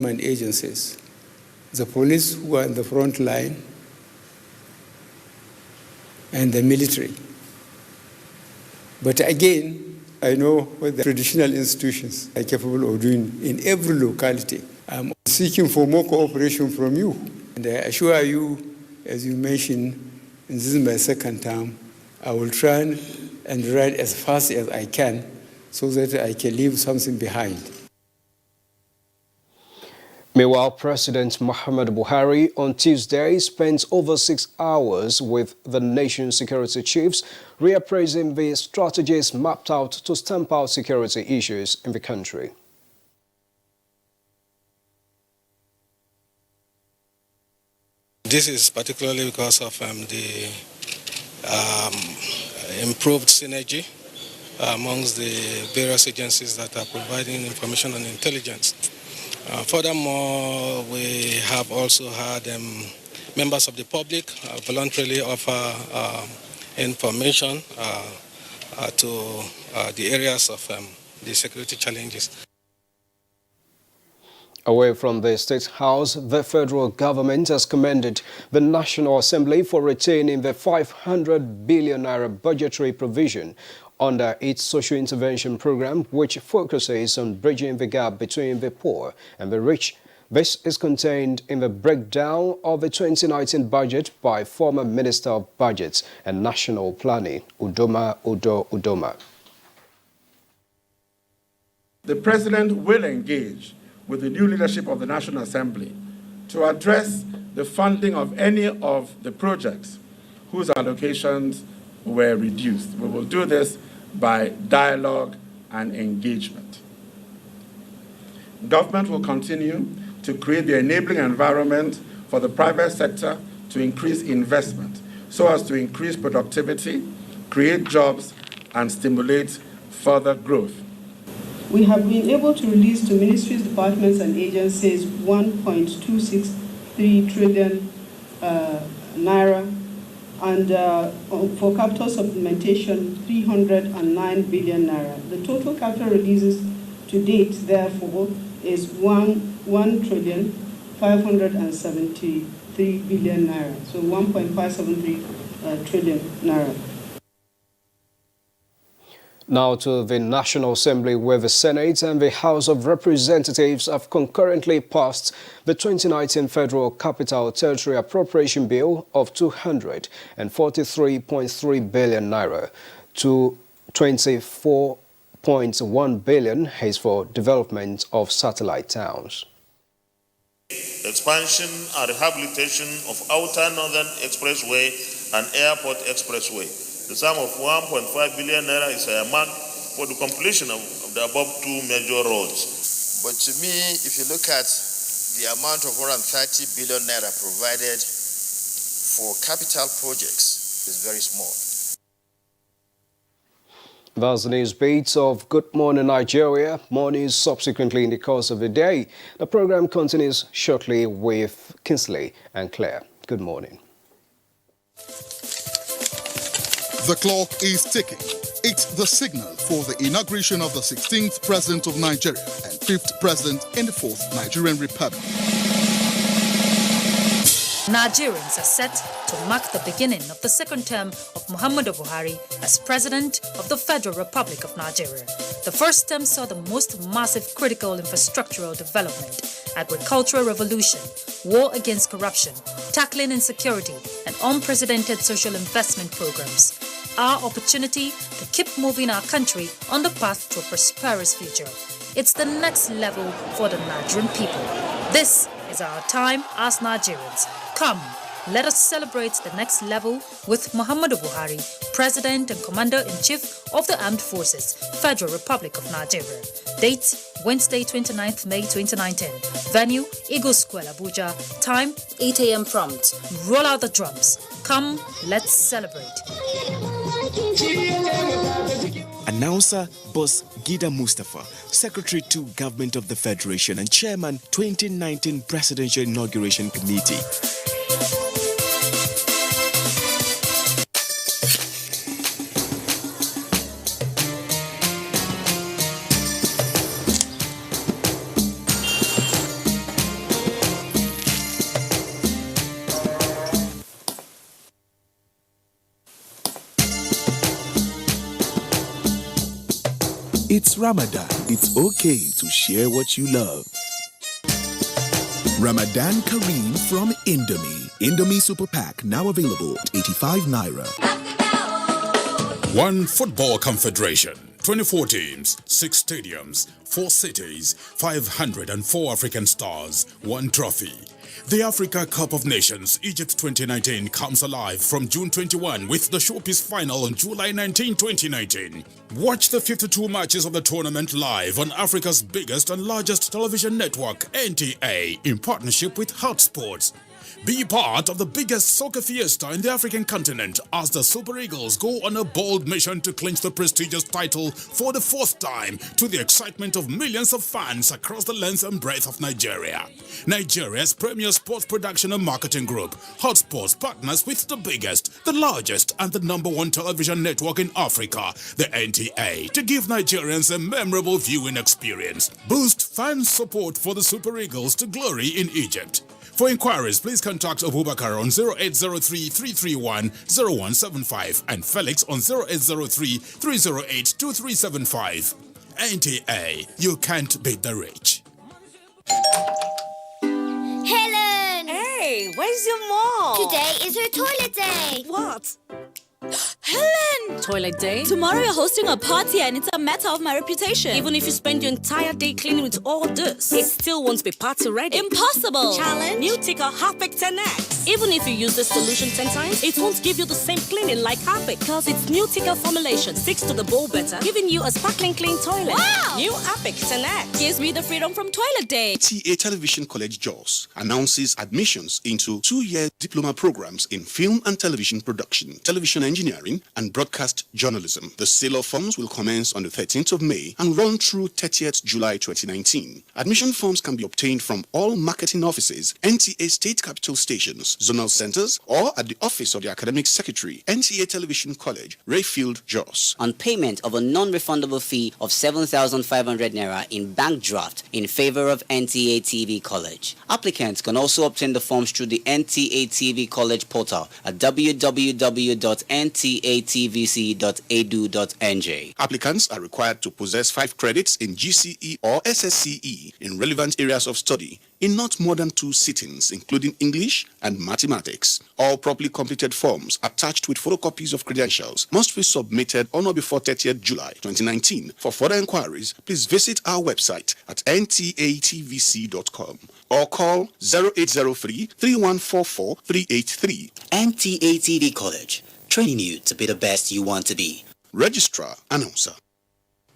agencies, the police who are in the front line, and the military. But again, I know what the traditional institutions are capable of doing in every locality. I'm seeking for more cooperation from you. And I assure you, as you mentioned, and this is my second term, I will try and ride as fast as I can so that I can leave something behind. Meanwhile, President Muhammad Buhari on Tuesday spent over 6 hours with the nation's security chiefs, reappraising the strategies mapped out to stamp out security issues in the country. This is particularly because of the improved synergy amongst the various agencies that are providing information and intelligence. Furthermore, we have also had members of the public voluntarily offer information to the areas of the security challenges. Away from the State House, the federal government has commended the National Assembly for retaining the 500 billion naira budgetary provision under its social intervention program, which focuses on bridging the gap between the poor and the rich. This is contained in the breakdown of the 2019 budget by former Minister of Budgets and National Planning, Udoma. The President will engage with the new leadership of the National Assembly to address the funding of any of the projects whose allocations were reduced. We will do this by dialogue and engagement. Government will continue to create the enabling environment for the private sector to increase investment so as to increase productivity, create jobs, and stimulate further growth. We have been able to release to ministries, departments, and agencies 1.263 trillion naira, and for capital supplementation, 309 billion naira. The total capital releases to date, therefore, is 1,573 billion naira, so 1.573 trillion naira. Now to the National Assembly, where the Senate and the House of Representatives have concurrently passed the 2019 Federal Capital Territory Appropriation Bill of 243.3 billion naira to 24.1 billion is for development of satellite towns. Expansion and rehabilitation of Outer Northern Expressway and Airport Expressway. The sum of 1.5 billion naira is a mark for the completion of the above two major roads. But to me, if you look at the amount of 130 billion naira provided for capital projects, is very small. That's the news beats of Good Morning Nigeria. More news subsequently in the course of the day. The program continues shortly with Kinsley and Claire. Good morning. The clock is ticking. It's the signal for the inauguration of the 16th President of Nigeria and 5th President in the 4th Nigerian Republic. Nigerians are set to mark the beginning of the second term of Muhammadu Buhari as President of the Federal Republic of Nigeria. The first term saw the most massive critical infrastructural development, agricultural revolution, war against corruption, tackling insecurity, and unprecedented social investment programs. Our opportunity to keep moving our country on the path to a prosperous future. It's the next level for the Nigerian people. This is our time as Nigerians. Come, let us celebrate the next level with Muhammadu Buhari, President and Commander-in-Chief of the Armed Forces, Federal Republic of Nigeria. Date, Wednesday, 29th May 2019. Venue, Eagle Square, Abuja. Time, 8 a.m. prompt. Roll out the drums. Come, let's celebrate. Announcer Boss Gida Mustafa, Secretary to Government of the Federation and Chairman 2019 Presidential Inauguration Committee. It's Ramadan. It's okay to share what you love. Ramadan Kareem from Indomie. Indomie Super Pack now available at 85 Naira. One Football Confederation, 24 teams, 6 stadiums, 4 cities, 504 African stars, 1 trophy. The Africa Cup of Nations Egypt 2019 comes alive from June 21 with the showpiece final on July 19, 2019. Watch the 52 matches of the tournament live on Africa's biggest and largest television network, NTA, in partnership with Hotsports. Be part of the biggest soccer fiesta in the African continent as the Super Eagles go on a bold mission to clinch the prestigious title for the 4th time, to the excitement of millions of fans across the length and breadth of Nigeria. Nigeria's premier sports production and marketing group, Hotsports, partners with the biggest, the largest and the #1 television network in Africa, the NTA, to give Nigerians a memorable viewing experience. Boost fan support for the Super Eagles to glory in Egypt. For inquiries, please contact Abubakar on 0803-331-0175 and Felix on 0803-308-2375. NTA, you can't beat the rich. Helen! Hey, where's your mom? Today is her toilet day. What? Helen! Toilet day? Tomorrow you're hosting a party and it's a matter of my reputation. Even if you spend your entire day cleaning with all this, it still won't be party ready. Impossible! Challenge? New Ticker Harpic 10X. Even if you use this solution 10 times, it won't give you the same cleaning like Harpic, because its new Ticker formulation sticks to the bowl better, giving you a sparkling clean toilet. Wow! New Harpic 10X gives me the freedom from toilet day. TA Television College JOS announces admissions into 2-year diploma programs in film and television production, television engineering, and broadcast journalism. The sale of forms will commence on the 13th of May and run through 30th July 2019. Admission forms can be obtained from all marketing offices, NTA state capital stations, zonal centers, or at the office of the academic secretary, NTA Television College, Rayfield, JOS. On payment of a non-refundable fee of 7,500 Naira in bank draft in favor of NTA TV College. Applicants can also obtain the forms through the NTA TV College portal at www.ntatvc.edu.nj. Applicants are required to possess 5 credits in GCE or SSCE in relevant areas of study in not more than 2 sittings, including English and mathematics. All properly completed forms attached with photocopies of credentials must be submitted on or before 30th July 2019. For further inquiries, please visit our website at ntatvc.com or call 0803-3144-383. NTA TV College, training you to be the best you want to be. Registrar, announcer.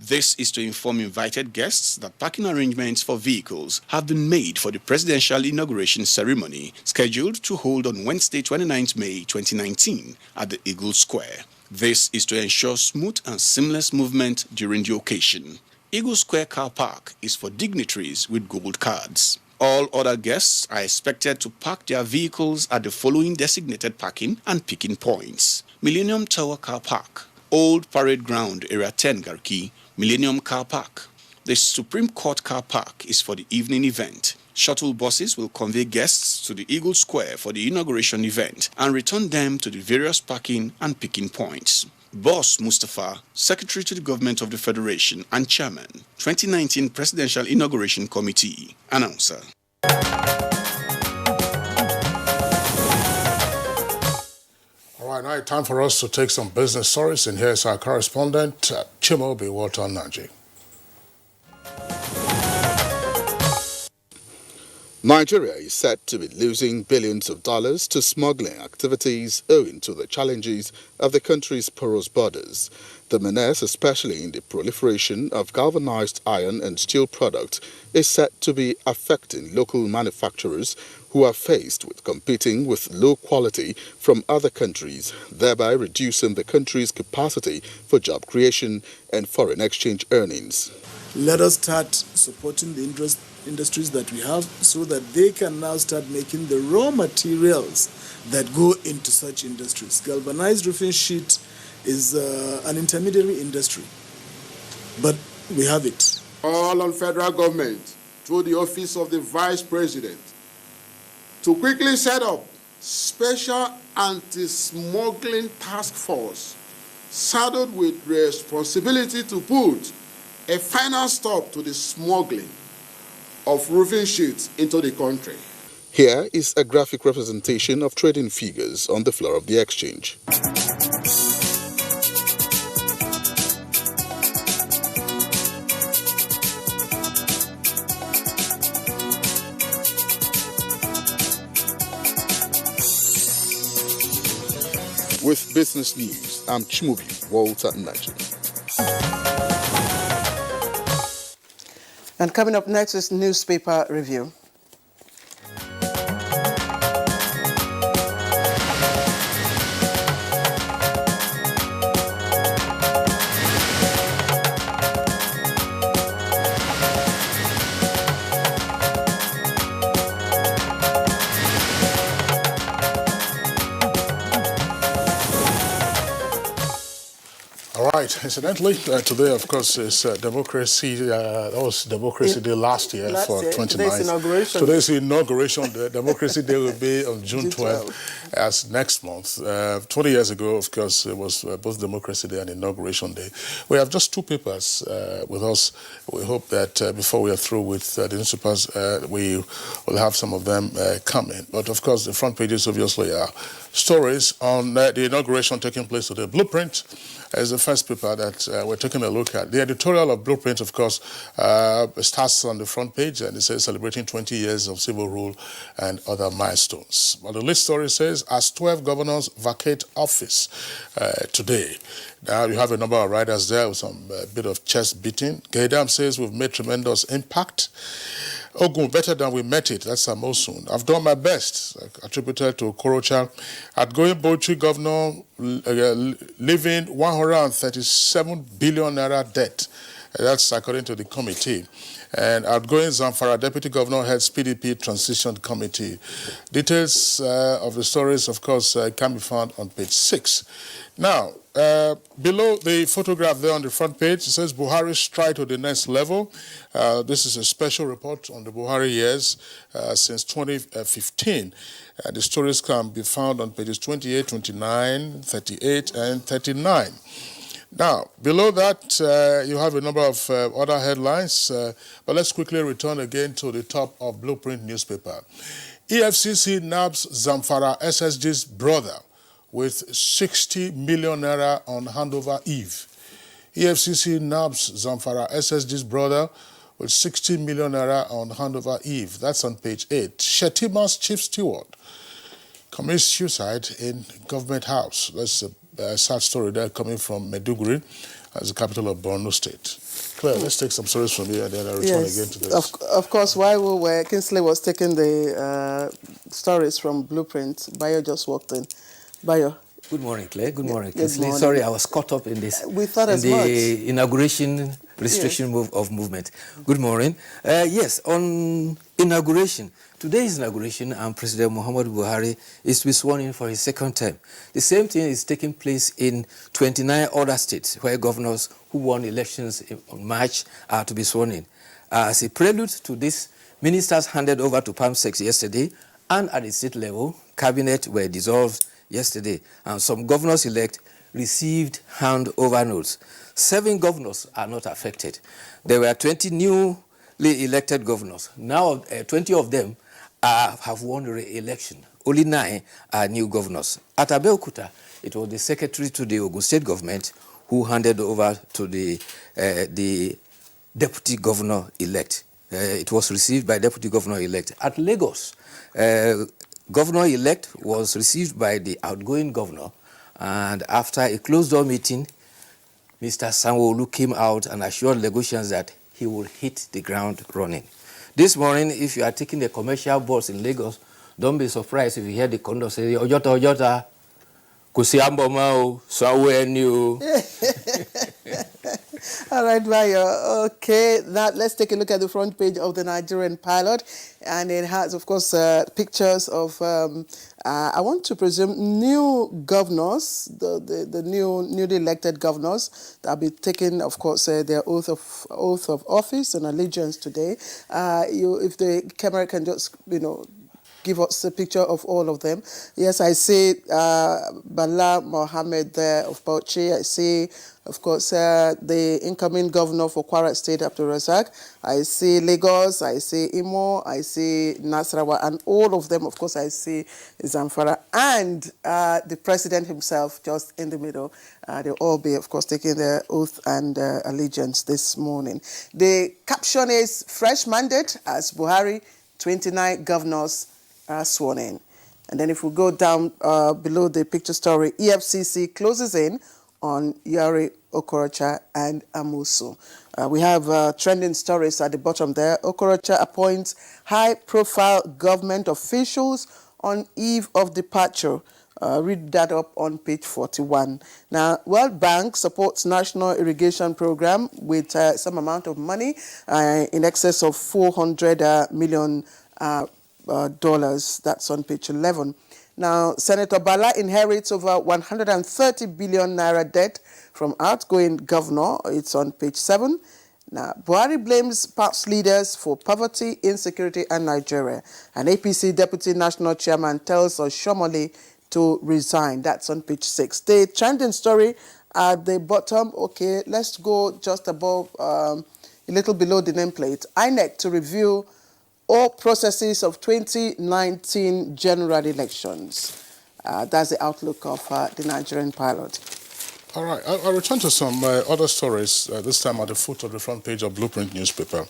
This is to inform invited guests that parking arrangements for vehicles have been made for the presidential inauguration ceremony scheduled to hold on Wednesday, 29th May 2019 at the Eagle Square. This is to ensure smooth and seamless movement during the occasion. Eagle Square car park is for dignitaries with gold cards. All other guests are expected to park their vehicles at the following designated parking and picking points: Millennium Tower Car Park, Old Parade Ground, Area 10, Garki, Millennium Car Park. The Supreme Court Car Park is for the evening event. Shuttle buses will convey guests to the Eagle Square for the inauguration event and return them to the various parking and picking points. Boss Mustafa, Secretary to the Government of the Federation and Chairman, 2019 Presidential Inauguration Committee, announcer. All right, now time for us to take some business stories, and here's our correspondent, Chimobi Walton Naji. Nigeria is said to be losing billions of dollars to smuggling activities owing to the challenges of the country's porous borders. The menace, especially in the proliferation of galvanized iron and steel products, is said to be affecting local manufacturers who are faced with competing with low quality from other countries, thereby reducing the country's capacity for job creation and foreign exchange earnings. Let us start supporting the industries that we have so that they can now start making the raw materials that go into such industries. Galvanized roofing sheet is an intermediary industry, but we have it. All on federal government through the office of the Vice President to quickly set up special anti-smuggling task force saddled with responsibility to put a final stop to the smuggling of roofing sheets into the country. Here is a graphic representation of trading figures on the floor of the exchange. With business news, I'm Chimubi Walter Naji. And coming up next is newspaper review. Incidentally, today, of course, is democracy. That was Democracy Day last year for 29th. Today's inauguration. Today's inauguration. The Democracy Day will be on June 12th, as next month. 20 years ago, of course, it was both Democracy Day and Inauguration Day. We have just two papers with us. We hope that before we are through with the newspapers, we will have some of them coming. But of course, the front pages obviously are stories on the inauguration taking place today. Blueprint is the first paper that we're taking a look at. The editorial of Blueprint, of course, starts on the front page, and it says celebrating 20 years of civil rule and other milestones. But the lead story says, as 12 governors vacate office today. Now you have a number of riders there with some bit of chest beating. Gaidam says we've made tremendous impact. Ogun, better than we met it. That's Amosun. I've done my best, attributed to Korocha. Outgoing Bauchi governor leaving 137 billion naira debt. That's according to the committee. And outgoing Zamfara deputy governor heads PDP transition committee. Details of the stories, of course, can be found on page 6. Now, below the photograph there on the front page, it says Buhari stride to the next level. This is a special report on the Buhari years since 2015. The stories can be found on pages 28, 29, 38, and 39. Now, below that, you have a number of other headlines, but let's quickly return again to the top of Blueprint newspaper. EFCC nabs Zamfara SSG's brother with 60 million naira on handover eve. EFCC nabs Zamfara SSG's brother with 60 million naira on handover eve. That's on page 8. Shetima's chief steward commits suicide in government house. That's a sad story there coming from Maiduguri, as the capital of Borno State. Claire, let's take some stories from you and then I'll return again to this. Of course, while we were, Kingsley was taking the stories from Blueprint, Bayo just walked in. Bayo. Good morning, Claire. Good morning, Kingsley. Sorry, I was caught up in this. We thought as much. The inauguration restriction of movement. Good morning. Yes, on inauguration. Today's inauguration, and President Muhammadu Buhari is to be sworn in for his second term. The same thing is taking place in 29 other states where governors who won elections in March are to be sworn in. As a prelude to this, ministers handed over to Palm 6 yesterday, and at the state level, cabinet were dissolved yesterday, and some governors-elect received handover notes. 7 governors are not affected. There were 20 newly elected governors. Now, 20 of them have won re-election. Only 9 are new governors. At Abeokuta, it was the secretary to the Ogun State government who handed over to the deputy governor-elect. It was received by deputy governor-elect. At Lagos, governor-elect was received by the outgoing governor, and after a closed-door meeting, Mr. Sanwo-Olu came out and assured Lagosians that he will hit the ground running. This morning, if you are taking the commercial bus in Lagos, don't be surprised if you hear the conductor say, Ojota, Ojota, Kusiamboma, somewhere new. All right, Bayo. Okay, now let's take a look at the front page of the Nigerian pilot. And it has, of course, pictures of, I want to presume, new governors, the newly elected governors that will be taking, of course, their oath of office and allegiance today. If the camera can just, give us a picture of all of them. Yes, I see Bala Mohammed there of Bauchi. I see of course, the incoming governor for Kwara State, Abdul Razak. I see Lagos, I see Imo, I see Nasarawa, and all of them, of course, I see Zamfara, and the president himself just in the middle. They'll all be, of course, taking their oath and allegiance this morning. The caption is Fresh Mandate as Buhari, 29 governors are sworn in. And then if we go down below the picture story, EFCC closes in on Yari Okorocha and Amusu. We have trending stories at the bottom there. Okorocha appoints high-profile government officials on eve of departure. Read that up on page 41. Now, World Bank supports National Irrigation Program with some amount of money in excess of $400 million. That's on page 11. Now, Senator Bala inherits over 130 billion naira debt from outgoing governor. It's on page 7. Now, Buhari blames past leaders for poverty, insecurity, and Nigeria. And APC Deputy National Chairman tells Oshomole to resign. That's on page 6. The trending story at the bottom. Okay, let's go just above, a little below the nameplate. INEC to review all processes of 2019 general elections. That's the outlook of the Nigerian pilot. All right, I'll return to some other stories, this time at the foot of the front page of Blueprint newspaper.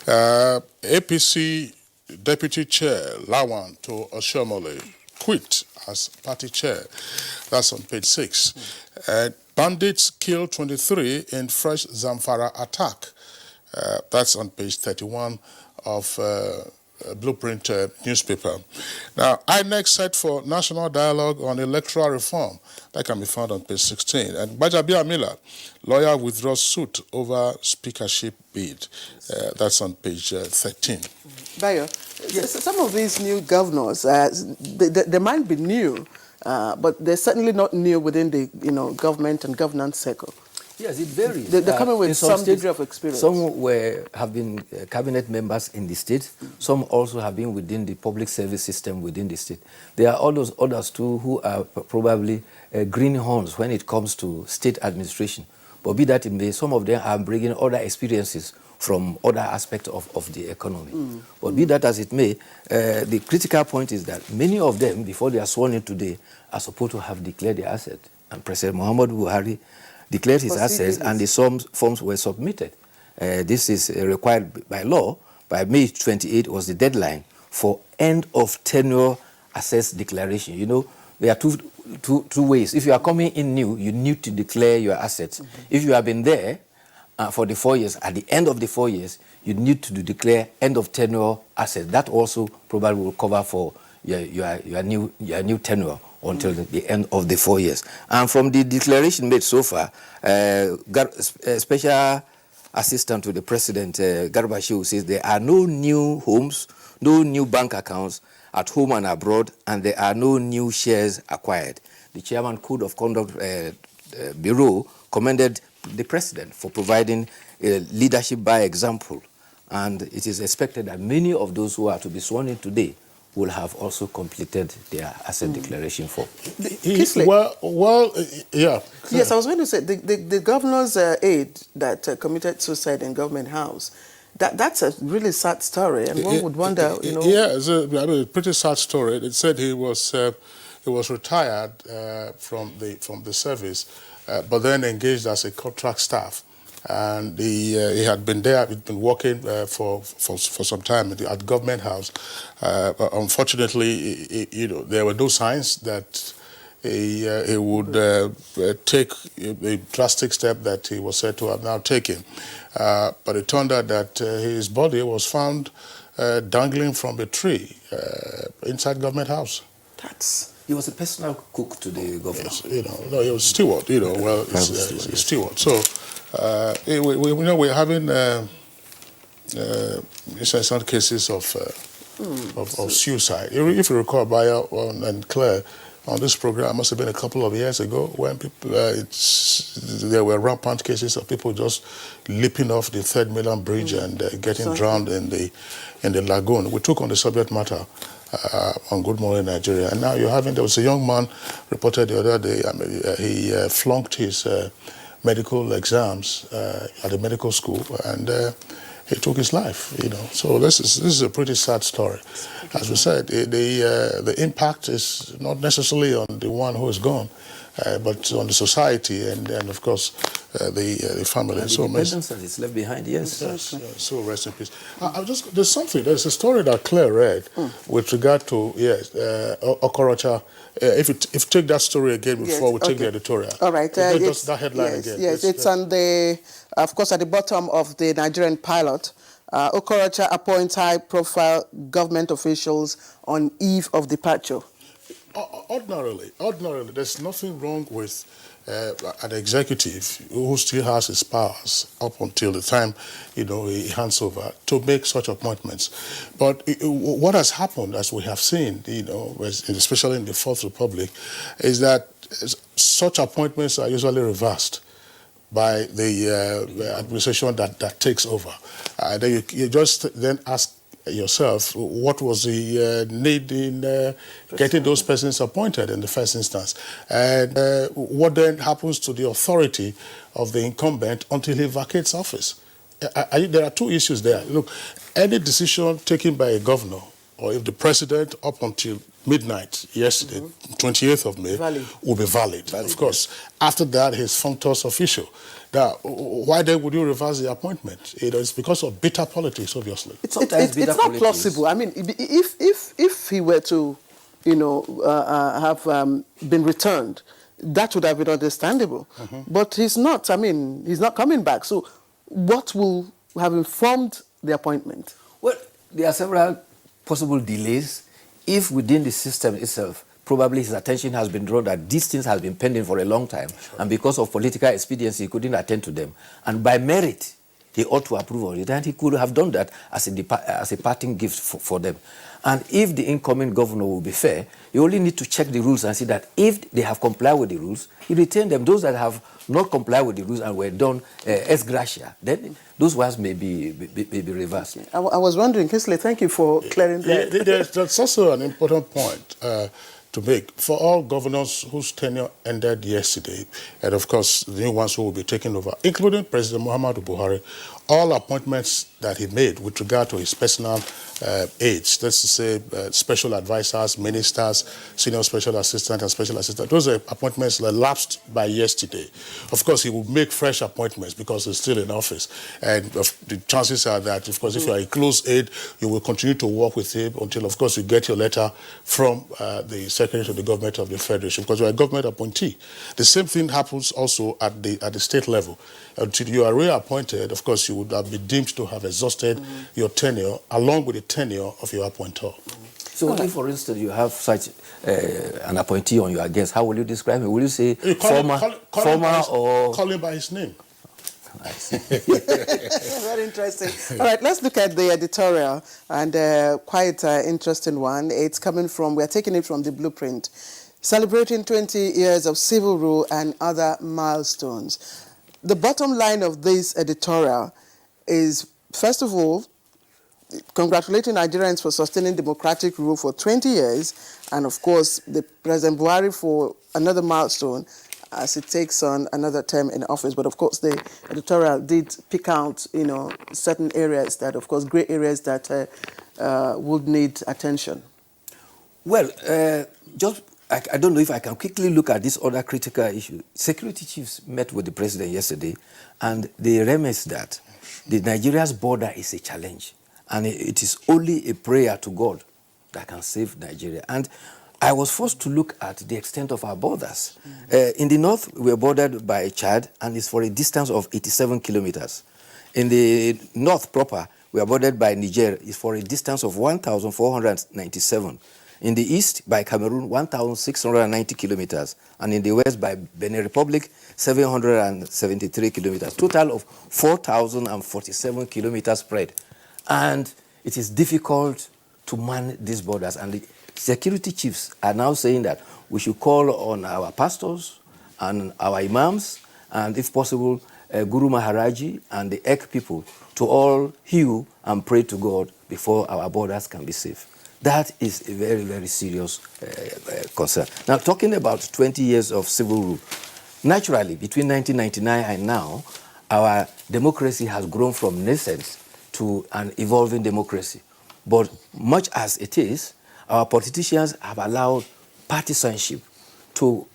APC Deputy Chair Lawan to Oshomole quit as party chair. That's on page 6. Bandits kill 23 in fresh Zamfara attack. That's on page 31 of Blueprint newspaper. Now, INEC set for national dialogue on electoral reform. That can be found on page 16. And Bajabia Miller, lawyer withdraws suit over speakership bid. That's on page 13. Bayo, yes. Some of these new governors, they might be new, but they're certainly not new within the government and governance circle. Yes, it varies. They're coming with some degree of experience. Some have been cabinet members in the state. Some also have been within the public service system within the state. There are all those others too who are probably greenhorns when it comes to state administration. But be that it may, some of them are bringing other experiences from other aspects of the economy. But be that as it may, the critical point is that many of them, before they are sworn in today, are supposed to have declared their asset. And President Muhammadu Buhari declared his assets, and the forms were submitted. This is required by law. By May 28 was the deadline for end of tenure assets declaration. You know, there are two ways. If you are coming in new, you need to declare your assets. If you have been there for the 4 years, at the end of the 4 years, you need to declare end of tenure assets. That also probably will cover for your new tenure until the end of the 4 years. And from the declaration made so far, Special Assistant to the President, Garba Shehu, says there are no new homes, no new bank accounts at home and abroad, and there are no new shares acquired. The Chairman Code of Conduct Bureau commended the President for providing leadership by example, and it is expected that many of those who are to be sworn in today will have also completed their asset declaration form. Yeah. Yes, I was going to say, the governor's aide that committed suicide in Government House, that's a really sad story, and one would wonder, Yeah, it's a pretty sad story. It said he was retired from the service, but then engaged as a contract staff. And he had been there, he'd been working for some time at Government House. But unfortunately, there were no signs that he would take a drastic step that he was said to have now taken. But it turned out that his body was found dangling from a tree inside Government House. He was a personal cook to the governor. Yes, no, he was steward. Steward. So. We're having some cases of suicide. If you recall, Bayo and Claire, on this program, must have been a couple of years ago, when people, there were rampant cases of people just leaping off the Third Mainland Bridge and getting drowned in the lagoon. We took on the subject matter on Good Morning Nigeria, and now there was a young man reported the other day. He flunked his medical exams at a medical school, and he took his life. So this is a pretty sad story. As we said, the impact is not necessarily on the one who is gone, but on the society and of course the family. And the dependence that is left behind. Yes. So rest in peace. There's a story that Claire read with regard to Okorocha. If you take that story again before we take the editorial. All right. Just that headline again. Yes, it's on the, of course, at the bottom of the Nigerian pilot. Okorocha appoints high-profile government officials on eve of departure. Ordinarily, there's nothing wrong with an executive who still has his powers up until the time, he hands over to make such appointments. But what has happened, as we have seen, especially in the Fourth Republic, is that such appointments are usually reversed by the administration that takes over. Then you just then ask yourself, what was the need in getting those persons appointed in the first instance? And what then happens to the authority of the incumbent until he vacates office? There are two issues there. Look, any decision taken by a governor, or if the president up until midnight yesterday, 28th of May, will be valid. Of course, after that, his functus official. Now, why then would you reverse the appointment? It's because of bitter politics, obviously. It's not plausible. I mean, if he were to, have been returned, that would have been understandable. But he's not. I mean, he's not coming back. So, what will have informed the appointment? Well, there are several possible delays. If within the system itself, probably his attention has been drawn that these things have been pending for a long time, and because of political expediency, he couldn't attend to them. And by merit, he ought to approve of it, and he could have done that as a parting gift for them. And if the incoming governor will be fair, you only need to check the rules and see that if they have complied with the rules, he retain them. Those that have not complied with the rules and were done ex gratia, then those ones may be reversed. I was wondering, Kinsley, thank you for clearing that. There's also an important point to make. For all governors whose tenure ended yesterday, and of course the new ones who will be taking over, including President Muhammadu Buhari, all appointments that he made with regard to his personal aides, that's to say special advisors, ministers, senior special assistant and special assistant, those are appointments that lapsed by yesterday. Of course, he will make fresh appointments because he's still in office. And the chances are that, of course, if you are a close aide, you will continue to work with him until, of course, you get your letter from the Secretary to the Government of the Federation, because you're a government appointee. The same thing happens also at the state level. Until you are reappointed, of course, you would have been deemed to have exhausted your tenure along with the tenure of your appointer. So if, for instance, you have such an appointee on your against, how will you describe him? Will you say former or... Call him by his name. Very interesting. All right, let's look at the editorial, and quite interesting one. It's coming from, we're taking it from the Blueprint. Celebrating 20 years of civil rule and other milestones. The bottom line of this editorial is, first of all, congratulating Nigerians for sustaining democratic rule for 20 years, and of course, the President Buhari for another milestone as he takes on another term in office. But of course, the editorial did pick out, certain areas that, of course, gray areas that would need attention. Well, I don't know if I can quickly look at this other critical issue. Security chiefs met with the president yesterday, and they reminisced that the Nigeria's border is a challenge, and it is only a prayer to God that can save Nigeria. And I was forced to look at the extent of our borders. In the north, we are bordered by Chad, and it's for a distance of 87 kilometers. In the north proper, we are bordered by Niger, it's for a distance of 1,497. In the east, by Cameroon, 1,690 kilometers. And in the west, by Benin Republic, 773 kilometers. Total of 4,047 kilometers spread. And it is difficult to man these borders. And the security chiefs are now saying that we should call on our pastors and our imams, and if possible, Guru Maharaji and the Ek people to all hew and pray to God before our borders can be safe. That is a very, very serious concern. Now, talking about 20 years of civil rule, Naturally, between 1999 and now, our democracy has grown from nascent to an evolving democracy. But much as it is, our politicians have allowed partisanship to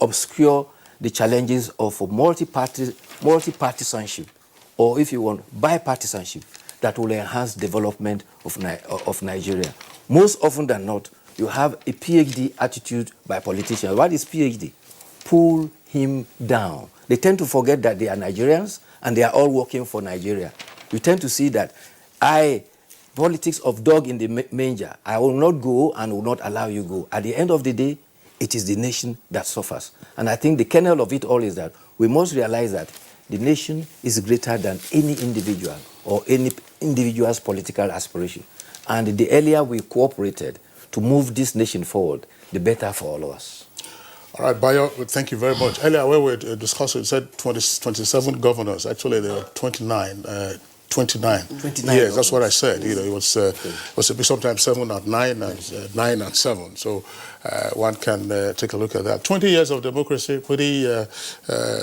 obscure the challenges of multi-partisanship, or if you want, bipartisanship, that will enhance development of Nigeria. Most often than not, you have a PhD attitude by politicians. What is PhD? Pull him down. They tend to forget that they are Nigerians and they are all working for Nigeria. You tend to see that politics of dog in the manger, I will not go and will not allow you go. At the end of the day, it is the nation that suffers. And I think the kernel of it all is that we must realize that the nation is greater than any individual or any individual's political aspiration. And the earlier we cooperated to move this nation forward, the better for all of us. All right, Bayo, thank you very much. Earlier, we were discussing, you said 27 governors. Actually, there were 29. 29. Yes, that's what I said. You know, it was a bit sometimes 7 and 9 and 9 and 7. So one can take a look at that. 20 years of democracy, pretty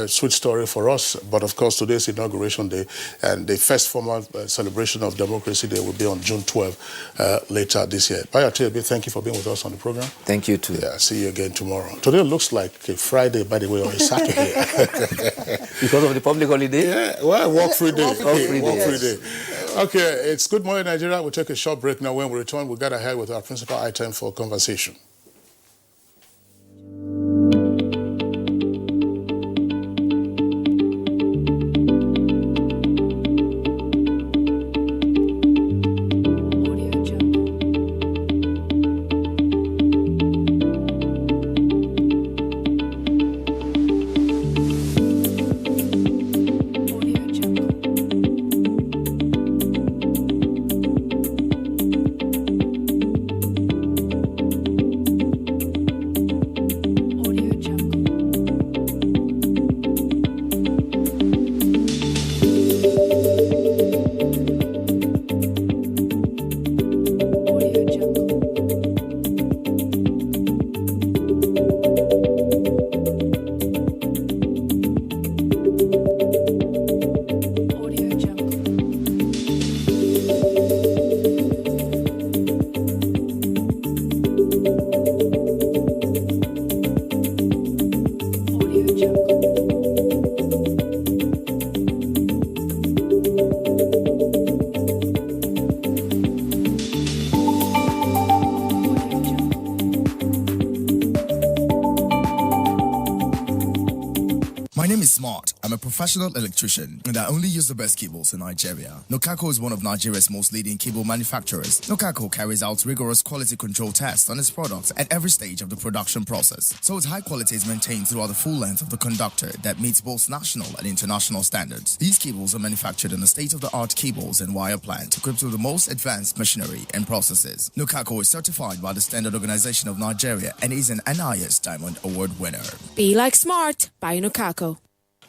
sweet story for us. But of course, today's Inauguration Day, and the first formal celebration of Democracy Day will be on June 12 later this year. Bayo Tebe, thank you for being with us on the program. Thank you too. Yeah, see you again tomorrow. Today looks like a Friday, by the way, or a Saturday. Because of the public holiday? Yeah, well, work-free day. Work-free day. Okay, it's Good Morning Nigeria. We'll take a short break now. When we return, we'll get ahead with our principal item for conversation. Professional electrician, and I only use the best cables in Nigeria. Nokako is one of Nigeria's most leading cable manufacturers. Nokako carries out rigorous quality control tests on its products at every stage of the production process, so its high quality is maintained throughout the full length of the conductor that meets both national and international standards. These cables are manufactured in a state-of-the-art cables and wire plant equipped with the most advanced machinery and processes. Nokako is certified by the Standard Organization of Nigeria and is an NIS Diamond Award winner. Be like smart, buy Nokako.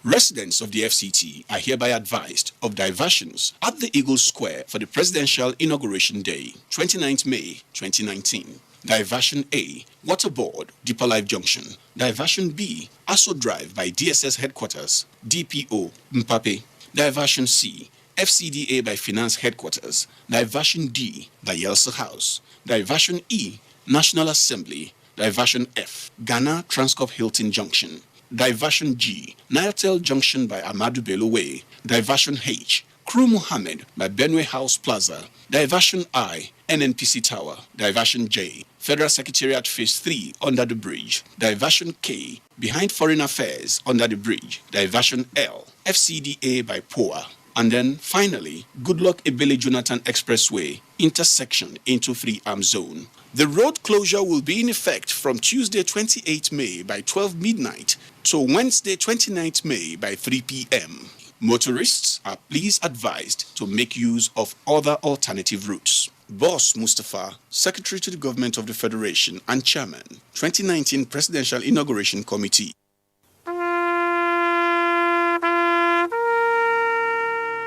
Residents of the FCT are hereby advised of diversions at the Eagle Square for the Presidential Inauguration Day, 29th May 2019. Diversion A, Water Board, Deeper Life Junction. Diversion B, Aso Drive by DSS Headquarters, DPO, Mpape. Diversion C, FCDA by Finance Headquarters. Diversion D, by Yelsa House. Diversion E, National Assembly. Diversion F, Ghana Transcorp Hilton Junction. Diversion G, Niatel Junction by Amadou Bello Way. Diversion H, Crew Mohammed by Benway House Plaza. Diversion I, NNPC Tower. Diversion J, Federal Secretariat Phase 3 under the bridge. Diversion K, Behind Foreign Affairs under the bridge. Diversion L, FCDA by POA. And then finally, Goodluck Ebele Jonathan Expressway, intersection into 3-arm zone. The road closure will be in effect from Tuesday 28 May by 12 midnight to Wednesday 29 May by 3 p.m. Motorists are please advised to make use of other alternative routes. Boss Mustafa, Secretary to the Government of the Federation and Chairman, 2019 Presidential Inauguration Committee.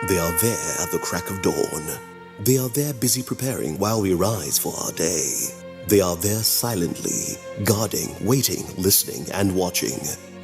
They are there at the crack of dawn. They are there busy preparing while we rise for our day. They are there silently, guarding, waiting, listening, and watching.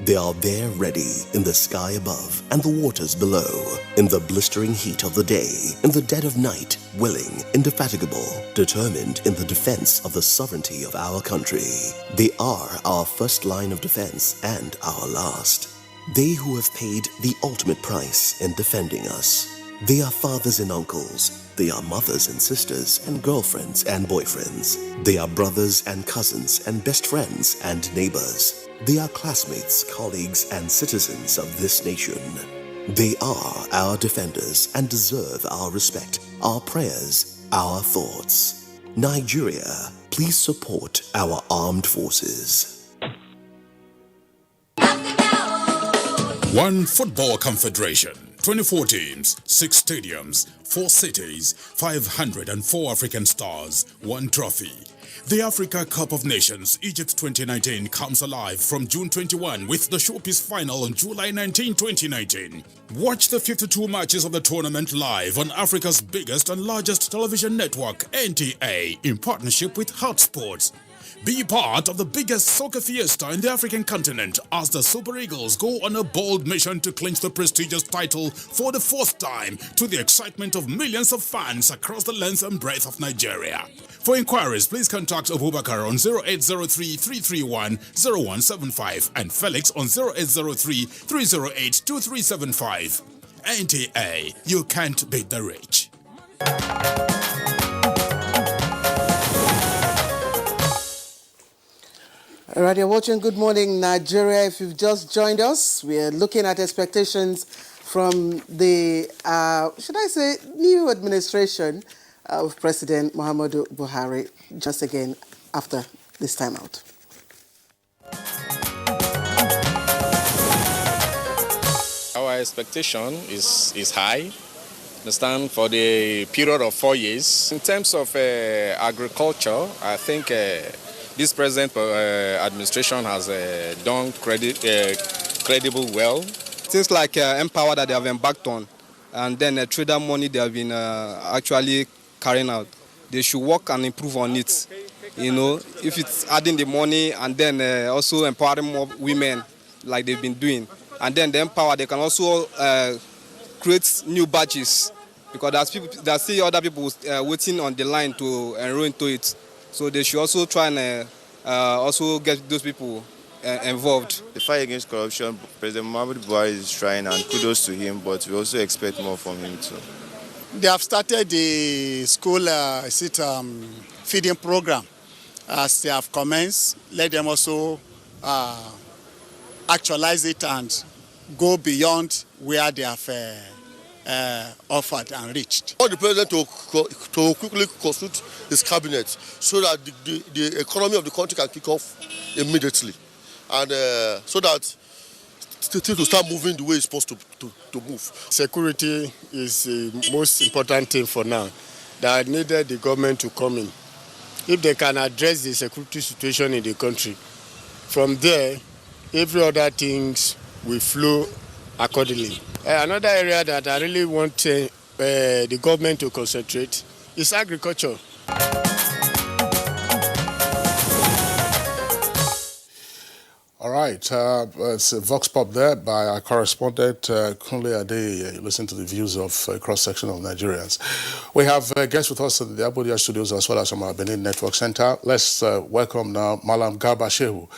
They are there ready in the sky above and the waters below, in the blistering heat of the day, in the dead of night, willing, indefatigable, determined in the defense of the sovereignty of our country. They are our first line of defense and our last. They who have paid the ultimate price in defending us. They are fathers and uncles. They are mothers and sisters and girlfriends and boyfriends. They are brothers and cousins and best friends and neighbors. They are classmates, colleagues, and citizens of this nation. They are our defenders and deserve our respect, our prayers, our thoughts. Nigeria, please support our armed forces. One football confederation, 24 teams, 6 stadiums, 4 cities, 504 African stars, 1 trophy. The Africa Cup of Nations Egypt 2019 comes alive from June 21 with the showpiece final on July 19, 2019. Watch the 52 matches of the tournament live on Africa's biggest and largest television network, NTA, in partnership with Hotsports. Be part of the biggest soccer fiesta in the African continent as the Super Eagles go on a bold mission to clinch the prestigious title for the 4th time, to the excitement of millions of fans across the length and breadth of Nigeria. For inquiries, please contact Abubakar on 0803-331-0175 and Felix on 0803-308-2375. NTA, you can't beat the rich. All right, you're watching Good Morning Nigeria. If you've just joined us, we're looking at expectations from the, should I say, new administration of President Muhammadu Buhari, just again after this time out. Our expectation is high. Understand, for the period of 4 years. In terms of agriculture, I think this present administration has done credible well. Things like Empower that they have embarked on, and then trader money they have been actually carrying out. They should work and improve on it. You know, if it's adding the money and then also empowering more women like they've been doing. And then the Empower, they can also create new batches, because there's still other people waiting on the line to enroll into it. So they should also try and also get those people involved. The fight against corruption, President Muhammadu Buhari is trying, and kudos to him, but we also expect more from him too. They have started the school feeding program. As they have commenced, let them also actualize it and go beyond where they have offered and reached. I want the president to quickly consult his cabinet so that the economy of the country can kick off immediately, and so that to start moving the way it's supposed to move. Security is the most important thing for now. That needed the government to come in. If they can address the security situation in the country, from there, every other things will flow accordingly. Another area that I really want the government to concentrate is agriculture. All right, it's a Vox Pop there by our correspondent, Kunle Ade. You listen to the views of a cross-section of Nigerians. We have guests with us in the Abuja studios as well as from our Benin Network Center. Let's welcome now Malam Garba Shehu.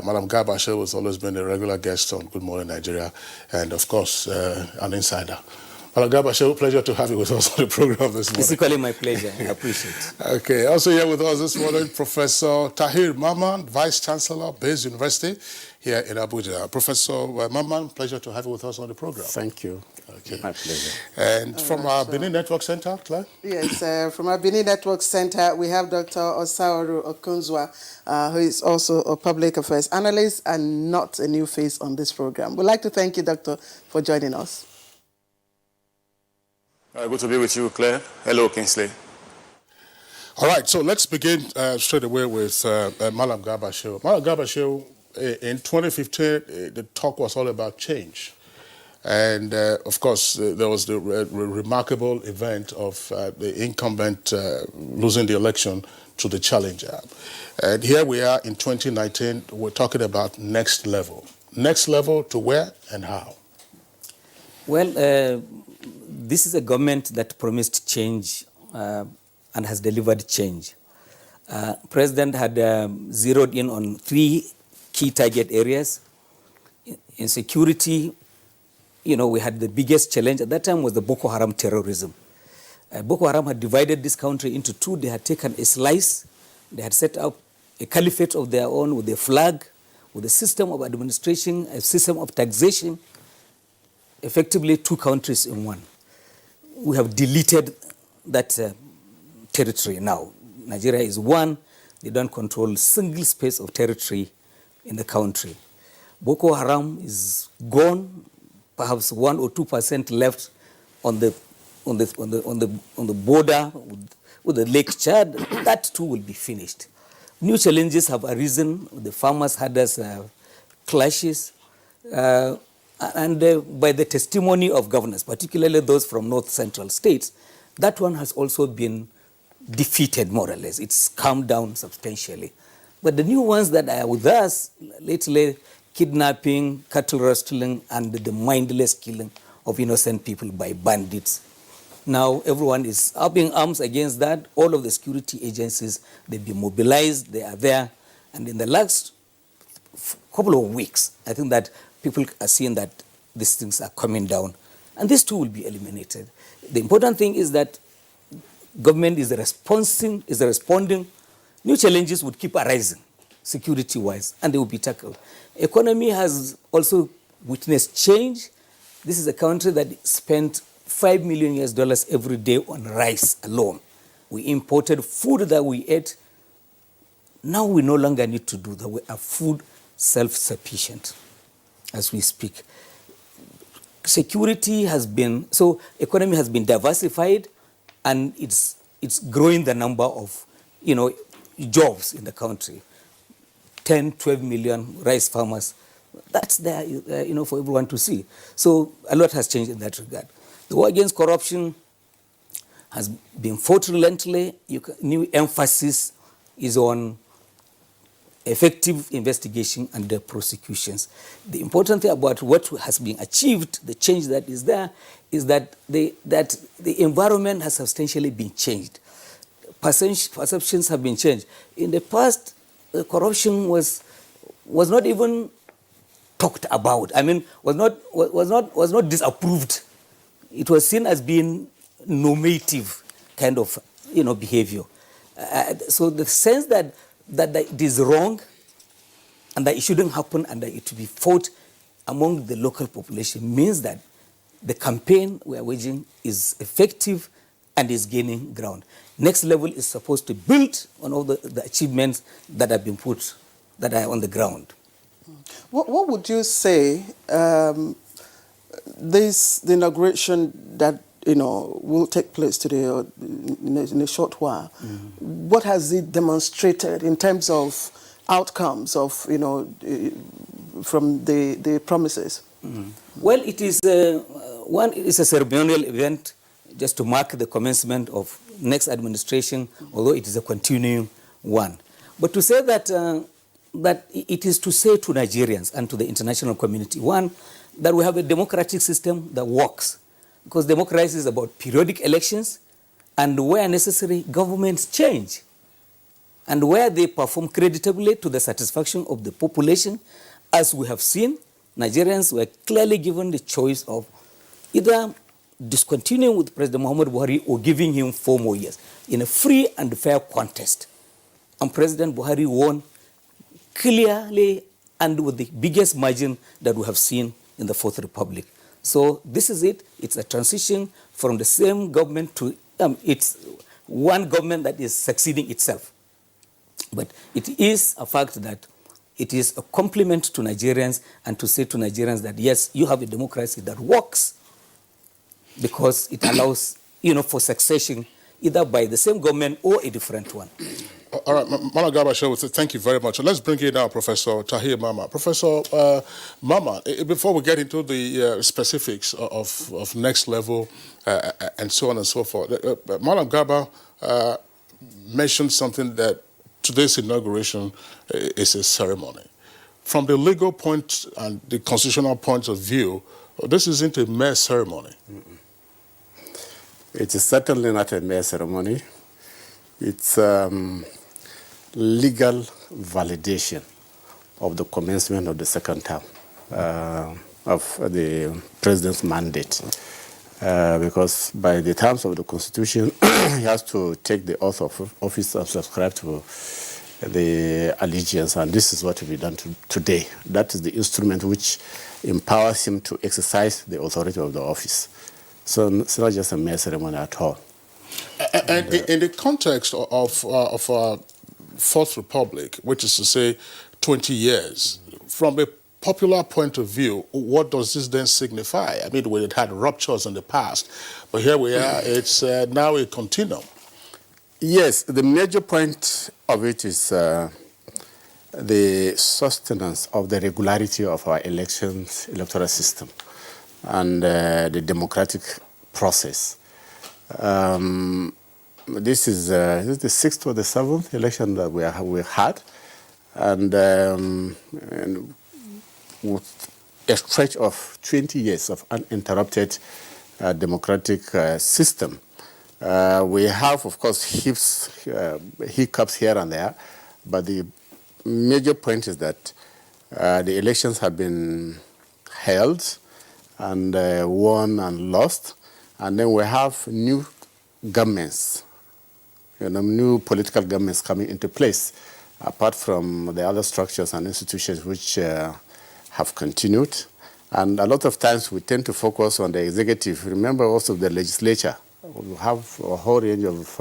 Malam Garba Shehu has always been a regular guest on Good Morning Nigeria and, of course, an insider. Malam Garba Shehu, pleasure to have you with us on the program this morning. It's equally my pleasure. I appreciate it. Okay, also here with us this morning, Professor Tahir Mamman, Vice Chancellor, Bayes University, here in Abuja. Professor Mamman, pleasure to have you with us on the program. Thank you. Okay. My pleasure. And from our Benin Network Center, Claire? Yes, from our Benin Network Center, we have Dr. Osaoru Okunzwa, who is also a public affairs analyst and not a new face on this program. We'd like to thank you, Doctor, for joining us. Good to be with you, Claire. Hello, Kingsley. All right, so let's begin straight away with Malam Garba Shehu. Malam Garba Shehu, in 2015, the talk was all about change. And of course, there was the remarkable event of the incumbent losing the election to the challenger. And here we are in 2019, we're talking about next level. Next level to where and how? Well, this is a government that promised change and has delivered change. President had zeroed in on 3 key target areas. In security, we had the biggest challenge at that time was the Boko Haram terrorism. Boko Haram had divided this country into 2. They had taken a slice. They had set up a caliphate of their own with a flag, with a system of administration, a system of taxation, effectively 2 countries in one. We have deleted that territory now. Nigeria is one. They don't control single space of territory in the country. Boko Haram is gone. Perhaps 1 or 2% left on the border with the Lake Chad. That too will be finished. New challenges have arisen. The farmers had clashes, and by the testimony of governors, particularly those from north central states, that one has also been defeated more or less. It's calmed down substantially. But the new ones that are with us lately, kidnapping, cattle rustling, and the mindless killing of innocent people by bandits. Now everyone is up in arms against that. All of the security agencies, they've been mobilized, they are there. And in the last couple of weeks, I think that people are seeing that these things are coming down. And this too will be eliminated. The important thing is that government is responding. New challenges would keep arising, security-wise, and they will be tackled. Economy has also witnessed change. This is a country that spent $5 million every day on rice alone. We imported food that we ate. Now we no longer need to do that. We are food self-sufficient as we speak. Security has been, so economy has been diversified, and it's growing the number of, jobs in the country. 10, 12 million rice farmers. That's there, for everyone to see. So a lot has changed in that regard. The war against corruption has been fought relentlessly. New emphasis is on effective investigation and the prosecutions. The important thing about what has been achieved, the change that is there, is that the environment has substantially been changed. Perceptions have been changed. In the past, corruption was not even talked about. I mean, was not disapproved. It was seen as being normative kind of behavior. So the sense that it is wrong and that it shouldn't happen and that it should be fought among the local population means that the campaign we are waging is effective and is gaining ground. Next level is supposed to build on all the achievements that have been put, that are on the ground. What would you say the inauguration that will take place today or in a short while, what has it demonstrated in terms of outcomes of from the promises? Well, it is it's a ceremonial event just to mark the commencement of next administration, although it is a continuing one. But to say that that it is to say to Nigerians and to the international community, one, that we have a democratic system that works, because democracy is about periodic elections, and where necessary, governments change. And where they perform creditably to the satisfaction of the population, as we have seen, Nigerians were clearly given the choice of either discontinuing with President Muhammad Buhari or giving him 4 more years in a free and fair contest. And President Buhari won clearly and with the biggest margin that we have seen in the 4th Republic. So this is it. It's a transition from the same government to it's one government that is succeeding itself. But it is a fact that it is a compliment to Nigerians and to say to Nigerians that, yes, you have a democracy that works because it allows, for succession either by the same government or a different one. All right, Malam Garba Shehu, thank you very much. Let's bring in now Professor Tahir Mama. Professor Mama, before we get into the specifics of next level and so on and so forth, Malam Garba mentioned something that today's inauguration is a ceremony. From the legal point and the constitutional point of view, this isn't a mere ceremony. It is certainly not a mere ceremony. It's legal validation of the commencement of the second term of the president's mandate. Because by the terms of the Constitution, he has to take the oath of office and subscribe to the allegiance, and this is what will be done today. That is the instrument which empowers him to exercise the authority of the office. So it's not just a mere ceremony at all. And in the context of Fourth Republic, which is to say 20 years, from a popular point of view, what does this then signify? I mean, we had ruptures in the past, but here we are, it's now a continuum. Yes, the major point of it is the sustenance of the regularity of our electoral system and the democratic process. This is the sixth or the seventh election that we had, and with a stretch of 20 years of uninterrupted democratic system. We have, of course, hiccups here and there, but the major point is that the elections have been held and won and lost, and then we have new governments, new political governments coming into place, apart from the other structures and institutions which have continued. And a lot of times we tend to focus on the executive. Remember also the legislature. We have a whole range of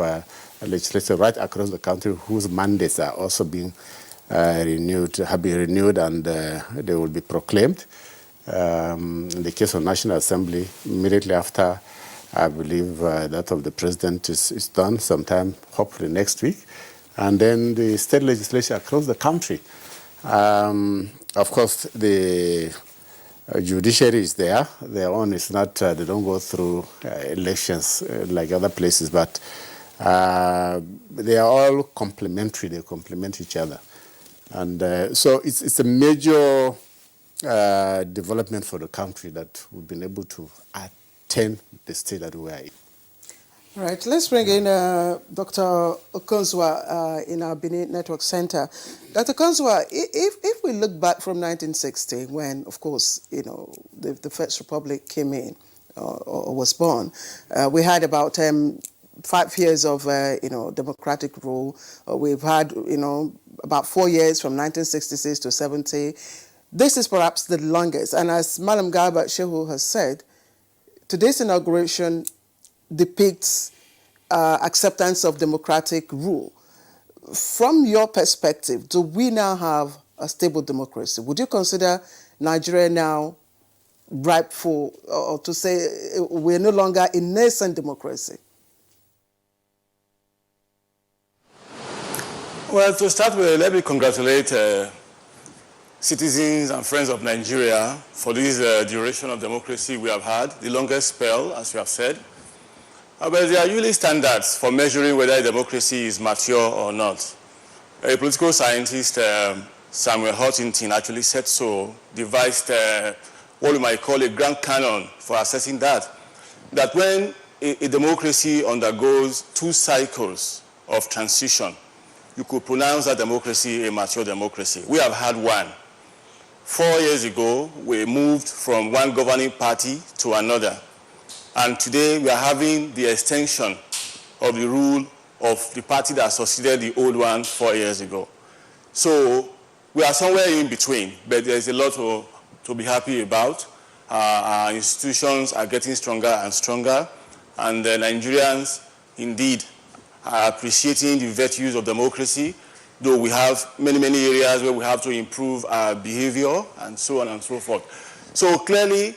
legislators right across the country whose mandates are also being renewed, have been renewed, and they will be proclaimed. In the case of National Assembly, immediately after, I believe that of the president is done sometime, hopefully next week. And then the state legislature across the country. Of course, the judiciary is there. Their own is not, they don't go through elections like other places, but they are all complementary. They complement each other. And so it's a major development for the country that we've been able to attain the state that we are in. All right, let's bring in Dr. Okonzwa in our Benin Network Center. Dr. Okonzwa, if we look back from 1960, when, of course, the First Republic came in or was born, we had about 5 years of democratic rule. We've had about 4 years from 1966 to 70. This is perhaps the longest. And as Malam Garba Shehu has said, today's inauguration depicts acceptance of democratic rule. From your perspective, do we now have a stable democracy? Would you consider Nigeria now ripe for, or to say we're no longer a nascent democracy? Well, to start with, let me congratulate citizens and friends of Nigeria for this duration of democracy we have had, the longest spell, as you have said. But there are usually standards for measuring whether a democracy is mature or not. A political scientist, Samuel Huntington, actually said so, devised what we might call a grand canon for assessing that when a democracy undergoes 2 cycles of transition, you could pronounce that democracy a mature democracy. We have had one. 4 years ago, we moved from one governing party to another. And today, we are having the extension of the rule of the party that succeeded the old one 4 years ago. So we are somewhere in between, but there's a lot to be happy about. Our institutions are getting stronger and stronger, and the Nigerians indeed are appreciating the virtues of democracy, though we have many, many areas where we have to improve our behavior and so on and so forth. So clearly,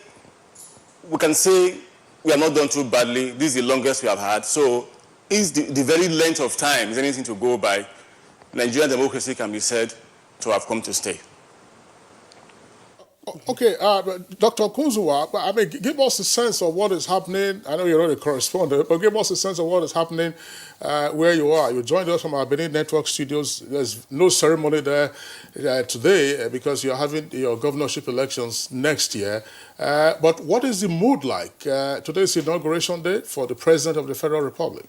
we can say we have not done too badly. This is the longest we have had. So is the very length of time is anything to go by. Nigerian democracy can be said to have come to stay. Okay, Dr. Kunzuwa, I mean, give us a sense of what is happening. I know you're not a correspondent, but give us a sense of what is happening where you are. You joined us from our Benin Network studios. There's no ceremony there today because you're having your governorship elections next year. But what is the mood like? Today is the inauguration day for the President of the Federal Republic.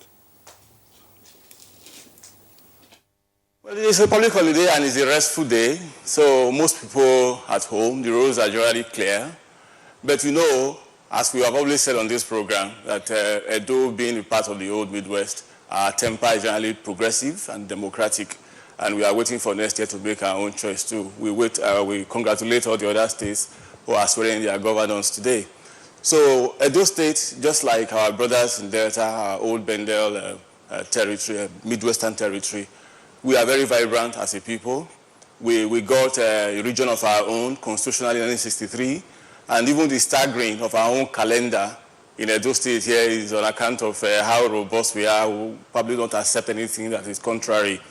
Well, it's a public holiday and it's a restful day, so most people at home, the roads are generally clear. But you know, as we have always said on this program, that Edo being a part of the old Midwest, our temper is generally progressive and democratic, and we are waiting for next year to make our own choice too. We congratulate all the other states who are swearing their governance today. So Edo State, just like our brothers in Delta, our old Bendel territory, Midwestern territory, we are very vibrant as a people. We got a region of our own, constitutionally in 1963, and even the staggering of our own calendar in Edo State here is on account of how robust we are. We probably don't accept anything that is contrary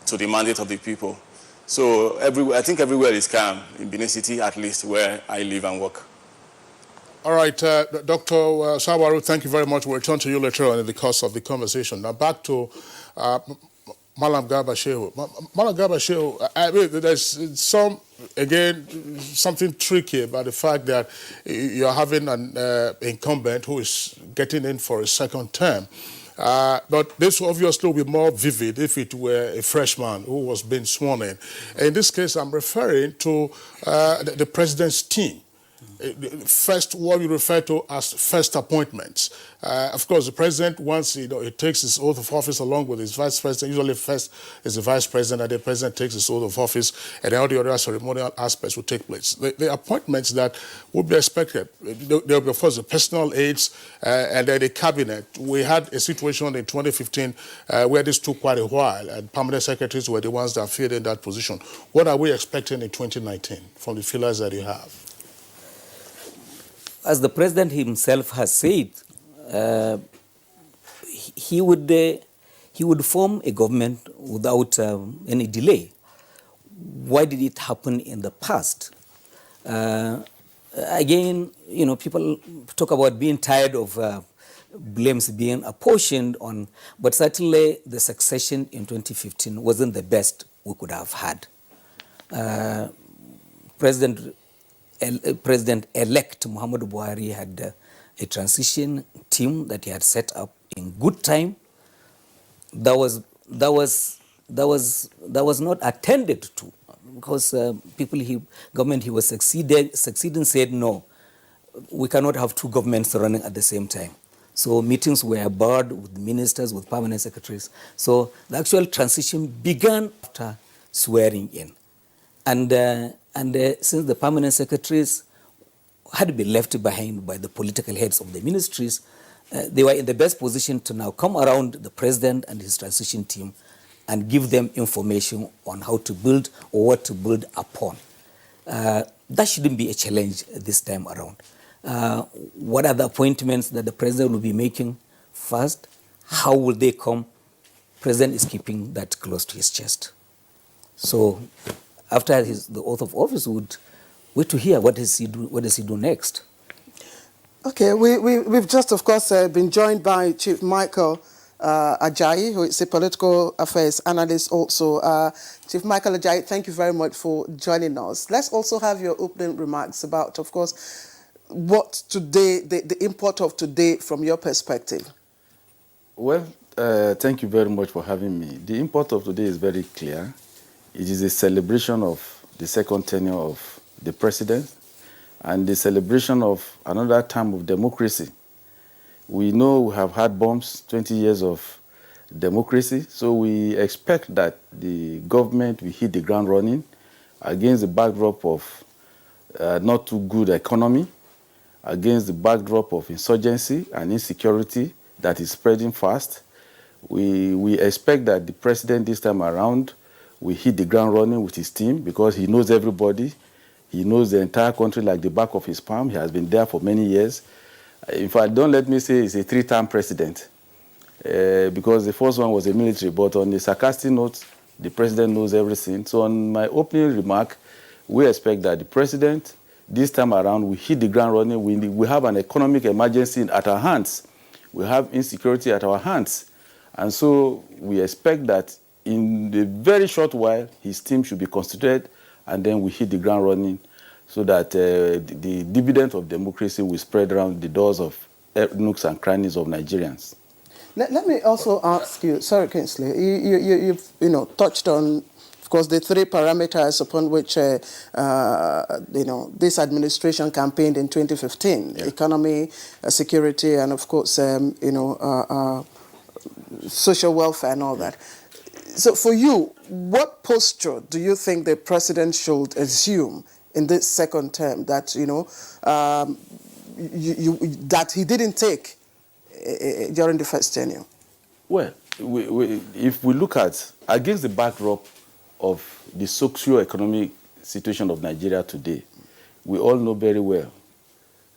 to the mandate of the people. So I think everywhere is calm, in Benin City at least, where I live and work. All right, Dr. Sawaru, thank you very much. We'll return to you later on in the course of the conversation. Now back to Malam Garba Shehu. Malam Garba Shehu, I mean, there's something tricky about the fact that you're having an incumbent who is getting in for a second term. But this obviously will be more vivid if it were a freshman who was being sworn in. In this case, I'm referring to the president's team. First, what we refer to as first appointments. Of course, the president, once he takes his oath of office along with his vice president, usually first is the vice president, and the president takes his oath of office, and then all the other ceremonial aspects will take place. The appointments that would be expected, there will be, of course, the personal aides and then the cabinet. We had a situation in 2015 where this took quite a while, and permanent secretaries were the ones that filled in that position. What are we expecting in 2019 from the fillers that you have? As the president himself has said, he would form a government without any delay. Why did it happen in the past? Again, people talk about being tired of blames being apportioned on, but certainly the succession in 2015 wasn't the best we could have had. President-elect Muhammadu Buhari had a transition team that he had set up in good time. That was not attended to because government he was succeeding said no, we cannot have two governments running at the same time. So meetings were barred with ministers, with permanent secretaries. So the actual transition began after swearing in, and since the permanent secretaries had been left behind by the political heads of the ministries, they were in the best position to now come around the president and his transition team and give them information on how to build or what to build upon. That shouldn't be a challenge this time around. What are the appointments that the president will be making first? How will they come? President is keeping that close to his chest. So after the oath of office, we would wait to hear what does he do next. Okay, we've just, of course, been joined by Chief Michael Ajayi, who is a political affairs analyst also. Chief Michael Ajayi, thank you very much for joining us. Let's also have your opening remarks about, of course, what today, the import of today from your perspective. Well, thank you very much for having me. The import of today is very clear. It is a celebration of the second tenure of the president and the celebration of another time of democracy. We know we have had bombs, 20 years of democracy, so we expect that the government will hit the ground running against the backdrop of not too good economy, against the backdrop of insurgency and insecurity that is spreading fast. We expect that the president this time around will hit the ground running with his team because he knows everybody. He knows the entire country like the back of his palm. He has been there for many years. In fact, don't let me say he's a three-term president because the first one was a military. But on the sarcastic note, The president knows everything. So on my opening remark, we expect that the president, this time around, will hit the ground running. We have an economic emergency at our hands. We have insecurity at our hands. And so we expect that in a very short while, his team should be constituted, and then we hit the ground running so that the dividend of democracy will spread around the doors of nooks and crannies of Nigerians. Let me also ask you, sorry, Kingsley, you've touched on, of course, the three parameters upon which this administration campaigned in 2015: economy, security, and of course, social welfare and all that. So, for you, what posture do you think the president should assume in this second term that that he didn't take during the first tenure? Well, if we look at, against the backdrop of the socio-economic situation of Nigeria today, we all know very well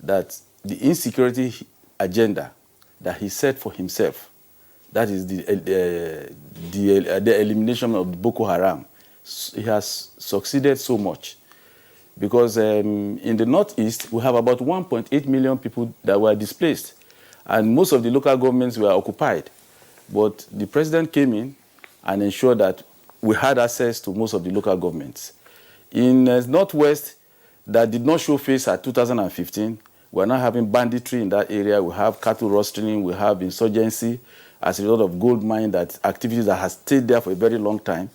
that the insecurity agenda that he set for himself, that is the elimination of Boko Haram, he has succeeded so much. Because in the Northeast, we have about 1.8 million people that were displaced. And most of the local governments were occupied. But the president came in and ensured that we had access to most of the local governments. In Northwest, that did not show face at 2015, we're now having banditry in that area. We have cattle rustling, we have insurgency as a result of gold mine activities that has stayed there for a very long time.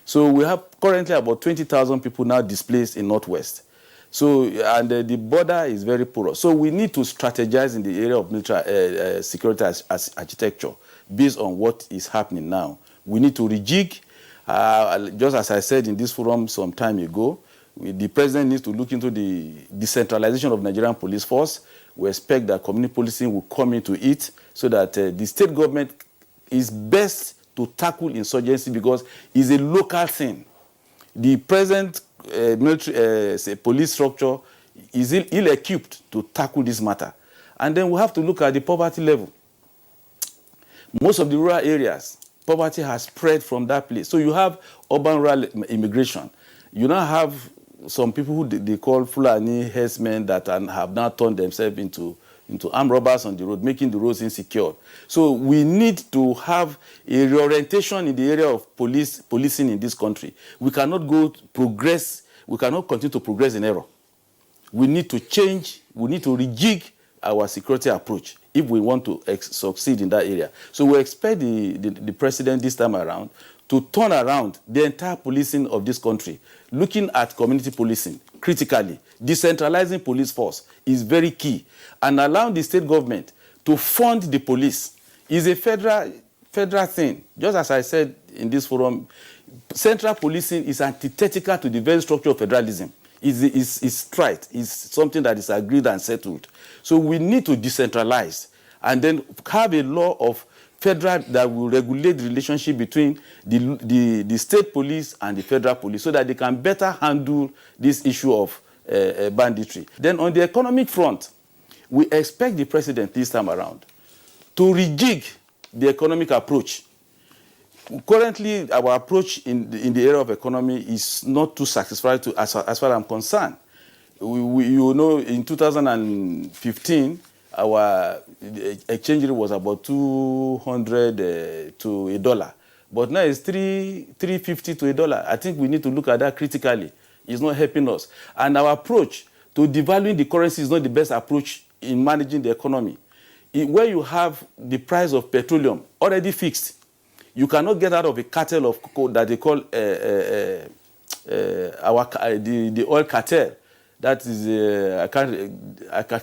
So we have currently about 20,000 people now displaced in Northwest. So, and the border is very porous. So we need to strategize in the area of military security as architecture based on what is happening now. We need to rejig, just as I said in this forum some time ago, the president needs to look into the decentralization of Nigerian police force. We expect that community policing will come into it so that the state government is best to tackle insurgency because it's a local thing. The present military police structure is ill-equipped to tackle this matter. And then we have to look at the poverty level. Most of the rural areas, poverty has spread from that place. So you have urban-rural immigration. You now have some people who they call Fulani herdsmen that have now turned themselves into armed robbers on the road, making the roads insecure. So we need to have a reorientation in the area of policing in this country. We cannot we cannot continue to progress in error. We need to change, we need to rejig our security approach if we want to succeed in that area. So we expect the president this time around to turn around the entire policing of this country, looking at community policing critically. Decentralizing police force is very key, and allowing the state government to fund the police is a federal thing. Just as I said in this forum, central policing is antithetical to the very structure of federalism. It's right. It's something that is agreed and settled. So we need to decentralize and then have a law of federal that will regulate the relationship between the state police and the federal police so that they can better handle this issue of banditry. Then on the economic front, we expect the president this time around to rejig the economic approach. Currently, our approach in the area of economy is not too satisfactory as far as I'm concerned. In 2015, our exchange rate was about 200 to $1. But now it's 350 to $1. I think we need to look at that critically. It's not helping us. And our approach to devaluing the currency is not the best approach in managing the economy. Where you have the price of petroleum already fixed, you cannot get out of a cartel of that they call the oil cartel. That is,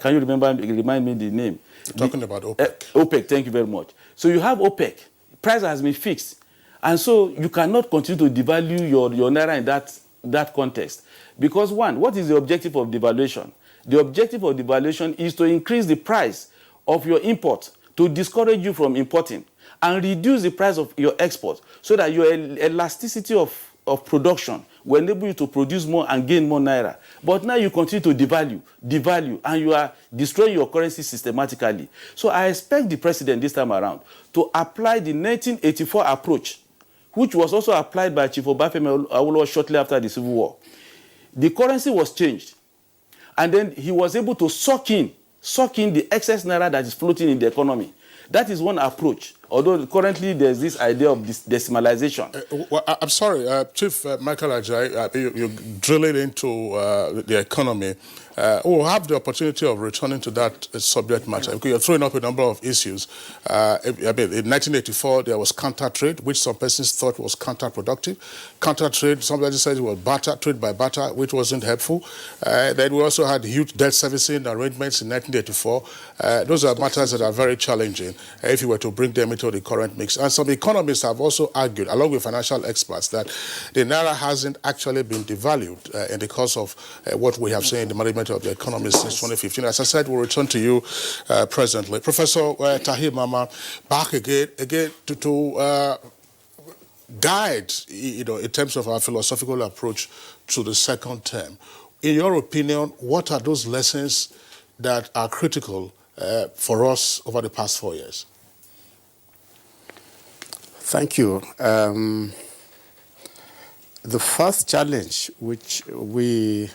can you remind me the name? You're talking about OPEC. OPEC, thank you very much. So you have OPEC. Price has been fixed. And so you cannot continue to devalue your naira in that context. Because one, what is the objective of devaluation? The objective of devaluation is to increase the price of your import, to discourage you from importing, and reduce the price of your export so that your elasticity of production will enable you to produce more and gain more naira. But now you continue to devalue, and you are destroying your currency systematically. So I expect the president this time around to apply the 1984 approach, which was also applied by Chief Obafemi Awolowo shortly after the Civil War. The currency was changed, and then he was able to suck in the excess naira that is floating in the economy. That is one approach, although currently there's this idea of decimalization. Well, I'm sorry, Chief Michael Ajayi, you're drilling into the economy. We'll have the opportunity of returning to that subject matter, because you're throwing up a number of issues. In 1984, there was counter trade, which some persons thought was counterproductive. Counter trade, somebody said it was barter, trade by barter, which wasn't helpful. Then we also had huge debt servicing arrangements in 1984. Those are matters that are very challenging if you were to bring them into the current mix. And some economists have also argued, along with financial experts, that the naira hasn't actually been devalued in the course of what we have seen in the management of the economy since 2015. As I said, we'll return to you presently. Professor Tahir Mama, back again to guide, in terms of our philosophical approach to the second term. In your opinion, what are those lessons that are critical for us over the past 4 years? Thank you. The first challenge which we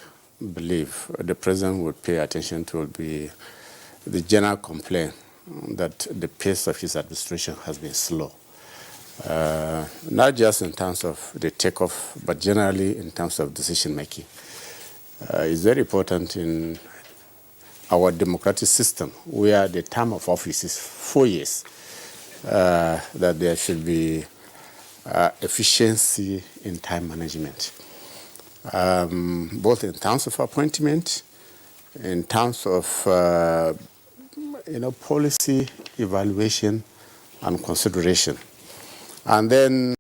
believe the president would pay attention to will be the general complaint that the pace of his administration has been slow. Not just in terms of the takeoff, but generally in terms of decision making. It's very important in our democratic system, where the term of office is 4 years, that there should be efficiency in time management, both in terms of appointment, in terms of policy evaluation and consideration, and then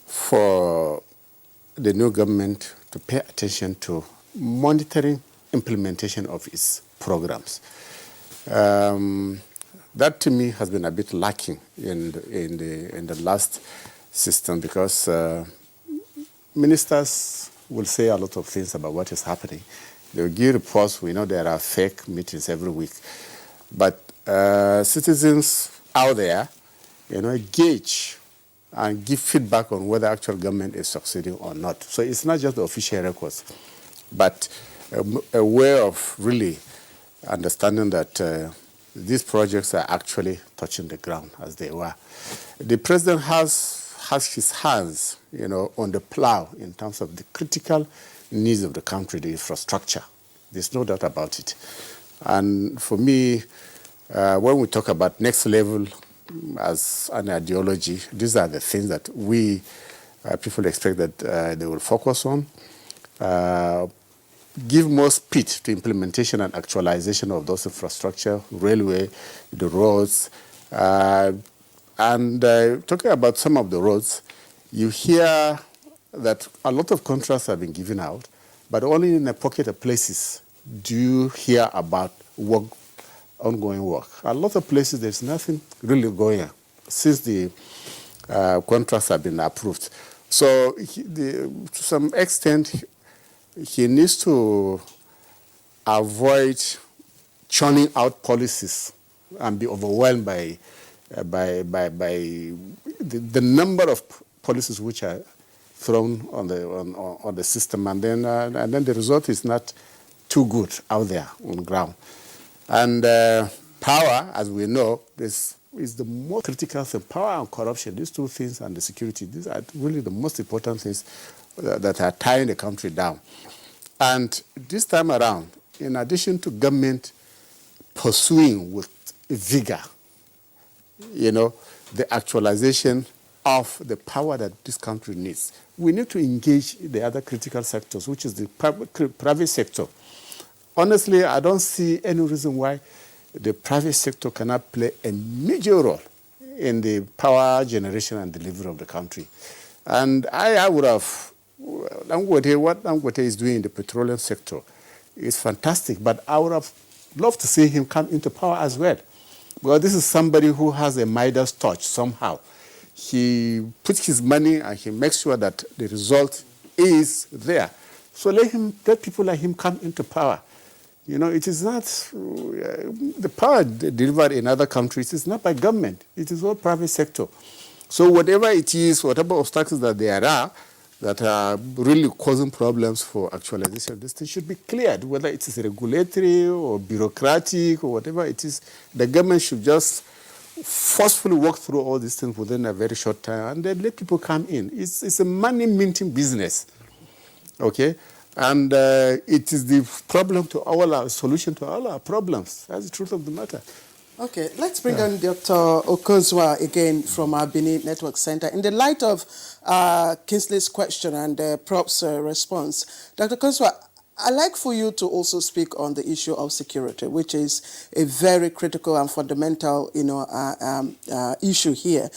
for the new government to pay attention to monitoring implementation of its programs. That to me has been a bit lacking in the last system, because ministers will say a lot of things about what is happening. They will give reports. We know there are fake meetings every week, but citizens out there, gauge and give feedback on whether actual government is succeeding or not. So it's not just the official records, but a way of really understanding that these projects are actually touching the ground as they were. The president has his hands, on the plow in terms of the critical needs of the country, the infrastructure. There's no doubt about it. And for me, when we talk about next level as an ideology, these are the things that we people expect that they will focus on. Give more speed to implementation and actualization of those infrastructure, railway, the roads. And talking about some of the roads, you hear that a lot of contracts have been given out, but only in a pocket of places do you hear about ongoing work. A lot of places there's nothing really going on since the contracts have been approved. So to some extent, he needs to avoid churning out policies and be overwhelmed by the number of policies which are thrown on the system, and then the result is not too good out there on the ground. And power, as we know, is the most critical thing. Power and corruption, these two things, and the security, these are really the most important things that are tying the country down. And this time around, in addition to government pursuing with vigor, the actualization of the power that this country needs, we need to engage the other critical sectors, which is the private sector. Honestly, I don't see any reason why the private sector cannot play a major role in the power generation and delivery of the country. And I would have, what Dangote is doing in the petroleum sector is fantastic, but I would have loved to see him come into power as well. Because this is somebody who has a Midas touch somehow. He puts his money and he makes sure that the result is there. So let people like him come into power. It is not the power delivered in other countries. It's not by government. It is all private sector. So whatever it is, whatever obstacles that there are that are really causing problems for actualization of this thing should be cleared, whether it is regulatory or bureaucratic or whatever it is. The government should just forcefully work through all these things within a very short time and then let people come in. It's a money minting business, okay? And it is the problem to all our solution to all our problems. That's the truth of the matter. Okay, let's bring on Dr. Okozua again from our Benin Network Center. In the light of Kingsley's question and Prop's response, Dr. Okozua, I'd like for you to also speak on the issue of security, which is a very critical and fundamental, issue here.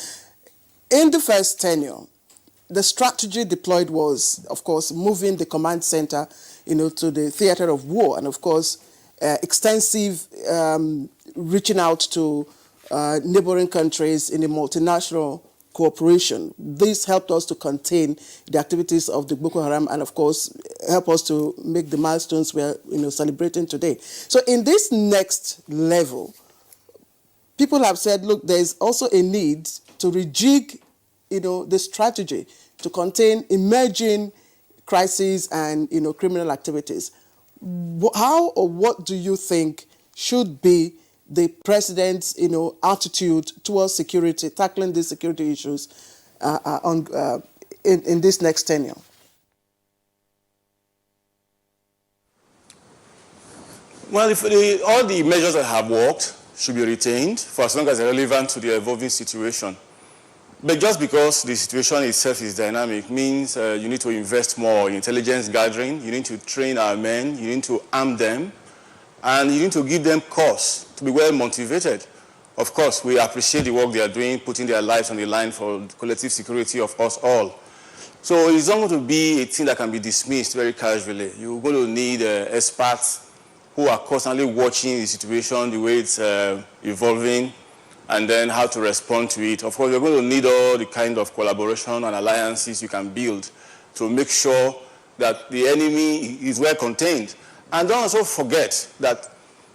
In the first tenure, the strategy deployed was, of course, moving the command center, to the theater of war, and of course, extensive reaching out to neighboring countries in a multinational cooperation. This helped us to contain the activities of the Boko Haram and, of course, help us to make the milestones we're celebrating today. So in this next level, people have said, look, there's also a need to rejig the strategy to contain emerging crises and criminal activities. How or what do you think should be the president's attitude towards security, tackling these security issues in this next tenure? Well, if all the measures that have worked should be retained for as long as they're relevant to the evolving situation. But just because the situation itself is dynamic means you need to invest more in intelligence gathering, you need to train our men, you need to arm them, and you need to give them cause to be well motivated. Of course, we appreciate the work they are doing, putting their lives on the line for the collective security of us all. So it's not going to be a thing that can be dismissed very casually. You're going to need experts who are constantly watching the situation, the way it's evolving, and then how to respond to it. Of course, you're going to need all the kind of collaboration and alliances you can build to make sure that the enemy is well contained. And don't also forget that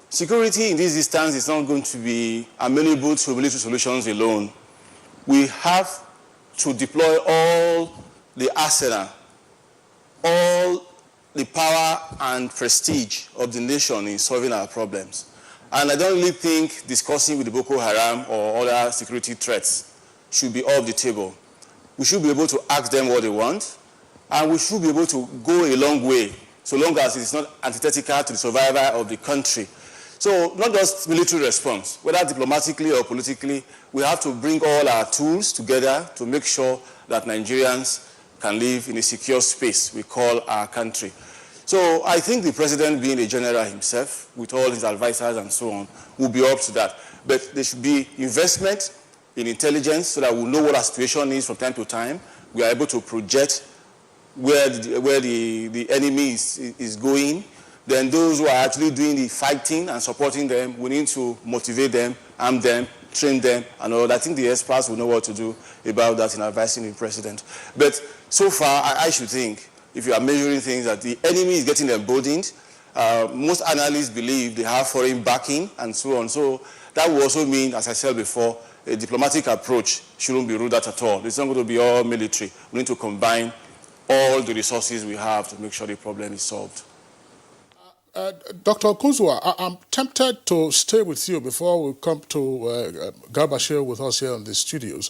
security in this instance is not going to be amenable to military solutions alone. We have to deploy all the arsenal, all the power and prestige of the nation in solving our problems. And I don't really think discussing with the Boko Haram or other security threats should be off the table. We should be able to ask them what they want, and we should be able to go a long way, so long as it is not antithetical to the survival of the country. So not just military response, whether diplomatically or politically, we have to bring all our tools together to make sure that Nigerians can live in a secure space we call our country. So I think the president, being a general himself, with all his advisors and so on, will be up to that. But there should be investment in intelligence so that we'll know what our situation is from time to time. We are able to project where the enemy is going. Then those who are actually doing the fighting and supporting them, we need to motivate them, arm them, train them, and all that. I think the experts will know what to do about that in advising the president. But so far, I should think, if you are measuring things, that the enemy is getting emboldened. Most analysts believe they have foreign backing and so on. So that will also mean, as I said before, a diplomatic approach shouldn't be ruled out at all. It's not going to be all military. We need to combine all the resources we have to make sure the problem is solved. Dr. Okozua, I'm tempted to stay with you before we come to Garbashir with us here in the studios.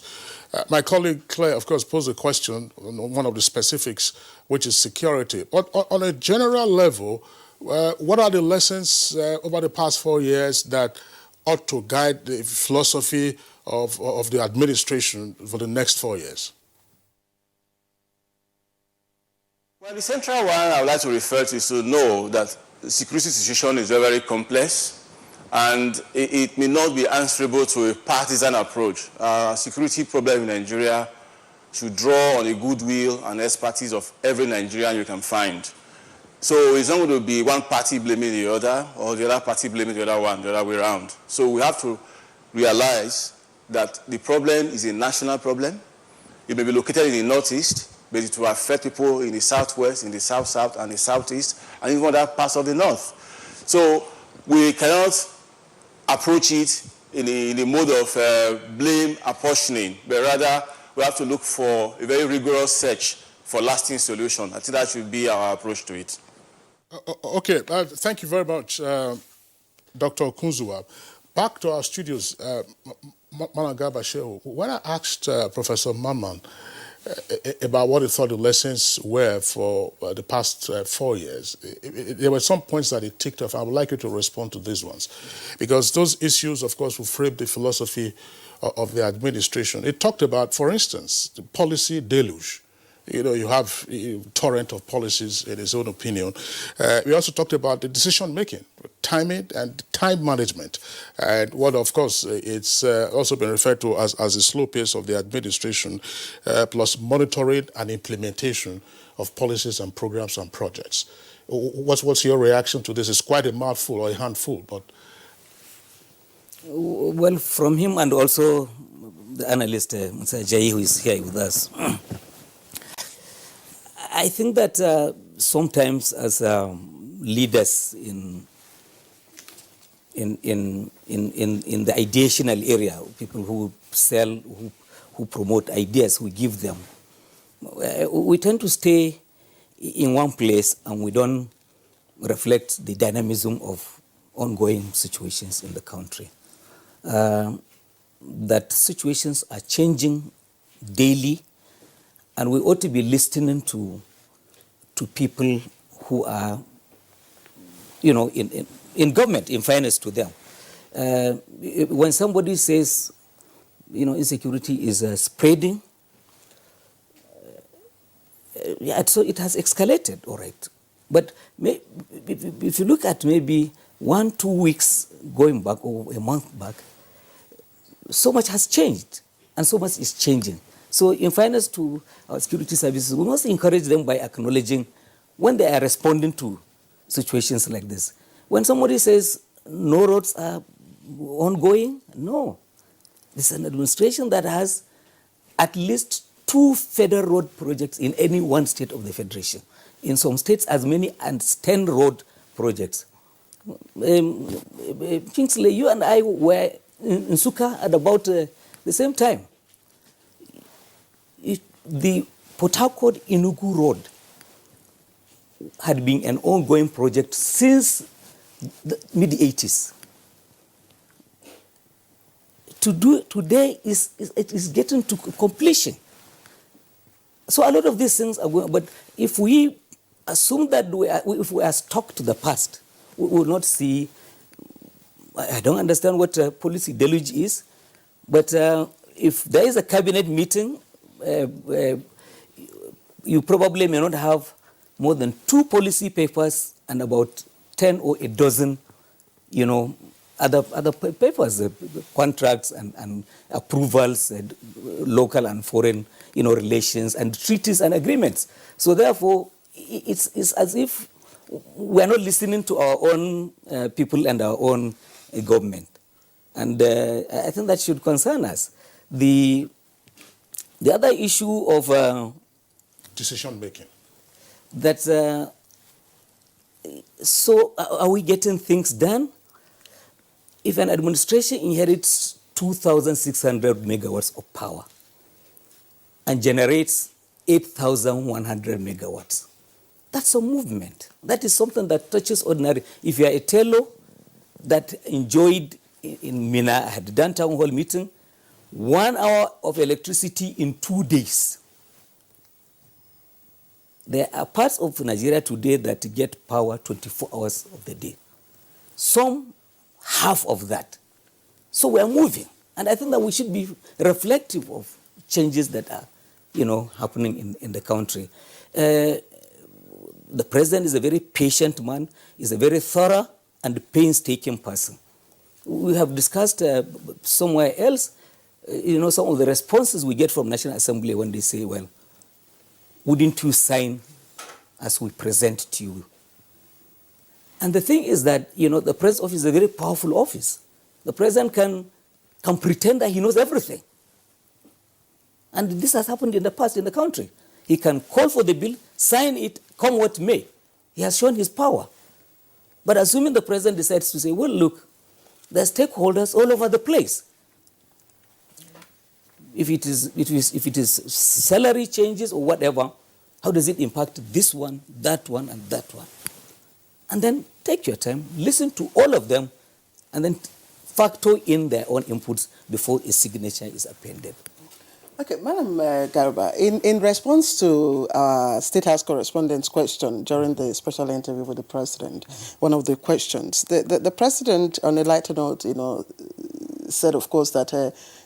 My colleague Claire, of course, posed a question on one of the specifics, which is security. But on a general level, what are the lessons over the past 4 years that ought to guide the philosophy of the administration for the next 4 years? Well, the central one I would like to refer to is to know that the security situation is very, very complex, and it may not be answerable to a partisan approach. Security problem in Nigeria should draw on the goodwill and expertise of every Nigerian you can find. So it's not going to be one party blaming the other or the other party blaming the other one, the other way around. So we have to realize that the problem is a national problem. It may be located in the northeast, but it will affect people in the southwest, in the south-south, and the southeast, and even other parts of the north. So we cannot approach it in the mode of blame apportioning, but rather we have to look for a very rigorous search for lasting solution. I think that should be our approach to it. Okay, thank you very much, Dr. Kunzuwa. Back to our studios, Managaba Shehu. When I asked Professor Mamman about what he thought the lessons were for the past 4 years, there were some points that he ticked off. I would like you to respond to these ones, because those issues, of course, will frame the philosophy of the administration. It talked about, for instance, the policy deluge. You know, you have a torrent of policies in his own opinion. We also talked about the decision-making, timing and time management. And what, of course, it's also been referred to as the slow pace of the administration, plus monitoring and implementation of policies and programs and projects. What's your reaction to this? It's quite a mouthful or a handful, but... Well, from him and also the analyst, Mr. Jai, who is here with us, I think that sometimes as leaders in the ideational area, people who sell, who promote ideas, we give them, we tend to stay in one place and we don't reflect the dynamism of ongoing situations in the country. That situations are changing daily, and we ought to be listening to people who are, you know, in government, in fairness to them. When somebody says, you know, insecurity is spreading, yeah, so it has escalated, all right. But if you look at maybe 1-2 weeks going back or a month back, so much has changed and so much is changing. So in fairness to our security services, we must encourage them by acknowledging when they are responding to situations like this. When somebody says no roads are ongoing, no. This is an administration that has at least 2 federal road projects in any one state of the federation. In some states, as many as 10 road projects. Kingsley, you and I were in Nsukka at about the same time. The Port Harcourt Enugu Road had been an ongoing project since the mid-80s. Today it is getting to completion. So a lot of these things are going, but if we assume that if we are stuck to the past, we will not see. I don't understand what policy deluge is, but if there is a cabinet meeting, you probably may not have more than 2 policy papers and about 10 or a dozen, you know, other papers, contracts and approvals, local and foreign, you know, relations and treaties and agreements. So therefore, it's as if we are not listening to our own people and our own government, and I think that should concern us. The other issue of decision making. That so are we getting things done? If an administration inherits 2,600 megawatts of power and generates 8,100 megawatts, that's a movement. That is something that touches ordinary. If you are a tailor that enjoyed in Mina, I had done town hall meeting, 1 hour of electricity in 2 days. There are parts of Nigeria today that get power 24 hours of the day. Some half of that. So we are moving. And I think that we should be reflective of changes that are, you know, happening in the country. The president is a very patient man, is a very thorough and painstaking person. We have discussed somewhere else, you know, some of the responses we get from National Assembly when they say, well, wouldn't you sign as we present to you? And the thing is that, you know, the president's office is a very powerful office. The president can pretend that he knows everything. And this has happened in the past in the country. He can call for the bill, sign it, come what may. He has shown his power. But assuming the president decides to say, well, look, There are stakeholders all over the place. If it is salary changes or whatever, how does it impact this one, and that one? And then take your time, listen to all of them, and then factor in their own inputs before a signature is appended. Okay, Madam Garba, in response to State House correspondent's question during the special interview with the President, one of the questions, the President, on a lighter note, said, of course, that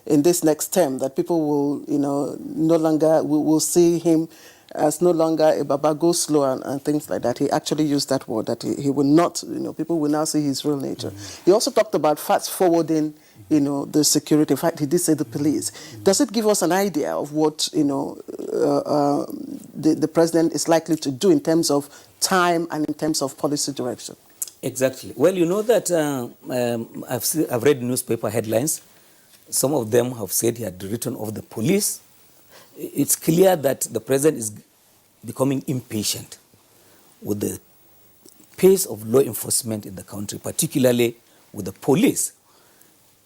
in this next term, that people will, no longer, will see him as no longer a Baba go slow and things like that. He actually used that word, that he will not, people will now see his real nature. He also talked about fast forwarding, the security. In fact, he did say the police. Does it give us an idea of what, the President is likely to do in terms of time and in terms of policy direction? Exactly. Well, you know that I've read newspaper headlines. Some of them have said he had written off the police. It's clear that the President is becoming impatient with the pace of law enforcement in the country, particularly with the police.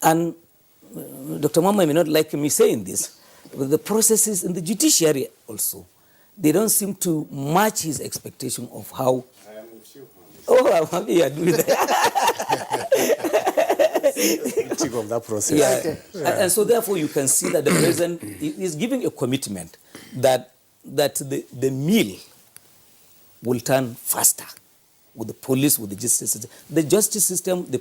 And Dr. Mama may not like me saying this, but the processes in the judiciary also, they don't seem to match his expectation of how... Oh, I'm happy you're doing that. Of that process. Yeah. Okay. And so therefore you can see that the President is giving a commitment that the mill will turn faster with the police, with the justice system. The justice system, they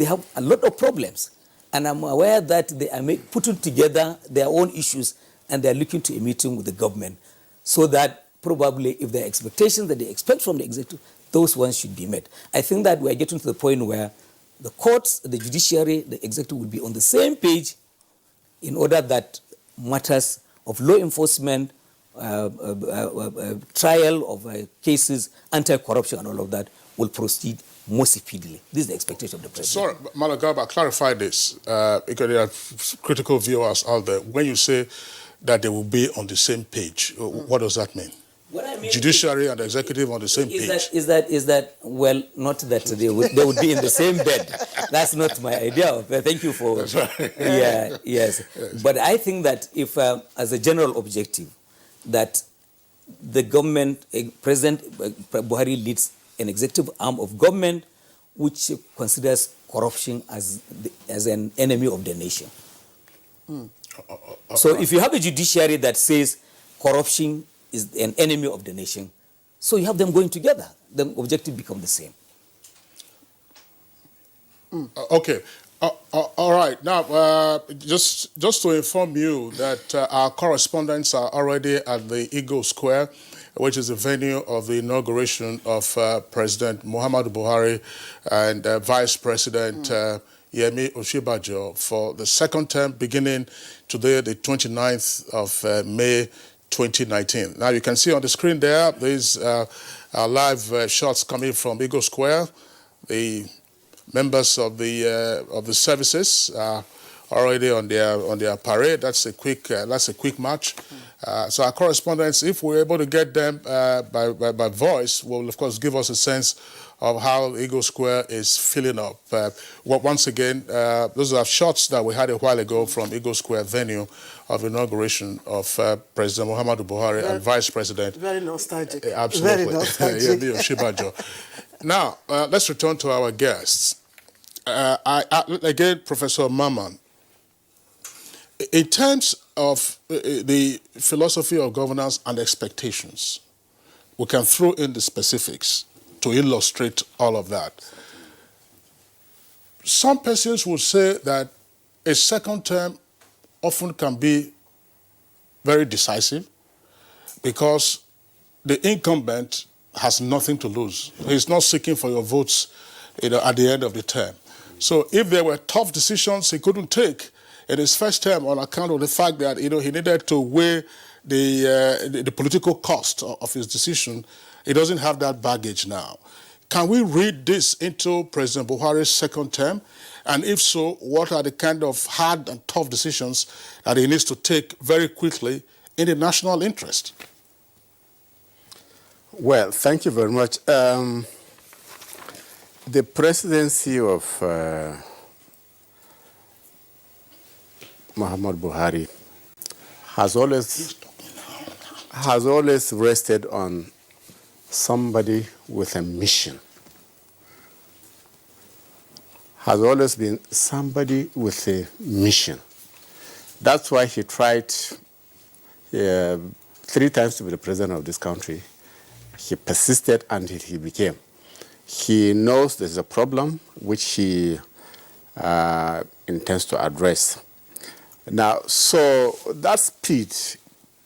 have a lot of problems. And I'm aware that they are putting together their own issues and they're looking to a meeting with the government so that probably if there are expectations that they expect from the executive, those ones should be met. I think that we're getting to the point where the courts, the judiciary, the executive will be on the same page in order that matters of law enforcement, trial of cases, anti-corruption and all of that will proceed more speedily. This is the expectation of the President. Sorry, Malagaba, clarify this, because there are critical viewers out there. When you say that they will be on the same page, what does that mean? What I mean Judiciary and executive on the same page. Is that well, not that they would be in the same bed. That's not my idea of it. Thank you for... Right. Yeah, yes. But I think that if, as a general objective, that the government, President Buhari leads an executive arm of government which considers corruption as an enemy of the nation. So if you have a judiciary that says corruption is an enemy of the nation, so you have them going together, the objective becomes the same. Okay. All right. Now, just to inform you that our correspondents are already at the Eagle Square, which is the venue of the inauguration of President Muhammadu Buhari and Vice President Yemi Osinbajo for the second term beginning today, the 29th of May 2019. Now, you can see on the screen there, there's live shots coming from Eagle Square. The members of the services are already on their parade. That's a quick march. So our correspondents, if we're able to get them by voice, will of course give us a sense of how Eagle Square is filling up. Once again, those are shots that we had a while ago from Eagle Square venue of inauguration of President Muhammadu Buhari and Vice President. Very nostalgic. Absolutely. Very nostalgic. Osinbajo. Now, let's return to our guests. Again, Professor Maman, in terms of the philosophy of governance and expectations, we can throw in the specifics to illustrate all of that. Some persons would say that a second term often can be very decisive because the incumbent has nothing to lose. He's not seeking for your votes at the end of the term. So if there were tough decisions he couldn't take in his first term on account of the fact that he needed to weigh the political cost of his decision, he doesn't have that baggage now. Can we read this into President Buhari's second term? And if so, what are the kind of hard and tough decisions that he needs to take very quickly in the national interest? Well, thank you very much. The presidency of Muhammad Buhari has always rested on somebody with a mission. Has always been somebody with a mission. That's why he tried 3 times to be the president of this country. He persisted until he became. He knows there's a problem which he intends to address. Now, so that speed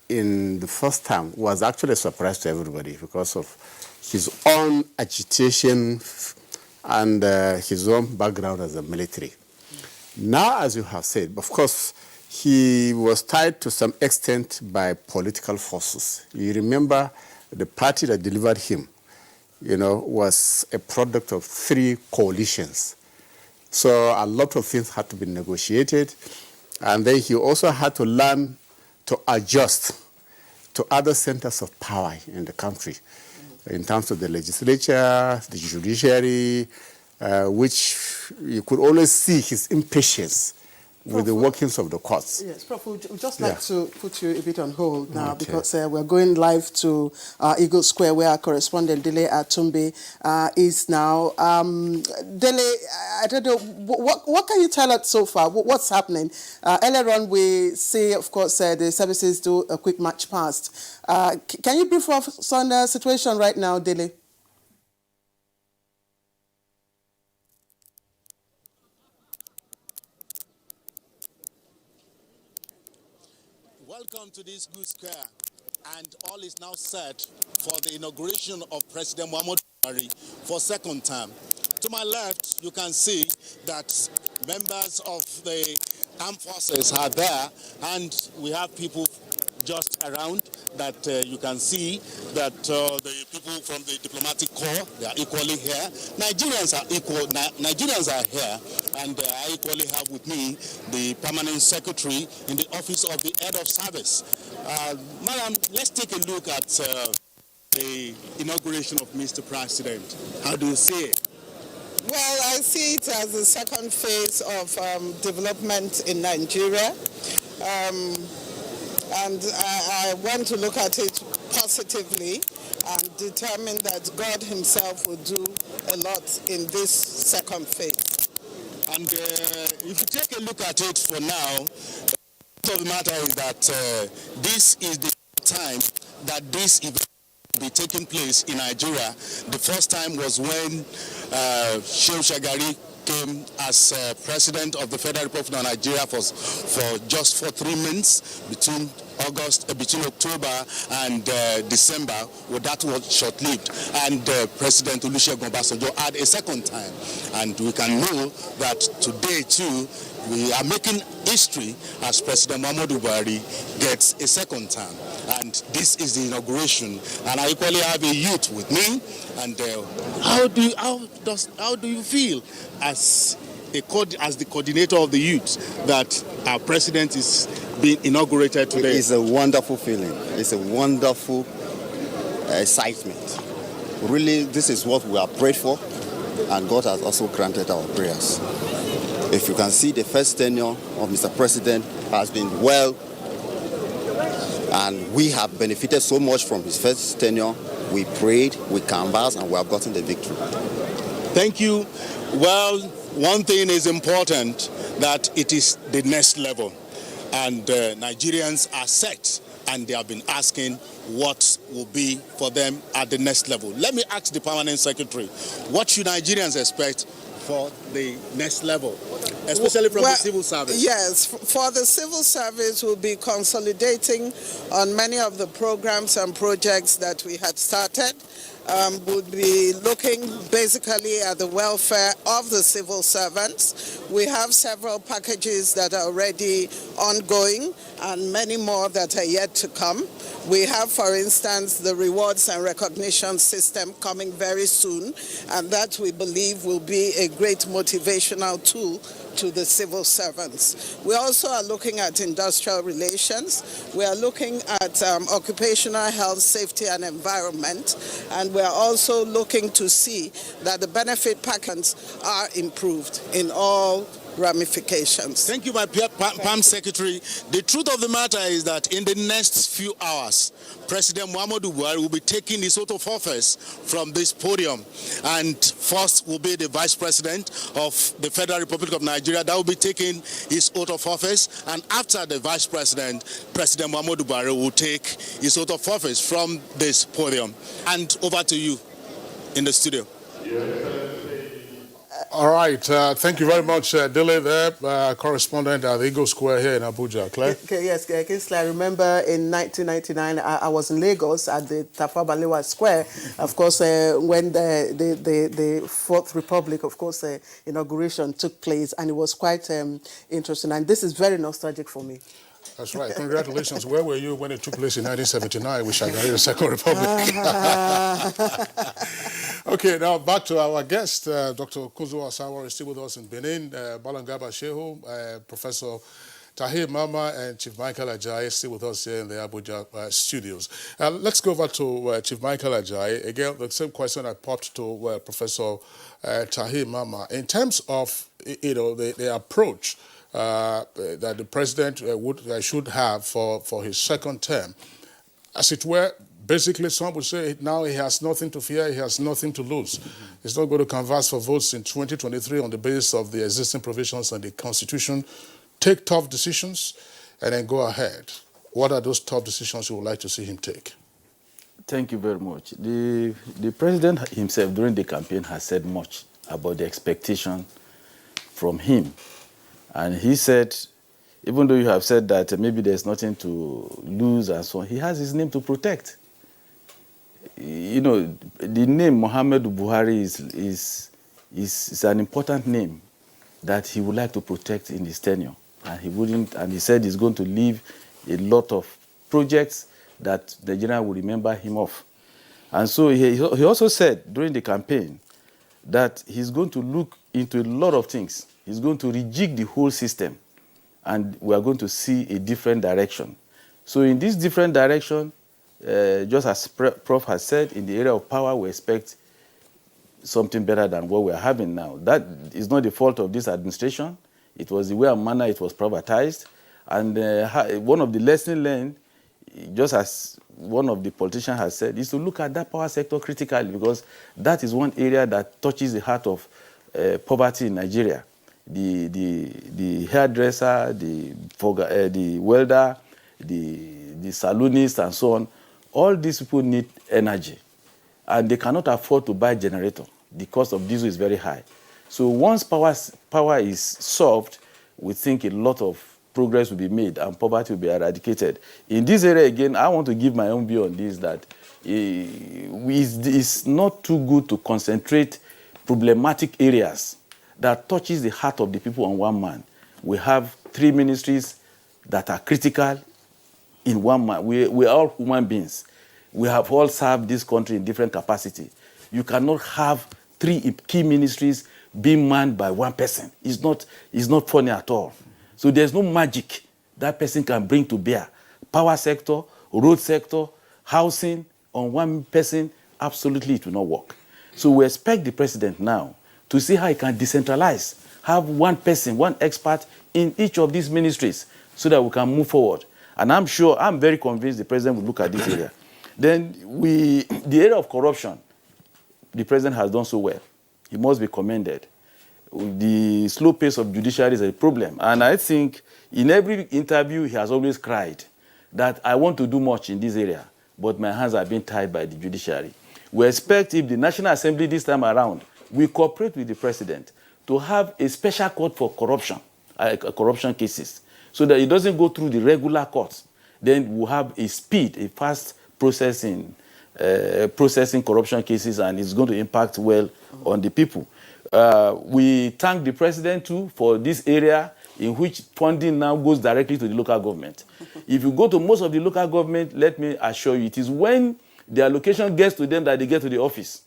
in the first term was actually a surprise to everybody because of his own agitation and his own background as a military. Now, as you have said, of course, he was tied to some extent by political forces. You remember the party that delivered him, was a product of 3 coalitions. So a lot of things had to be negotiated. And then he also had to learn to adjust to other centers of power in the country in terms of the legislature, the judiciary, which you could always see his impatience with the workings of the courts. Yes, Prof, we'd just like to put you a bit on hold now because we're going live to Eagle Square where our correspondent Dele Atumbe is now. Dele, I don't know, what can you tell us so far? What's happening? Earlier on we see, of course, the services do a quick march past. Can you brief us on the situation right now, Dele? Welcome to this good square, and all is now set for the inauguration of President Muhammad Buhari for 2nd term. To my left, you can see that members of the armed forces are there, and we have people just around that you can see that the people from the diplomatic corps, they are equally here. Nigerians are equal. Nigerians are here, and I equally have with me the permanent secretary in the office of the head of service. Madam, let's take a look at the inauguration of Mr. President. How do you see it? Well, I see it as the 2nd phase of development in Nigeria. And I want to look at it positively and determine that God himself will do a lot in this 2nd phase. And if you take a look at it for now, the fact of the matter is that this is the time that this event will be taking place in Nigeria. The first time was when Shehu Shagari came as president of the Federal Republic of Nigeria for 3 months between October and December. Well, that was short-lived, and President Olusegun Obasanjo had a 2nd time, and we can know that today too we are making history as President Muhammadu Buhari gets a 2nd term, and this is the inauguration. And I equally have a youth with me. And how do you feel as the coordinator of the youth that our president is being inaugurated today? It's a wonderful feeling. It's a wonderful excitement. Really, this is what we are prayed for, and God has also granted our prayers. If you can see, the first tenure of Mr. President has been well, and we have benefited so much from his first tenure. We prayed, we canvassed, and we have gotten the victory. Thank you. Well, one thing is important, that it is the next level. And Nigerians are set, and they have been asking what will be for them at the next level. Let me ask the permanent secretary, what should Nigerians expect for the next level, especially from the civil service? Yes, for the civil service, we'll be consolidating on many of the programs and projects that we had started. We'll be looking basically at the welfare of the civil servants. We have several packages that are already ongoing and many more that are yet to come. We have, for instance, the rewards and recognition system coming very soon, and that we believe will be a great motivational tool to the civil servants. We also are looking at industrial relations. We are looking at occupational health, safety and environment, and we are also looking to see that the benefit packages are improved in all ramifications. Thank you, my PAM Secretary. The truth of the matter is that in the next few hours, President Muhammadu Buhari will be taking his oath of office from this podium. And first will be the Vice President of the Federal Republic of Nigeria that will be taking his oath of office. And after the Vice President, President Muhammadu Buhari will take his oath of office from this podium. And over to you in the studio. All right. Thank you very much, Dile, there, correspondent at the Eagle Square here in Abuja. Claire? Okay, yes, Kingsley, I remember in 1999, I was in Lagos at the Tafawa Balewa Square, of course, when the Fourth Republic, of course, inauguration took place, and it was quite interesting. And this is very nostalgic for me. That's right. Congratulations. Where were you when it took place in 1979? We shall get the Second Republic. Okay, now back to our guest. Dr. Kuzo Asawa is still with us in Benin. Balangaba Shehu, Professor Tahir Mama, and Chief Michael Ajayi still with us here in the Abuja studios. Let's go over to Chief Michael Ajayi. Again, the same question I popped to Professor Tahir Mama. In terms of, the approach that the president should have for his second term, as it were, basically some would say now he has nothing to fear, he has nothing to lose. He's not going to canvass for votes in 2023 on the basis of the existing provisions and the Constitution, take tough decisions, and then go ahead. What are those tough decisions you would like to see him take? Thank you very much. The president himself during the campaign has said much about the expectation from him. And he said, even though you have said that maybe there's nothing to lose and so on, he has his name to protect. The name Muhammadu Buhari is an important name that he would like to protect in his tenure. And he said he's going to leave a lot of projects that Nigeria will remember him of. And so he also said during the campaign that he's going to look into a lot of things. He's going to rejig the whole system, and we are going to see a different direction. So in this different direction, just as Prof has said, in the area of power, we expect something better than what we are having now. That is not the fault of this administration. It was the way and manner it was privatized. And one of the lessons learned, just as one of the politicians has said, is to look at that power sector critically, because that is one area that touches the heart of poverty in Nigeria. The hairdresser, the welder, the saloonist, and so on, all these people need energy, and they cannot afford to buy a generator. The cost of diesel is very high. So once power is solved, we think a lot of progress will be made and poverty will be eradicated. In this area, again, I want to give my own view on this, that it's not too good to concentrate problematic areas that touches the heart of the people on one man. We have 3 ministries that are critical in one man. We are all human beings. We have all served this country in different capacity. You cannot have 3 key ministries being manned by one person. It's not funny at all. So there's no magic that person can bring to bear. Power sector, road sector, housing on one person, absolutely it will not work. So we expect the president now to see how he can decentralize, have one person, one expert in each of these ministries so that we can move forward. And I'm very convinced the president will look at this area. Then the area of corruption, the president has done so well. He must be commended. The slow pace of judiciary is a problem. And I think in every interview, he has always cried that I want to do much in this area, but my hands are being tied by the judiciary. We expect if the National Assembly this time around, we cooperate with the president to have a special court for corruption cases, so that it doesn't go through the regular courts. Then we'll have a fast processing corruption cases, and it's going to impact well on the people. We thank the president too for this area in which funding now goes directly to the local government. If you go to most of the local government, let me assure you, it is when the allocation gets to them that they get to the office.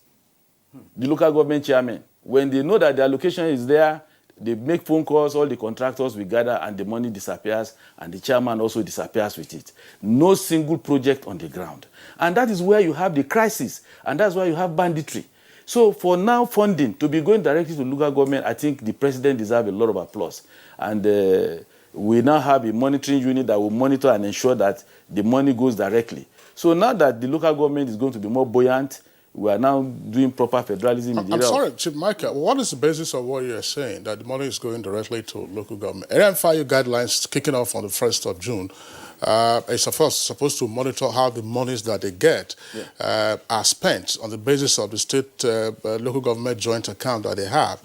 The local government chairman, when they know that the allocation is there, they make phone calls, all the contractors will gather, and the money disappears, and the chairman also disappears with it. No single project on the ground. And that is where you have the crisis, and that's why you have banditry. So for now, funding to be going directly to local government, I think the president deserves a lot of applause. And we now have a monitoring unit that will monitor and ensure that the money goes directly. So now that the local government is going to be more buoyant, we are now doing proper federalism. I'm sorry, Chief Michael, what is the basis of what you're saying, that the money is going directly to local government? NFIU guidelines kicking off on the 1st of June. It's supposed to monitor how the monies that they get are spent on the basis of the state local government joint account that they have.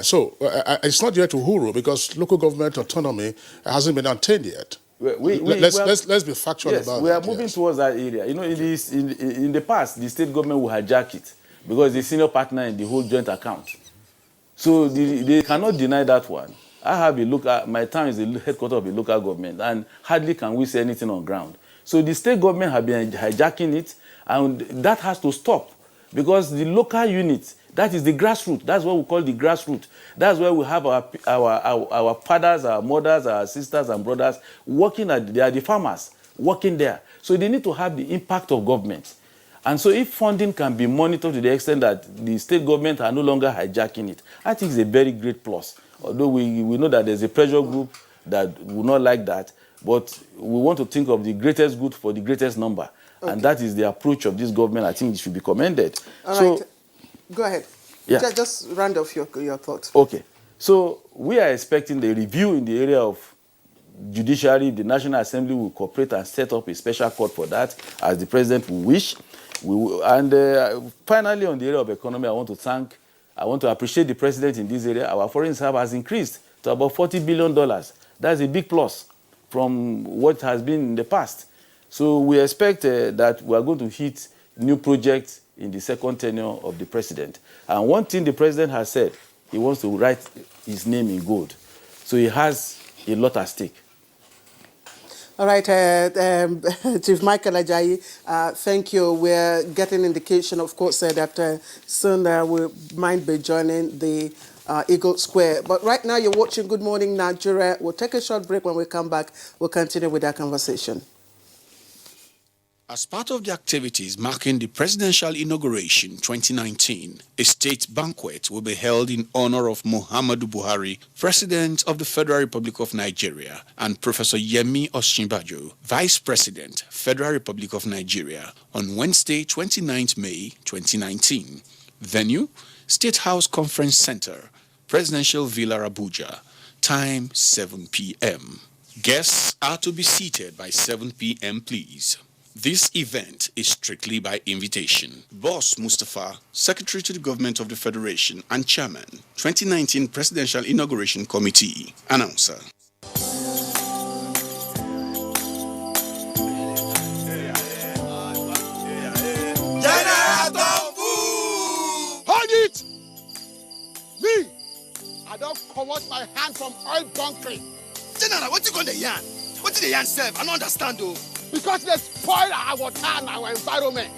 So it's not yet Uhuru, because local government autonomy hasn't been attained yet. Let's be factual about it. We are moving towards that area. You know, in the past, the state government will hijack it because the senior partner in the whole joint account. So they cannot deny that one. I have a look at, my town is the headquarters of a local government, and hardly can we see anything on ground. So the state government have been hijacking it, and that has to stop, because the local units, that is the grassroots. That's what we call the grassroots. That's where we have our fathers, our mothers, our sisters and brothers working they are the farmers working there. So they need to have the impact of government. And so if funding can be monitored to the extent that the state government are no longer hijacking it, I think it's a very great plus. Although we know that there's a pressure group that will not like that, but we want to think of the greatest good for the greatest number. Okay. And that is the approach of this government. I think it should be commended. All right. Go ahead. Yeah. Just round off your thoughts. Okay. So we are expecting the review in the area of judiciary. The National Assembly will cooperate and set up a special court for that, as the president will wish. Finally, on the area of economy, I want to appreciate the president in this area. Our foreign reserve has increased to about $40 billion. That's a big plus from what has been in the past. So we expect that we are going to hit new projects in the second tenure of the president. And one thing the president has said, he wants to write his name in gold. So he has a lot at stake. All right, Chief Michael Ajayi, thank you. We're getting indication, of course, that soon we might be joining the Eagle Square. But right now you're watching Good Morning Nigeria. We'll take a short break. When we come back, we'll continue with our conversation. As part of the activities marking the presidential inauguration 2019, a state banquet will be held in honor of Muhammadu Buhari, President of the Federal Republic of Nigeria, and Professor Yemi Osinbajo, Vice President, Federal Republic of Nigeria, on Wednesday, 29th May 2019. Venue, State House Conference Center, Presidential Villa, Abuja. Time, 7 p.m. Guests are to be seated by 7 p.m., please. This event is strictly by invitation. Boss Mustafa, Secretary to the Government of the Federation and Chairman, 2019 Presidential Inauguration Committee. Announcer. Hold it! Me, I don't come out my hand from oil bunkering. General, what you gonna yarn? What did the yarn serve? I don't understand though. Because they spoil our water and our environment.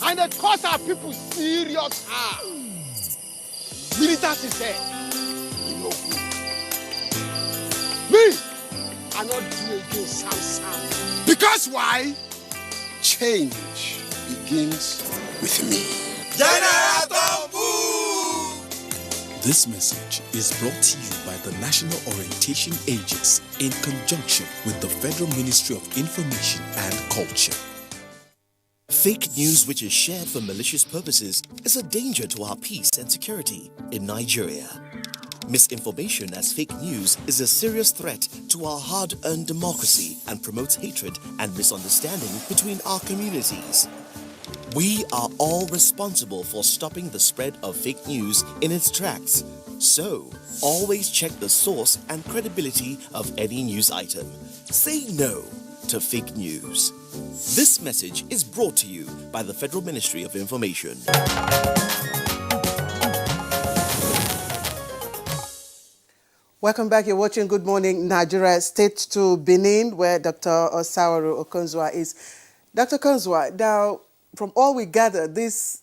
And they cause our people serious harm. Militants is there. You know good. Me, I not do again Sam. Because why? Change begins with me. This message is brought to you by the National Orientation Agency in conjunction with the Federal Ministry of Information and Culture. Fake news which is shared for malicious purposes is a danger to our peace and security in Nigeria. Misinformation as fake news is a serious threat to our hard-earned democracy and promotes hatred and misunderstanding between our communities. We are all responsible for stopping the spread of fake news in its tracks. So, always check the source and credibility of any news item. Say no to fake news. This message is brought to you by the Federal Ministry of Information. Welcome back. You're watching Good Morning Nigeria. State to Benin, where Dr. Osawaru Okonzwa is. Dr. Okonzwa, now, from all we gather, this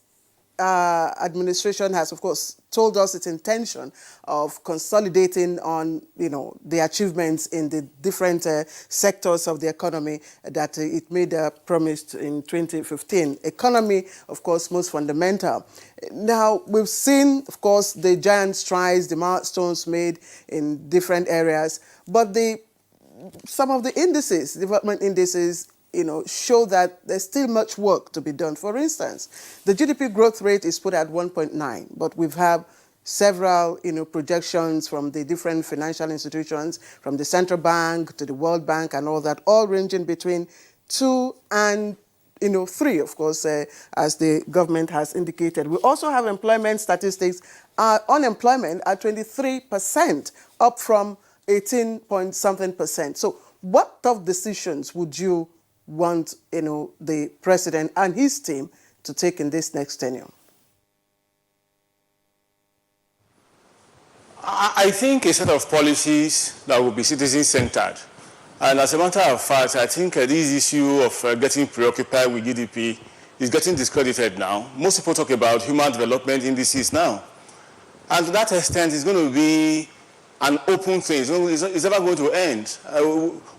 administration has, of course, told us its intention of consolidating on, the achievements in the different sectors of the economy that it made promised in 2015. Economy, of course, most fundamental. Now, we've seen, of course, the giant strides, the milestones made in different areas, but some of the indices, development indices, show that there's still much work to be done. For instance, the GDP growth rate is put at 1.9, but we've had several, projections from the different financial institutions, from the central bank to the World Bank and all that, all ranging between 2 and 3, of course, as the government has indicated. We also have employment statistics, unemployment at 23%, up from 18-point-something%. So what tough decisions would you want, the president and his team to take in this next tenure? I think a set of policies that will be citizen-centered. And as a matter of fact, I think this issue of getting preoccupied with GDP is getting discredited now. Most people talk about human development indices now. And to that extent, it's going to be an open thing. It's never going to end.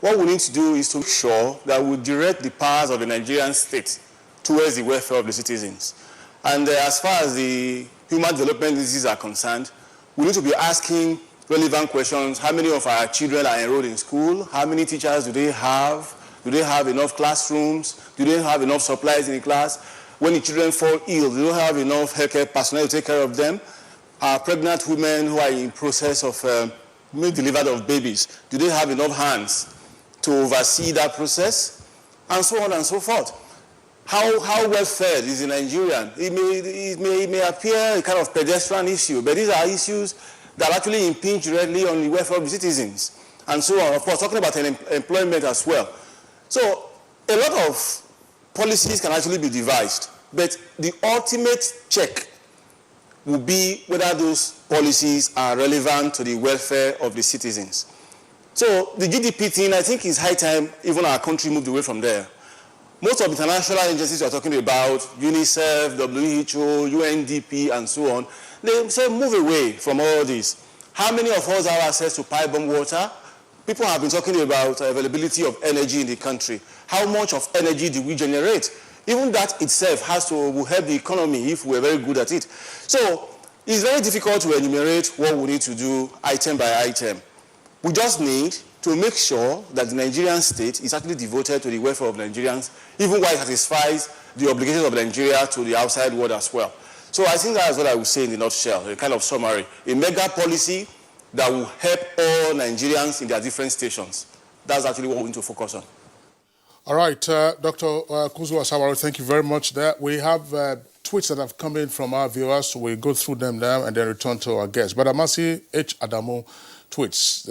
What we need to do is to make sure that we direct the powers of the Nigerian state towards the welfare of the citizens. And as far as the human development indices are concerned, we need to be asking relevant questions. How many of our children are enrolled in school? How many teachers do they have? Do they have enough classrooms? Do they have enough supplies in the class? When the children fall ill, do they have enough healthcare personnel to take care of them? Are pregnant women who are in process of being delivered of babies, do they have enough hands to oversee that process? And so on and so forth. How well fed is the Nigerian? It may appear a kind of pedestrian issue, but these are issues that actually impinge directly on the welfare of the citizens. And so on, of course, talking about employment as well. So a lot of policies can actually be devised, but the ultimate check will be whether those policies are relevant to the welfare of the citizens. So the GDP thing, I think it's high time even our country moved away from there. Most of the international agencies are talking about, UNICEF, WHO, UNDP, and so on, they say move away from all this. How many of us have access to pipe-bomb water? People have been talking about availability of energy in the country. How much of energy do we generate? Even that itself will help the economy if we're very good at it. So it's very difficult to enumerate what we need to do item by item. We just need to make sure that the Nigerian state is actually devoted to the welfare of Nigerians, even while it satisfies the obligations of Nigeria to the outside world as well. So I think that's what I would say in the nutshell, a kind of summary. A mega policy that will help all Nigerians in their different stations. That's actually what we need to focus on. All right, Dr. Kuzu Asawari, thank you very much there. We have tweets that have come in from our viewers, so we'll go through them now and then return to our guests. But Amasi H. Adamu tweets,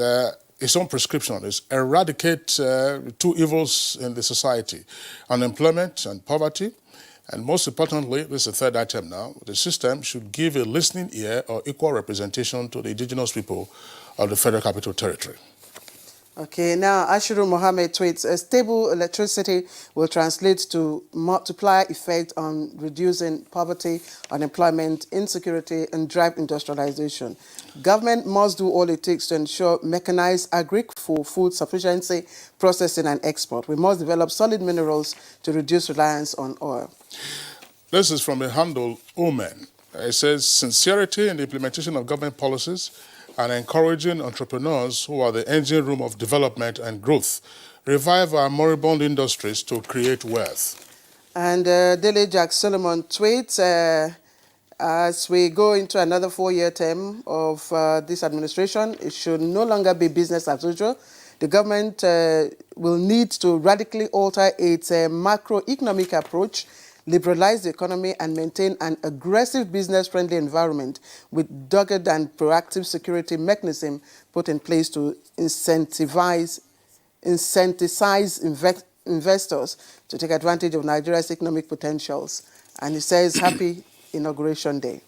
his own prescription is eradicate two evils in the society, unemployment and poverty. And most importantly, this is the third item now, the system should give a listening ear or equal representation to the indigenous people of the Federal Capital Territory. Okay, now Ashiru Mohammed tweets, a stable electricity will translate to multiplier effect on reducing poverty, unemployment, insecurity, and drive industrialization. Government must do all it takes to ensure mechanized agric for food sufficiency, processing, and export. We must develop solid minerals to reduce reliance on oil. This is from a handle, Omen. It says, sincerity in the implementation of government policies and encouraging entrepreneurs who are the engine room of development and growth. Revive our moribund industries to create wealth. And Dele Jack Solomon tweets, as we go into another 4-year term of this administration, it should no longer be business as usual. The government will need to radically alter its macroeconomic approach, liberalize the economy, and maintain an aggressive business-friendly environment with dogged and proactive security mechanism put in place to incentivize investors to take advantage of Nigeria's economic potentials. And he says, happy Inauguration Day.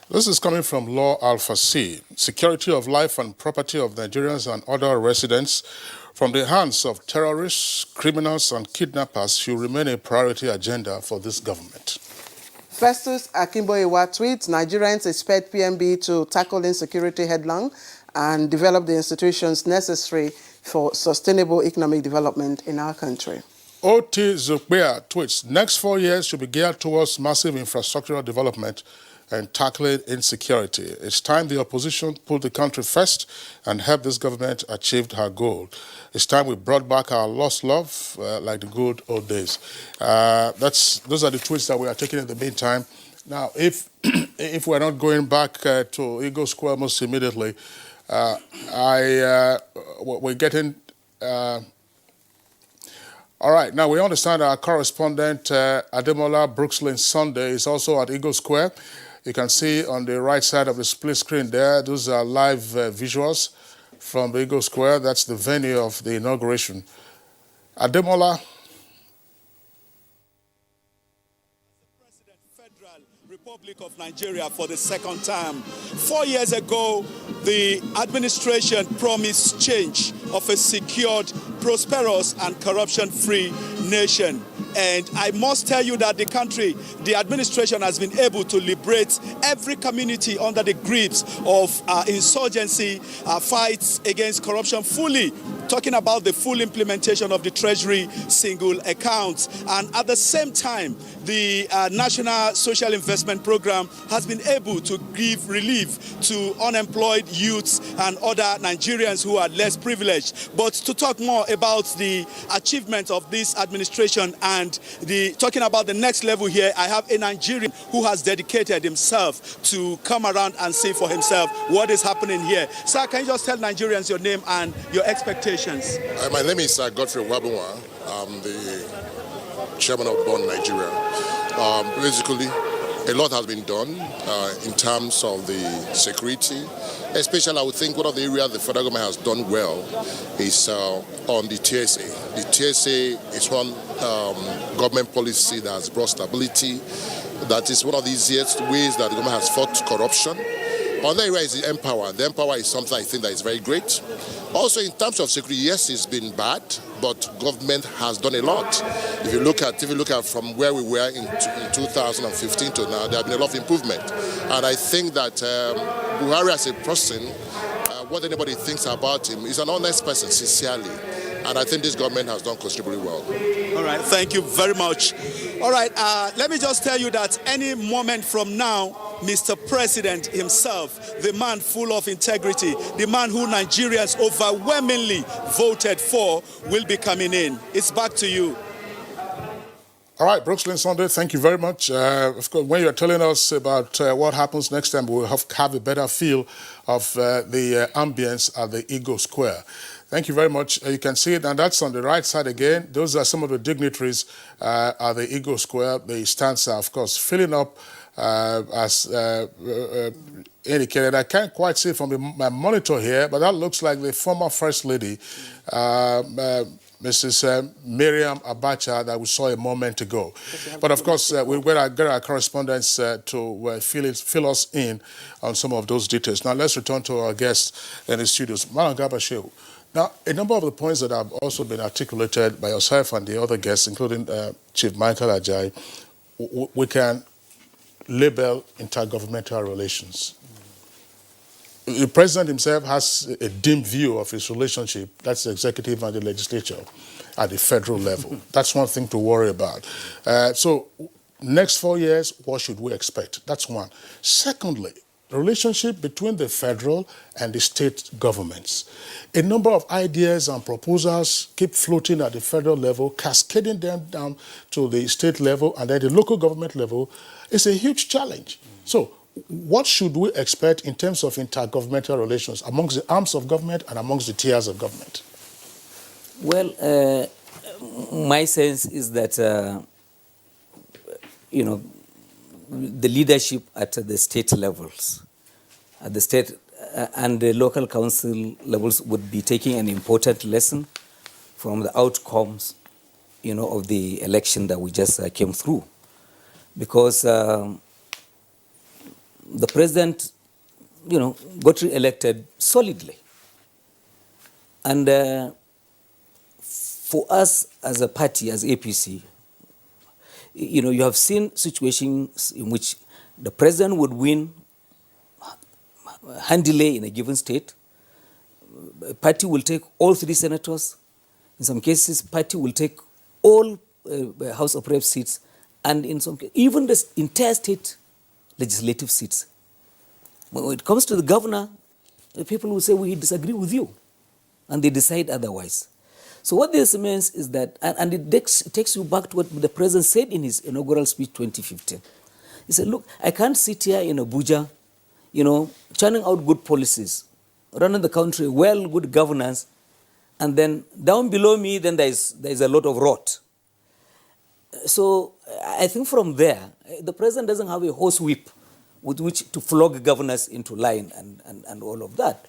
This is coming from Law Alpha C. Security of life and property of Nigerians and other residents from the hands of terrorists, criminals, and kidnappers should remain a priority agenda for this government. Festus Akimboyewa tweets, Nigerians expect PMB to tackle insecurity headlong and develop the institutions necessary for sustainable economic development in our country. O.T. Zukbea tweets, next 4 years should be geared towards massive infrastructural development and tackling insecurity. It's time the opposition put the country first and help this government achieve her goal. It's time we brought back our lost love like the good old days. Those are the tweets that we are taking in the meantime. Now, if we're not going back to Eagle Square most immediately, we're getting... all right, now we understand our correspondent Ademola Brookslyn Sunday is also at Eagle Square. You can see on the right side of the split screen there, those are live visuals from the Eagle Square. That's the venue of the inauguration. Ademola. Republic of Nigeria for the second time. 4 years ago, the administration promised change of a secured, prosperous and corruption-free nation. And I must tell you that the administration has been able to liberate every community under the grips of insurgency, fights against corruption fully, talking about the full implementation of the Treasury single account. And at the same time, the National Social Investment Program has been able to give relief to unemployed youths and other Nigerians who are less privileged. But to talk more about the achievement of this administration and talking about the next level here, I have a Nigerian who has dedicated himself to come around and see for himself what is happening here. Sir, can you just tell Nigerians your name and your expectations? My name is Godfrey Wabunwa. I'm the chairman of Born Nigeria. Basically, a lot has been done in terms of the security. Especially, I would think one of the areas the federal government has done well is on the TSA. The TSA is one government policy that has brought stability. That is one of the easiest ways that the government has fought corruption. Another area is the Empower. The Empower is something I think that is very great. Also, in terms of security, yes, it's been bad, but government has done a lot. If you look at from where we were in 2015 to now, there have been a lot of improvement. And I think that Buhari as a person, what anybody thinks about him, is an honest person, sincerely. And I think this government has done considerably well. All right, thank you very much. All right, let me just tell you that any moment from now, Mr. President himself, the man full of integrity, the man who Nigerians overwhelmingly voted for, will be coming in. It's back to you. All right, Brookslyn Sunday, thank you very much. Of course, when you're telling us about what happens next time, we'll have a better feel of the ambience at the Eagle Square. Thank you very much. You can see it, and that's on the right side again. Those are some of the dignitaries at the Eagle Square. The stands are, of course, filling up as indicated. I can't quite see from my monitor here, but that looks like the former First Lady, Mrs. Miriam Abacha, that we saw a moment ago. But of course, we're going to get our correspondents to fill us in on some of those details. Now, let's return to our guests in the studios. Malangaba Shehu. Now, a number of the points that have also been articulated by yourself and the other guests, including Chief Michael Ajayi, we can label intergovernmental relations. The president himself has a dim view of his relationship, that's the executive and the legislature at the federal level. That's one thing to worry about. So next 4 years, what should we expect? That's one. Secondly, the relationship between the federal and the state governments. A number of ideas and proposals keep floating at the federal level, cascading them down to the state level and then the local government level. It's a huge challenge. So what should we expect in terms of intergovernmental relations amongst the arms of government and amongst the tiers of government? Well, my sense is that, the leadership at the state levels, at the state and the local council levels would be taking an important lesson from the outcomes, of the election that we just came through. Because the president, got re-elected solidly. And for us as a party, as APC, you have seen situations in which the president would win handily in a given state. A party will take all 3 senators. In some cases, party will take all House of Reps seats, and in some cases, even the entire state legislative seats. When it comes to the governor, the people will say, we disagree with you, and they decide otherwise. So what this means is that, and it takes you back to what the president said in his inaugural speech 2015. He said, look, I can't sit here in Abuja, churning out good policies, running the country well, good governance, and then down below me, then there is a lot of rot. So I think from there, the president doesn't have a horsewhip with which to flog governors into line and all of that.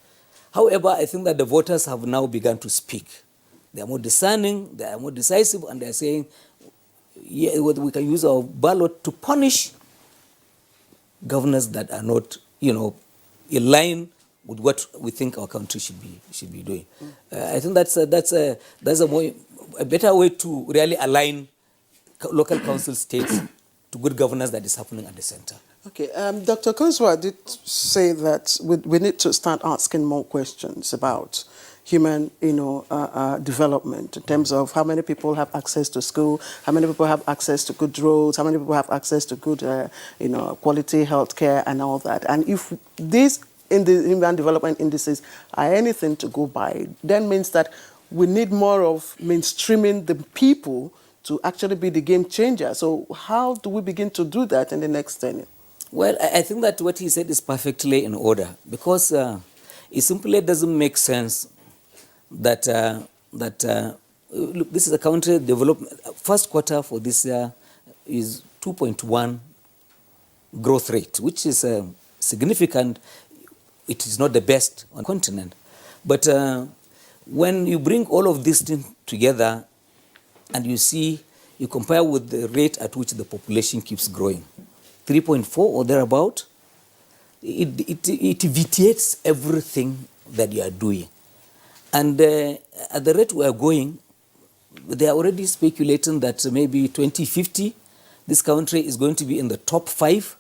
However, I think that the voters have now begun to speak. They are more discerning, they are more decisive, and they are saying, yeah, we can use our ballot to punish governors that are not, in line with what we think our country should be doing. I think that's a better way to really align local council states to good governance that is happening at the center. Okay, Dr. Konswa did say that we need to start asking more questions about human, development in terms of how many people have access to school, how many people have access to good roads, how many people have access to good, quality health care and all that. And if these in the human development indices are anything to go by, then means that we need more of mainstreaming the people to actually be the game changer. So how do we begin to do that in the next tenure? Well, I think that what he said is perfectly in order, because it simply doesn't make sense that look, this is a country development. First quarter for this year is 2.1 growth rate, which is significant. It is not the best on the continent. But when you bring all of these things together and you compare with the rate at which the population keeps growing, 3.4 or thereabout, it vitiates everything that you are doing. And at the rate we are going, they are already speculating that maybe 2050, this country is going to be in the top 5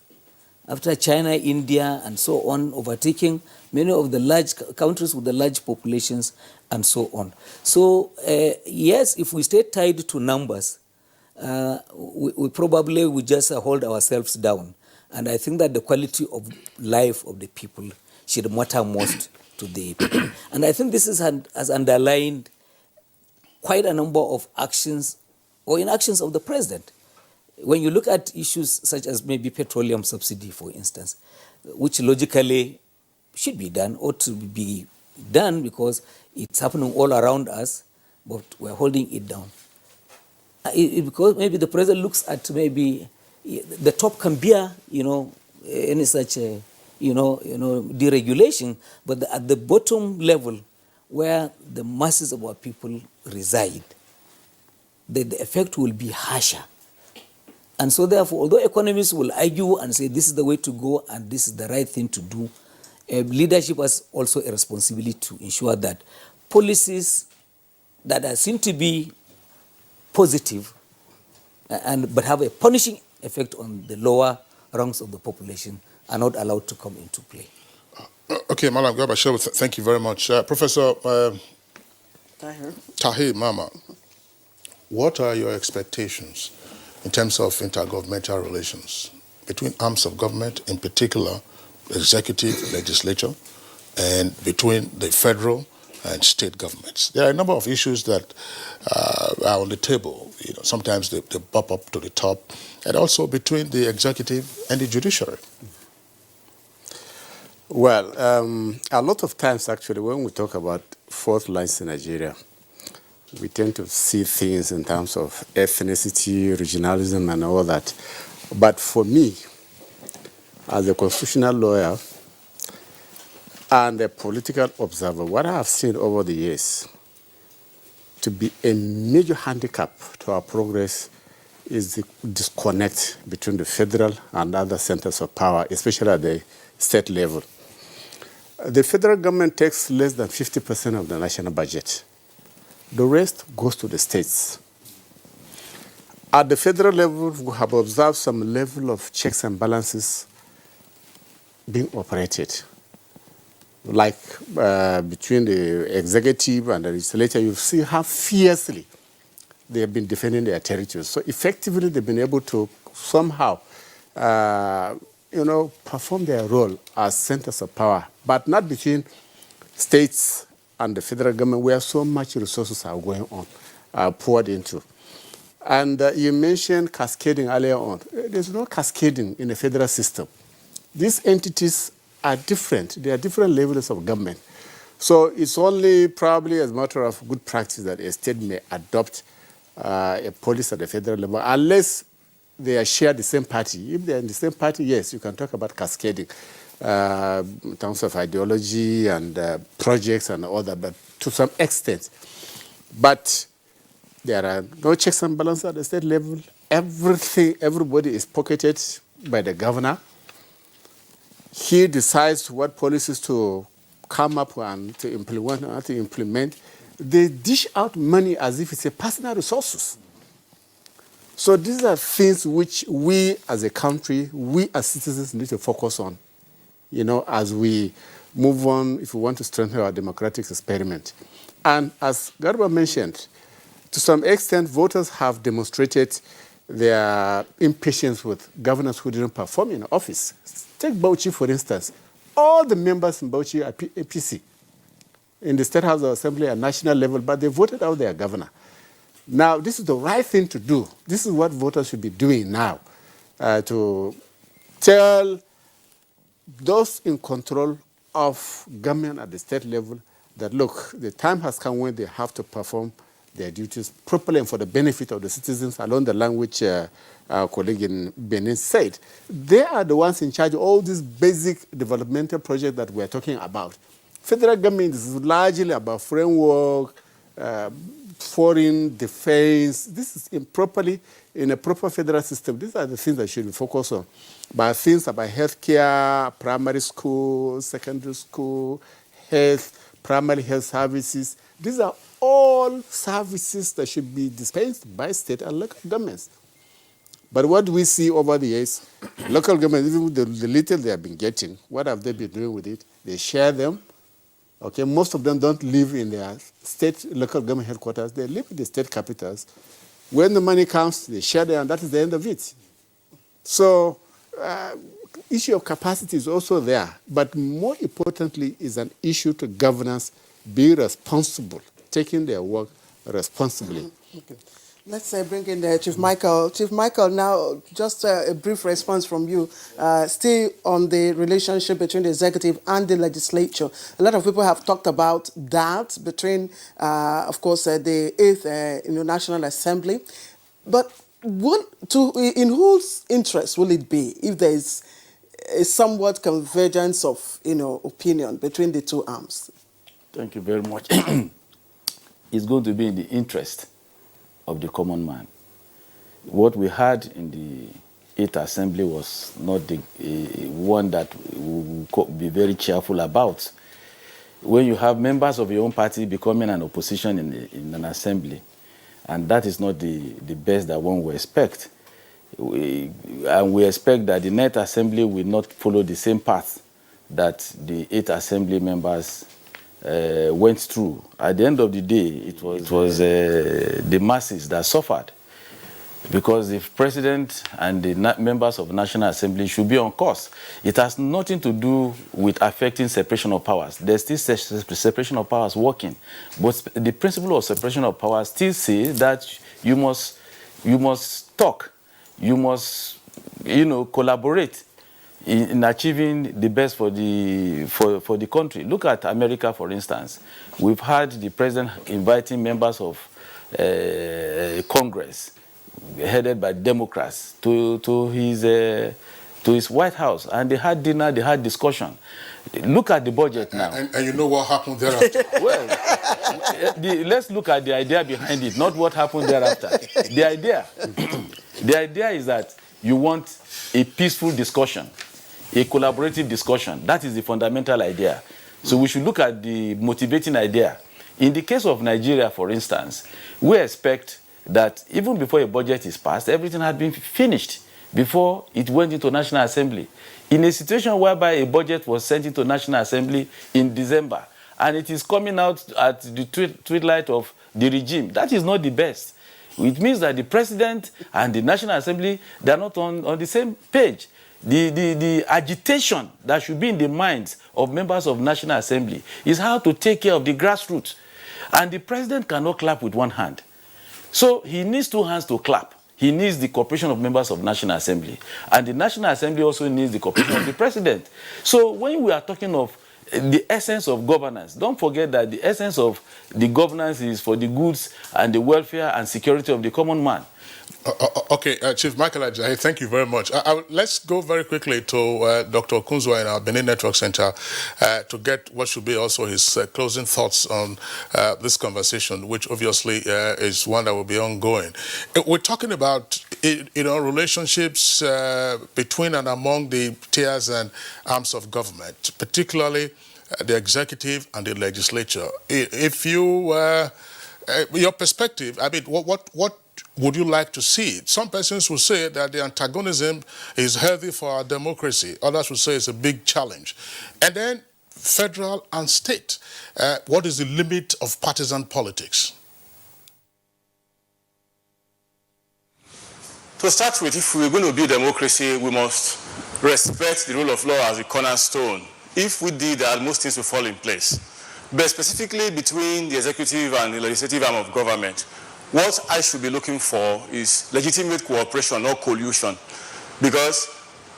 after China, India, and so on, overtaking many of the large countries with the large populations and so on. So yes, if we stay tied to numbers, we probably will just hold ourselves down. And I think that the quality of life of the people should matter most to the people. And I think this has underlined quite a number of actions or inactions of the president. When you look at issues such as maybe petroleum subsidy, for instance, which logically should be done, ought to be done because it's happening all around us, but we're holding it down. Because maybe the president looks at maybe the top can bear, any such, deregulation, but at the bottom level, where the masses of our people reside, the effect will be harsher. And so therefore, although economists will argue and say this is the way to go and this is the right thing to do, leadership has also a responsibility to ensure that policies that are seen to be positive but have a punishing effect on the lower ranks of the population are not allowed to come into play. Okay, Malam Gabashew, thank you very much. Professor Tahir Mama, what are your expectations in terms of intergovernmental relations between arms of government, in particular executive, legislature, and between the federal and state governments? There are a number of issues that are on the table. Sometimes they pop up to the top, and also between the executive and the judiciary. Well, a lot of times, actually, when we talk about fault lines in Nigeria, we tend to see things in terms of ethnicity, regionalism, and all that. But for me, as a constitutional lawyer and a political observer, what I have seen over the years to be a major handicap to our progress is the disconnect between the federal and other centers of power, especially at the state level. The federal government takes less than 50% of the national budget. The rest goes to the states. At the federal level, we have observed some level of checks and balances being operated. Like between the executive and the legislature, you see how fiercely they have been defending their territories. So effectively, they've been able to somehow, perform their role as centers of power, but not between states and the federal government, where so much resources are going on, poured into. And you mentioned cascading earlier on. There's no cascading in the federal system. These entities are different. They are different levels of government. So it's only probably as a matter of good practice that a state may adopt a policy at the federal level, unless they share the same party. If they're in the same party, yes, you can talk about cascading in terms of ideology and projects and all that, but to some extent. But there are no checks and balances at the state level. Everybody is pocketed by the governor. He decides what policies to come up and to implement. They dish out money as if it's a personal resources. So these are things which we as a country, we as citizens need to focus on, as we move on, if we want to strengthen our democratic experiment. And as Garba mentioned, to some extent, voters have demonstrated their impatience with governors who didn't perform in office. Take Bauchi, for instance. All the members in Bauchi are APC in the State House of Assembly at national level, but they voted out their governor. Now, this is the right thing to do. This is what voters should be doing now, to tell those in control of government at the state level that, look, the time has come when they have to perform their duties properly and for the benefit of the citizens, along the line which our colleague in Benin said. They are the ones in charge of all these basic developmental projects that we're talking about. Federal government is largely about framework, foreign defense. This is improperly in a proper federal system. These are the things that should be focused on. But things about healthcare, primary school, secondary school, health, primary health services, these are all services that should be dispensed by state and local governments. But what we see over the years, local governments, even the little they have been getting, what have they been doing with it? They share them. Okay, most of them don't live in their state local government headquarters. They live in the state capitals. When the money comes, they share them, and that is the end of it. So, issue of capacity is also there, but more importantly is an issue to governance being responsible, taking their work responsibly. Okay. Let's bring in Chief Michael. Chief Michael, now just a brief response from you, still on the relationship between the executive and the legislature. A lot of people have talked about that between, of course, the 8th National Assembly. But in whose interest will it be if there is a somewhat convergence of opinion between the two arms? Thank you very much. It's going to be in the interest of the common man. What we had in the 8th Assembly was not the one that we could be very cheerful about. When you have members of your own party becoming an opposition in an assembly, and that is not the best that one will expect. And we expect that the 9th Assembly will not follow the same path that the 8th Assembly members went through. At the end of the day, it was the masses that suffered, because the president and the members of the National Assembly should be on course. It has nothing to do with affecting separation of powers. There's still separation of powers working, but the principle of separation of powers still says that you must talk, you must collaborate in achieving the best for the country. Look at America, for instance. We've had the president inviting members of Congress, headed by Democrats, to his White House, and they had dinner, they had discussion. Look at the budget now. And you know what happened thereafter? Well, let's look at the idea behind it, not what happened thereafter. The idea is that you want a peaceful discussion, a collaborative discussion. That is the fundamental idea. So we should look at the motivating idea. In the case of Nigeria, for instance, we expect that even before a budget is passed, everything had been finished before it went into National Assembly. In a situation whereby a budget was sent into National Assembly in December, and it is coming out at the twilight of the regime, that is not the best. It means that the president and the National Assembly, they are not on the same page. The agitation that should be in the minds of members of National Assembly is how to take care of the grassroots. And the president cannot clap with one hand. So he needs two hands to clap. He needs the cooperation of members of National Assembly. And the National Assembly also needs the cooperation of the president. So when we are talking of the essence of governance, don't forget that the essence of the governance is for the goods and the welfare and security of the common man. Okay, Chief Michael Ajayi, thank you very much. Let's go very quickly to Dr. Okunzwa in our Benin Network Center to get what should be also his closing thoughts on this conversation, which obviously is one that will be ongoing. We're talking about, relationships between and among the tiers and arms of government, particularly the executive and the legislature. If you, your perspective, I mean, what would you like to see? Some persons will say that the antagonism is healthy for our democracy. Others will say it's a big challenge. And then federal and state. What is the limit of partisan politics? To start with, if we're going to build democracy, we must respect the rule of law as a cornerstone. If we did that, most things will fall in place. But specifically between the executive and the legislative arm of government, what I should be looking for is legitimate cooperation, not collusion. Because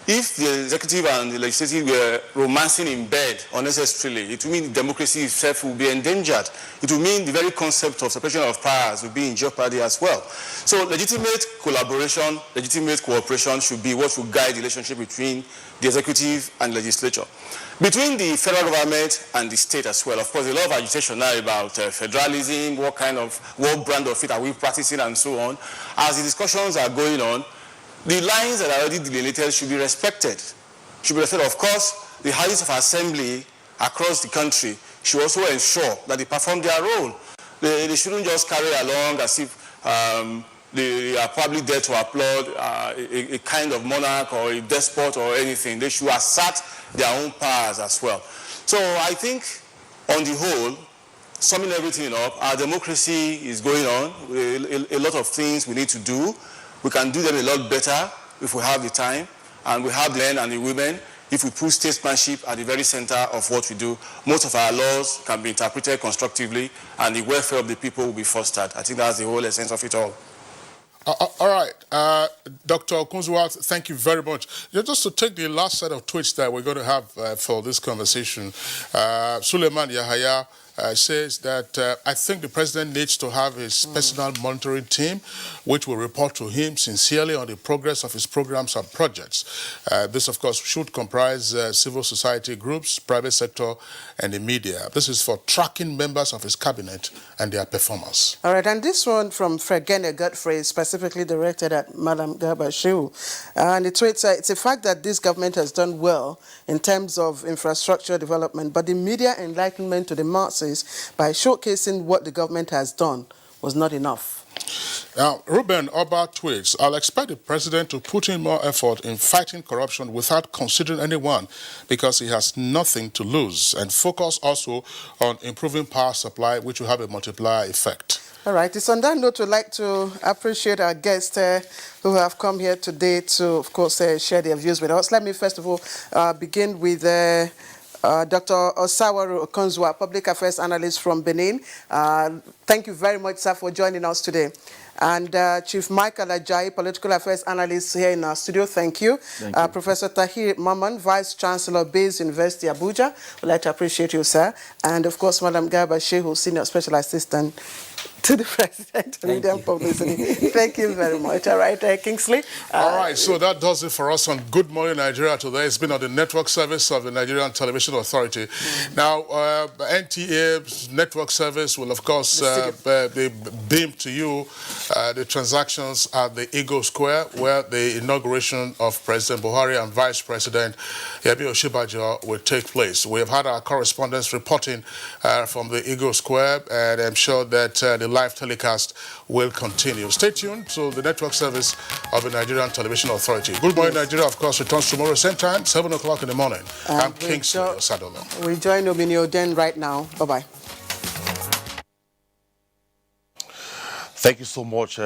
if the executive and the legislative were romancing in bed unnecessarily, it would mean democracy itself will be endangered. It would mean the very concept of separation of powers will be in jeopardy as well. So legitimate collaboration, legitimate cooperation should be what should guide the relationship between the executive and legislature. Between the federal government and the state as well, of course, a lot of agitation now about federalism, what brand of it are we practicing and so on. As the discussions are going on, the lines that are already delineated should be respected. Of course, the houses of assembly across the country should also ensure that they perform their role. They shouldn't just carry along as if they are probably there to applaud a kind of monarch or a despot or anything. They should assert their own powers as well. So I think, on the whole, summing everything up, our democracy is going on. A lot of things we need to do. We can do them a lot better if we have the time, and we have the men and the women. If we put statesmanship at the very center of what we do, most of our laws can be interpreted constructively, and the welfare of the people will be fostered. I think that's the whole essence of it all. All right, Dr. Okunzwa, thank you very much. Just to take the last set of tweets that we're going to have for this conversation, Suleiman Yahaya says that I think the president needs to have his personal monitoring team, which will report to him sincerely on the progress of his programs and projects. This, of course, should comprise civil society groups, private sector, and the media. This is for tracking members of his cabinet and their performance. All right, and this one from Fregene Godfrey, specifically directed at Madam Garba Shehu. And it tweets, it's a fact that this government has done well in terms of infrastructure development, but the media enlightenment to the masses by showcasing what the government has done was not enough. Now, Ruben Oba tweets, I'll expect the president to put in more effort in fighting corruption without considering anyone because he has nothing to lose, and focus also on improving power supply, which will have a multiplier effect. All right, it's on that note we'd like to appreciate our guests who have come here today to, of course, share their views with us. Let me first of all begin with Dr. Osawaru Okunzwa, Public Affairs Analyst from Benin. Thank you very much, sir, for joining us today. And Chief Michael Ajayi, Political Affairs Analyst here in our studio, thank you. Thank you. Professor Tahir Maman, Vice Chancellor, Bayes University, Abuja. We'd like to appreciate you, sir. And, of course, Madam Garba Shehu, Senior Special Assistant to the President of Media and Publicity. Thank you very much. All right, Kingsley. All right, so that does it for us on Good Morning Nigeria today. It's been on the network service of the Nigerian Television Authority. Now, NTA's network service will, of course, be beamed to you the transactions at the Eagle Square, where the inauguration of President Buhari and Vice President Yemi Osinbajo will take place. We have had our correspondents reporting from the Eagle Square, and I'm sure that the live telecast will continue. Stay tuned to the network service of the Nigerian Television Authority. Good Morning Nigeria, of course, returns tomorrow, same time, 7 o'clock in the morning. I'm Kingsley Osadolo. We join Obinio Den right now. Bye-bye. Thank you so much,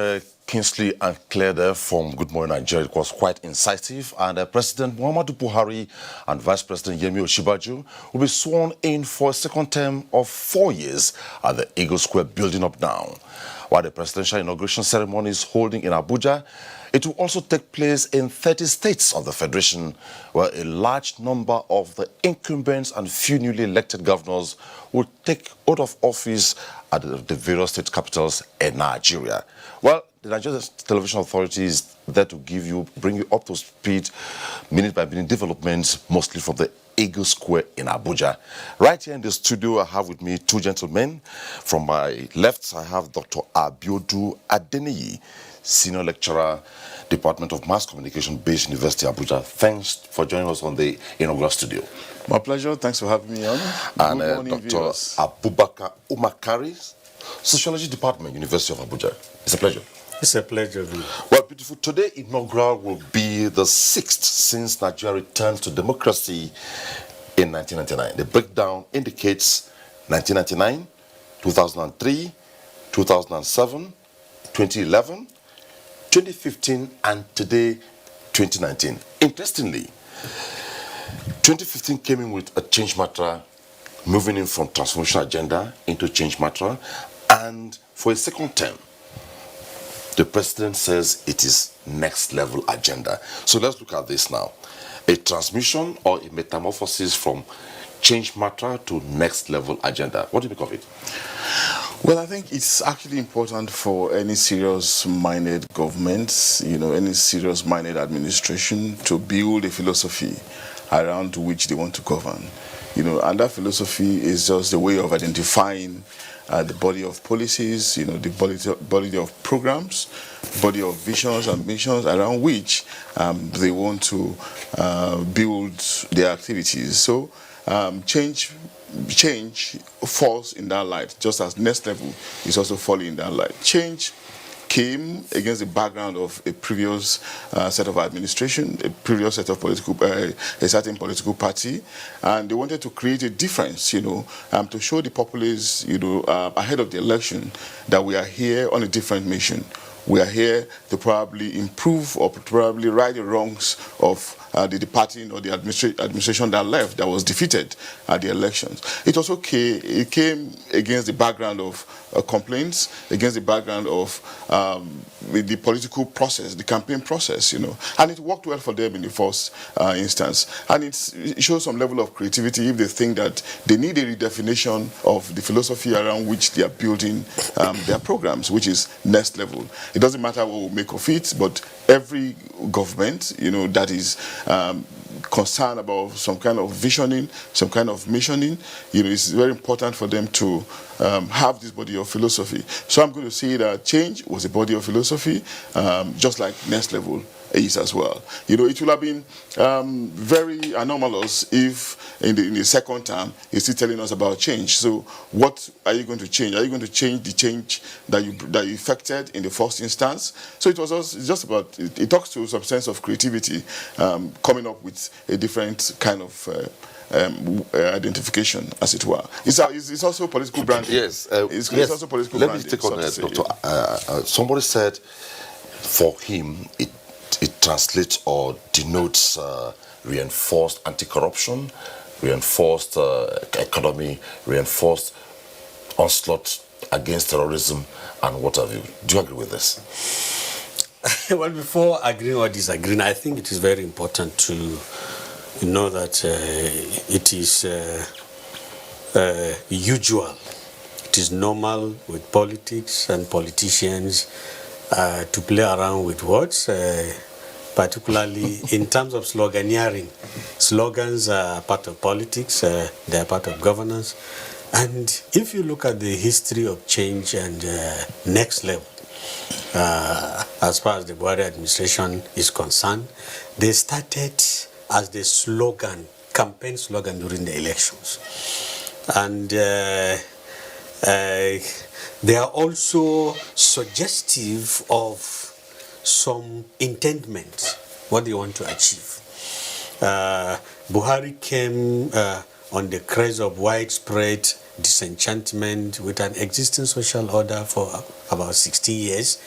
Kingsley and Claire there from Good Morning Nigeria. It was quite incisive. And President Muhammadu Buhari and Vice President Yemi Osinbajo will be sworn in for a second term of 4 years at the Eagle Square building up now. While the presidential inauguration ceremony is holding in Abuja, it will also take place in 30 states of the Federation, where a large number of the incumbents and few newly elected governors will take out of office at the various state capitals in Nigeria. Well, the Nigerian Television Authority is there to bring you up to speed, minute by minute developments, mostly from the Eagle Square in Abuja. Right here in the studio, I have with me two gentlemen. From my left, I have Dr. Abiodu Adeniyi, Senior Lecturer, Department of Mass Communication, based University Abuja. Thanks for joining us on the inaugural studio. My pleasure. Thanks for having me on. And Dr. Abubakar Umakari, Sociology Department, University of Abuja. It's a pleasure. It's a pleasure. Well, beautiful. Today, inaugural will be the 6th since Nigeria returned to democracy in 1999. The breakdown indicates 1999, 2003, 2007, 2011, 2015, and today, 2019. Interestingly, 2015 came in with a change matter, moving in from transformation agenda into change matter, and for a second term, the president says it is next level agenda. So let's look at this now. A transmission or a metamorphosis from change matter to next level agenda. What do you make of it? Well, I think it's actually important for any serious-minded government, any serious-minded administration to build a philosophy around which they want to govern. And that philosophy is just a way of identifying the body of policies, the body of programs, body of visions and missions around which they want to build their activities. So change falls in that light, just as next level is also falling in that light. Change came against the background of a previous set of administration, a previous set of a certain political party, and they wanted to create a difference, to show the populace, ahead of the election that we are here on a different mission. We are here to probably improve or to probably right the wrongs of the party or the administration that left, that was defeated at the elections. It also came against the background of complaints, against the background of the political process, the campaign process, and it worked well for them in the first instance. And it shows some level of creativity if they think that they need a redefinition of the philosophy around which they are building their programs, which is next level. It doesn't matter what we make of it, but every government, that is concerned about some kind of visioning, some kind of missioning, it's very important for them to have this body of philosophy. So I'm going to say that change was a body of philosophy, just like next level is as well. It would have been very anomalous if in the second term he's still telling us about change. So what are you going to change? Are you going to change the change that you effected in the first instance? So it was also just about, it talks to some sense of creativity, coming up with a different kind of identification, as it were. It's also political branding. Yes. It's also political branding. Let me take on Dr. Somebody said for him it translates or denotes reinforced anti-corruption, reinforced economy, reinforced onslaught against terrorism, and what have you. Do you agree with this? Well, before agreeing or disagreeing, I think it is very important to know that it is usual, it is normal with politics and politicians to play around with words, particularly in terms of sloganeering. Slogans are part of politics, they are part of governance. And if you look at the history of change and next level, as far as the Buhari administration is concerned, they started as the slogan, campaign slogan during the elections. And they are also suggestive of some intentment, what they want to achieve. Buhari came on the crest of widespread disenchantment with an existing social order for about 16 years.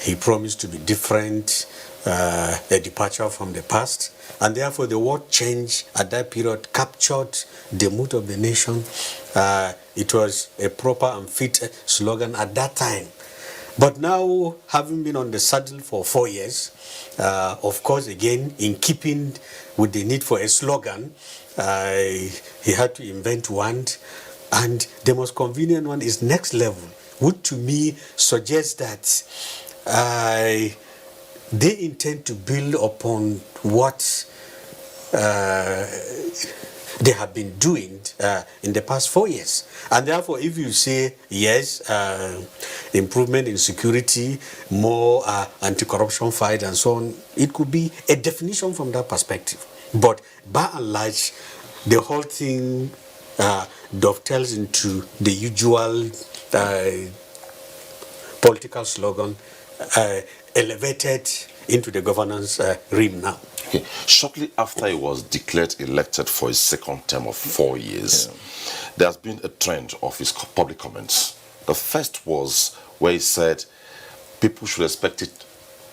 He promised to be different, a departure from the past, and therefore the word change at that period captured the mood of the nation. It was a proper and fit slogan at that time. But now, having been on the saddle for 4 years, of course, again, in keeping with the need for a slogan, he had to invent one, and the most convenient one is next level, which to me suggests that they intend to build upon what they have been doing in the past 4 years. And therefore, if you say, yes, improvement in security, more anti-corruption fight and so on, it could be a definition from that perspective. But by and large, the whole thing dovetails into the usual political slogan, elevated into the governance realm now. Okay. Shortly after he was declared elected for his second term of 4 years, there has been a trend of his public comments. The first was where he said people should expect it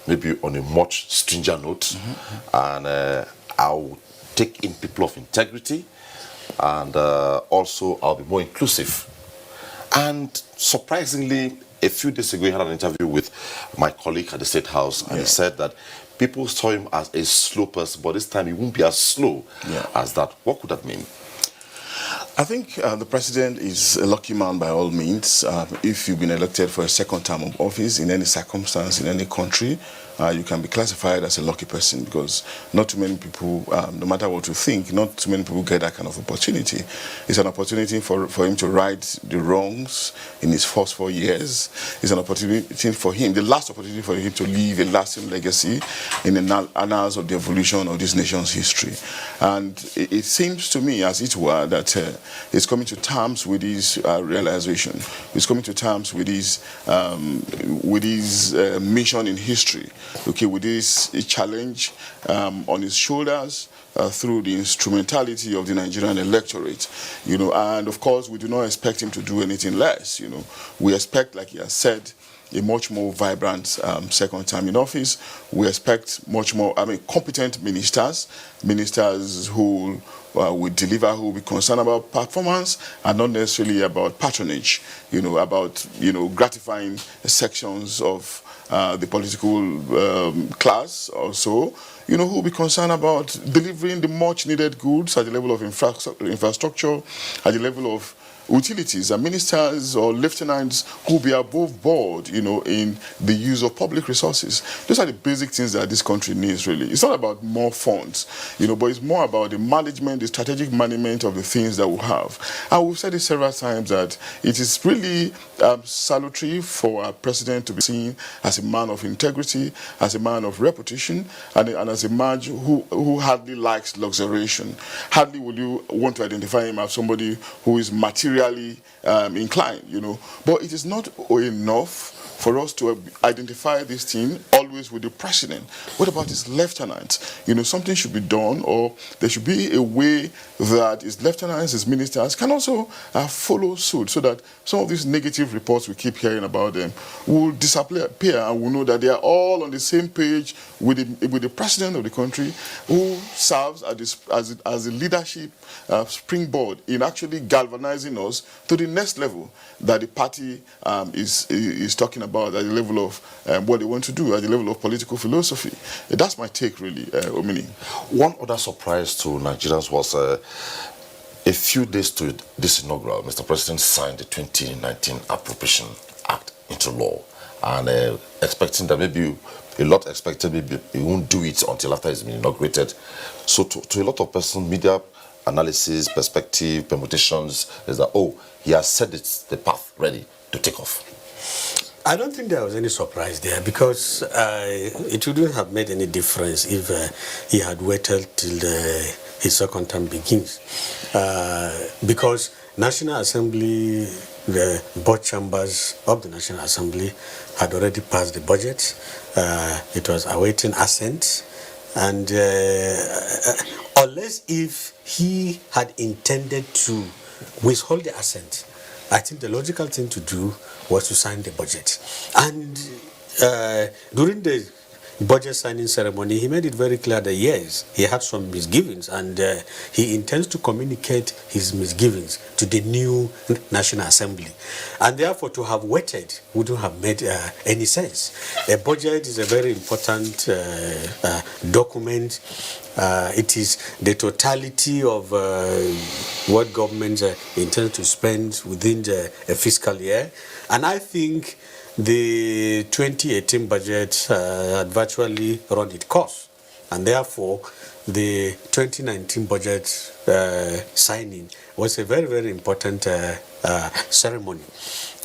maybe on a much stringent note, and I'll take in people of integrity, and also I'll be more inclusive. And surprisingly, a few days ago, he had an interview with my colleague at the State House, and he said that people saw him as a slow person, but this time he won't be as slow as that. What could that mean? I think the president is a lucky man by all means. If you've been elected for a second term of office in any circumstance, in any country, you can be classified as a lucky person, because not too many people, no matter what you think, not too many people get that kind of opportunity. It's an opportunity for him to right the wrongs in his first 4 years. It's an opportunity for him, the last opportunity for him to leave a lasting legacy in the annals of the evolution of this nation's history. And it seems to me, as it were, that he's coming to terms with his realization. He's coming to terms with his mission in history. Okay, with this challenge on his shoulders through the instrumentality of the Nigerian electorate, and of course we do not expect him to do anything less. We expect, like he has said, a much more vibrant second time in office. We expect much more, competent ministers who will deliver, who will be concerned about performance and not necessarily about patronage, about gratifying sections of the political class also, who will be concerned about delivering the much needed goods at the level of infrastructure, at the level of utilities, and ministers or lieutenants who will be above board, in the use of public resources. Those are the basic things that this country needs, really. It's not about more funds, but it's more about the management, the strategic management of the things that we have. And we've said it several times that it is really salutary for our president to be seen as a man of integrity, as a man of reputation, and as a man who hardly likes luxuration. Hardly will you want to identify him as somebody who is materially inclined, But it is not enough for us to identify this thing always with the president. What about his lieutenants? Something should be done, or there should be a way that his lieutenants, his ministers can also follow suit, so that some of these negative reports we keep hearing about them will disappear, and we'll know that they are all on the same page with the president of the country, who serves as the leadership springboard in actually galvanizing us to the next level that the party is talking about, at the level of what they want to do, at the level of political philosophy. That's my take, really, Omini. One other surprise to Nigerians was a few days to this inaugural, Mr. President signed the 2019 Appropriation Act into law, and expecting that maybe a lot expected maybe he won't do it until after he's been inaugurated. So to a lot of person, media analysis, perspective, permutations, is that, he has set the path ready to take off. I don't think there was any surprise there, because it wouldn't have made any difference if he had waited till his second term begins. Because National Assembly, both chambers of the National Assembly had already passed the budget. It was awaiting assent. And unless if he had intended to withhold the assent, I think the logical thing to do was to sign the budget. And during the budget signing ceremony, he made it very clear that yes, he had some misgivings, and he intends to communicate his misgivings to the new National Assembly. And therefore, to have waited wouldn't have made any sense. A budget is a very important document. It is the totality of what government intends to spend within a fiscal year. And I think the 2018 budget had virtually run its course, and therefore the 2019 budget signing was a very, very important ceremony.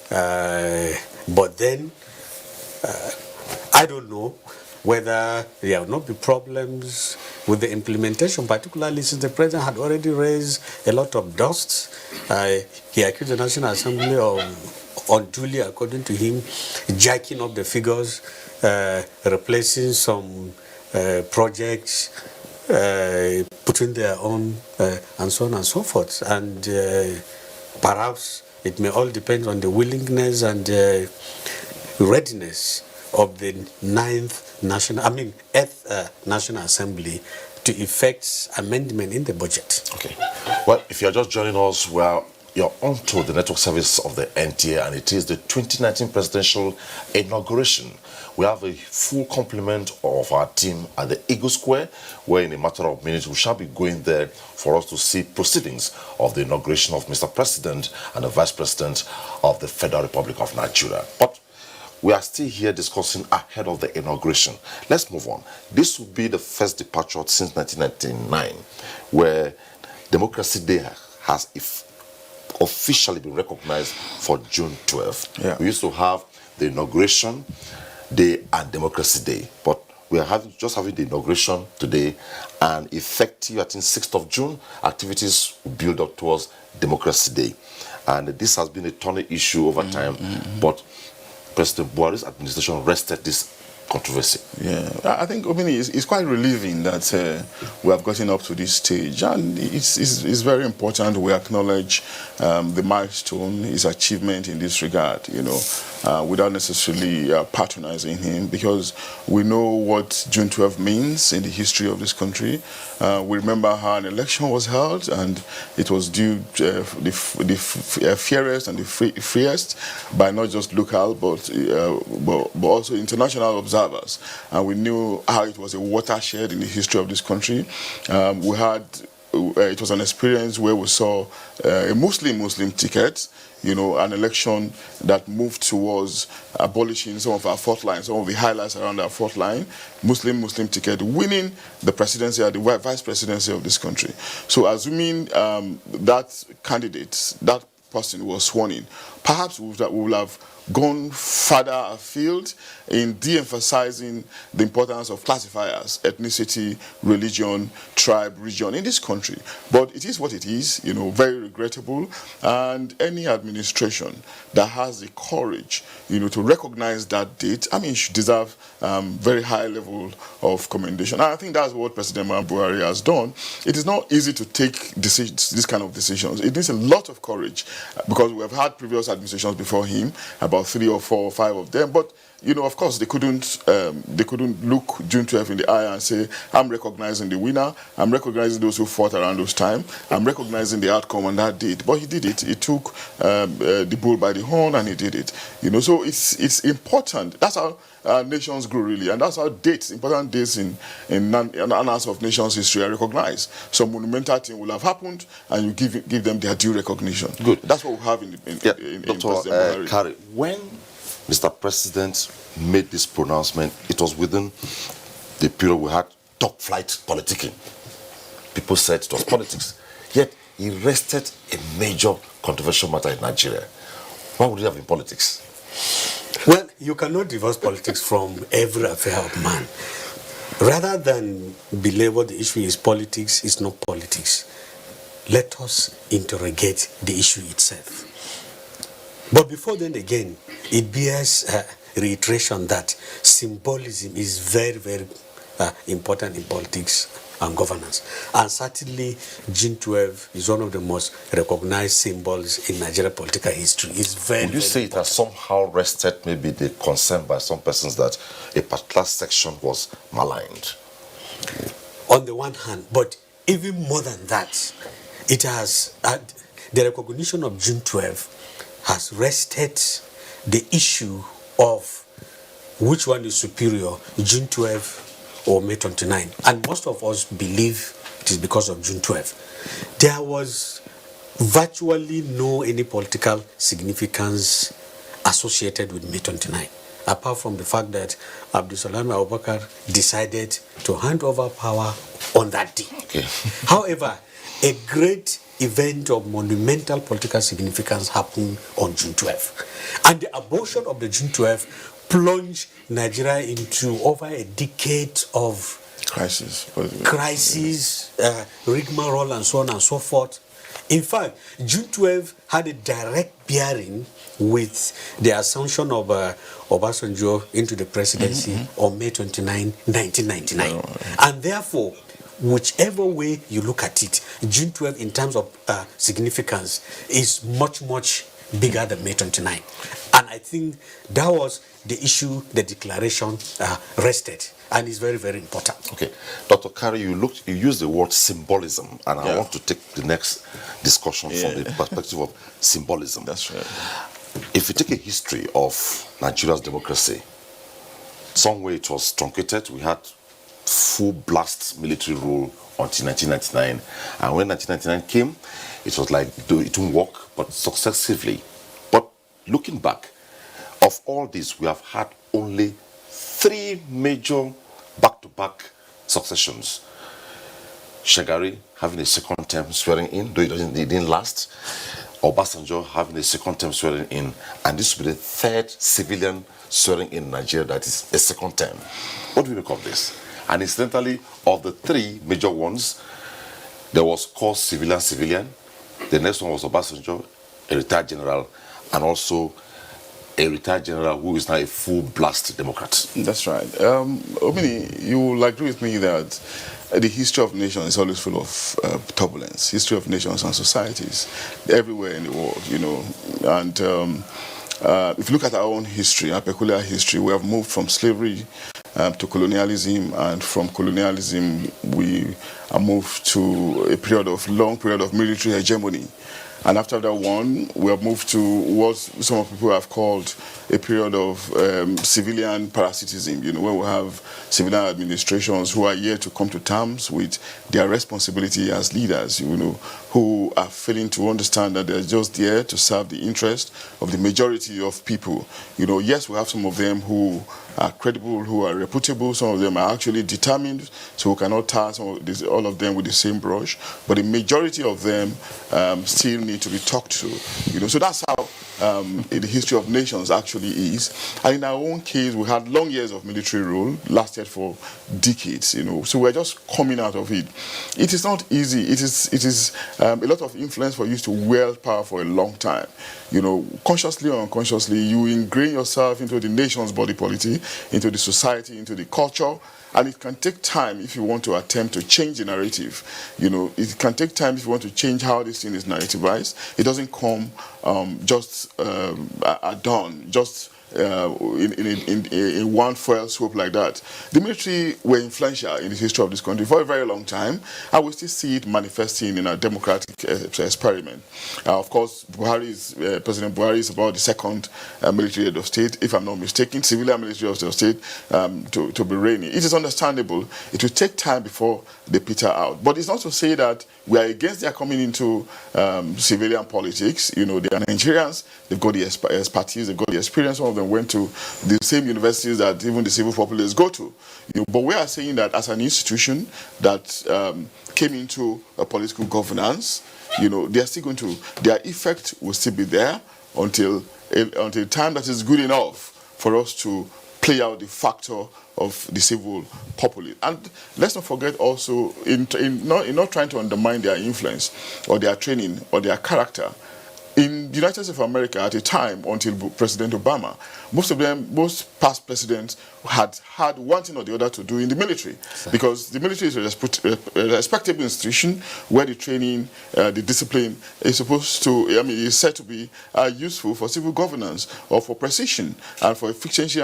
But then, I don't know whether there will not be problems with the implementation, particularly since the president had already raised a lot of dust. He accused the National Assembly of unduly, according to him, jacking up the figures, replacing some projects, putting their own, and so on and so forth. And perhaps it may all depend on the willingness and readiness of the 8th National Assembly to effect amendment in the budget. Okay. Well, if you're just joining us, you're onto the network service of the NTA, and it is the 2019 presidential inauguration. We have a full complement of our team at the Eagle Square, where in a matter of minutes we shall be going there for us to see proceedings of the inauguration of Mr. President and the Vice President of the Federal Republic of Nigeria. But we are still here discussing ahead of the inauguration. Let's move on. This will be the first departure since 1999, where Democracy Day has officially been recognized for June 12th. Yeah. We used to have the Inauguration Day and Democracy Day, but we are just having the inauguration today, and effective, I think, 6th of June, activities will build up towards Democracy Day. And this has been a thorny issue over time, but President Buhari's administration rested this controversy. Yeah, I think, Obini, it's quite relieving that we have gotten up to this stage, and it's very important we acknowledge the milestone, his achievement in this regard, without necessarily patronizing him, because we know what June 12 means in the history of this country. We remember how an election was held, and it was due the fairest and the freest by not just local but also international observers. And we knew how it was a watershed in the history of this country. It was an experience where we saw a Muslim ticket, an election that moved towards abolishing some of our fault lines, some of the highlights around our fault line, Muslim ticket, winning the presidency or the vice presidency of this country. So assuming that candidate, that person was sworn in, perhaps we would have gone further afield in de-emphasizing the importance of classifiers, ethnicity, religion, tribe, region in this country. But it is what it is, very regrettable. And any administration that has the courage, to recognize that date, should deserve very high level of commendation. And I think that's what President Buhari has done. It is not easy to take this kind of decisions. It needs a lot of courage, because we have had previous administrations before him, about 3 or 4 or 5 of them, but of course, they couldn't look June 12 in the eye and say, I'm recognizing the winner, I'm recognizing those who fought around those time, I'm recognizing the outcome on that date. But he did it. He took the bull by the horn, and he did it. So it's important. That's how nations grow, really, and that's how important dates in annals of nations history are recognized. Some monumental thing will have happened, and you give them their due recognition. Good. That's what we have in Dr. Kari, when Mr. President made this pronouncement, it was within the period we had top flight politicking. People said it was politics. Yet he rested a major controversial matter in Nigeria. Why would it have been politics? Well, you cannot divorce politics from every affair of man. Rather than belabor the issue is politics, it's not politics. let us interrogate the issue itself. But before then again, it bears reiteration that symbolism is very, very important in politics and governance. And certainly, June 12 is one of the most recognized symbols in Nigerian political history. It's very, Would you say it has somehow rested maybe the concern by some persons that a particular section was maligned? On the one hand, but even more than that, it has the recognition of June 12 has rested the issue of which one is superior, June 12 or May 29. And most of us believe it is because of June 12. There was virtually no any political significance associated with May 29, apart from the fact that Abdulsalam Abubakar decided to hand over power on that day. Okay. However, a great event of monumental political significance happened on June 12. And the abortion of the June 12 plunged Nigeria into over a decade of crisis, rigmarole, and so on and so forth. In fact, June 12 had a direct bearing with the assumption of Obasanjo into the presidency on May 29, 1999. And therefore, whichever way you look at it, June 12 in terms of significance is much, much bigger than May 29. And I think that was the issue the declaration rested, and it's very, very important. Okay. Dr. Kari, you used the word symbolism, and I want to take the next discussion from the perspective of symbolism. That's right. If you take a history of Nigeria's democracy, somewhere it was truncated. We had full blast military rule until 1999, and when 1999 came, it was like it didn't work, but successively. But looking back, of all this, we have had only 3 major back-to-back successions. Shagari having a second term swearing in, though it didn't last. Obasanjo having a second term swearing in, and this will be the 3rd civilian swearing in Nigeria that is a second term. What do we make of this? And incidentally, of the 3 major ones, there was called civilian. The next one was Obasanjo, a retired general, and also a retired general who is now a full-blast Democrat. That's right. Omini, you will agree with me that the history of nations is always full of turbulence. History of nations and societies everywhere in the world, you know. And if you look at our own history, our peculiar history, we have moved from slavery to colonialism, and from colonialism we are moved to a long period of military hegemony. And after that one, we have moved to what some people have called a period of civilian parasitism, you know, where we have civilian administrations who are yet to come to terms with their responsibility as leaders, you know, who are failing to understand that they're just there to serve the interest of the majority of people. You know, yes, we have some of them who are credible, who are reputable. Some of them are actually determined, so we cannot tar all of them with the same brush. But the majority of them still need to be talked to. You know, so that's how the history of nations actually is. And in our own case, we had long years of military rule, lasted for decades. You know, so we're just coming out of it. It is not easy. It is a lot of influence for you to wield power for a long time. You know, consciously or unconsciously, you ingrain yourself into the nation's body politic, into the society, into the culture, and it can take time if you want to attempt to change the narrative. You know, it can take time if you want to change how this thing is narrativized. It doesn't come just at dawn, just in one fell swoop like that. The military were influential in the history of this country for a very long time, and we still see it manifesting in a democratic experiment. Of course, President Buhari is about the 2nd military head of state, if I'm not mistaken, civilian military head of state to be reigning. It is understandable. It will take time before they peter out. But it's not to say that we are against their coming into civilian politics. You know, they are Nigerians. They've got the expertise. They've got the experience. Some of them went to the same universities that even the civil populace go to. You know, but we are saying that as an institution that came into a political governance, you know, they are still going to, their effect will still be there until time that is good enough for us to play out the factor of the civil populace. And let's not forget also, in not trying to undermine their influence or their training or their character, in the United States of America at a time until President Obama, most past presidents had one thing or the other to do in the military, because the military is a respectable institution where the training, the discipline is supposed to, is said to be useful for civil governance or for precision and for efficiency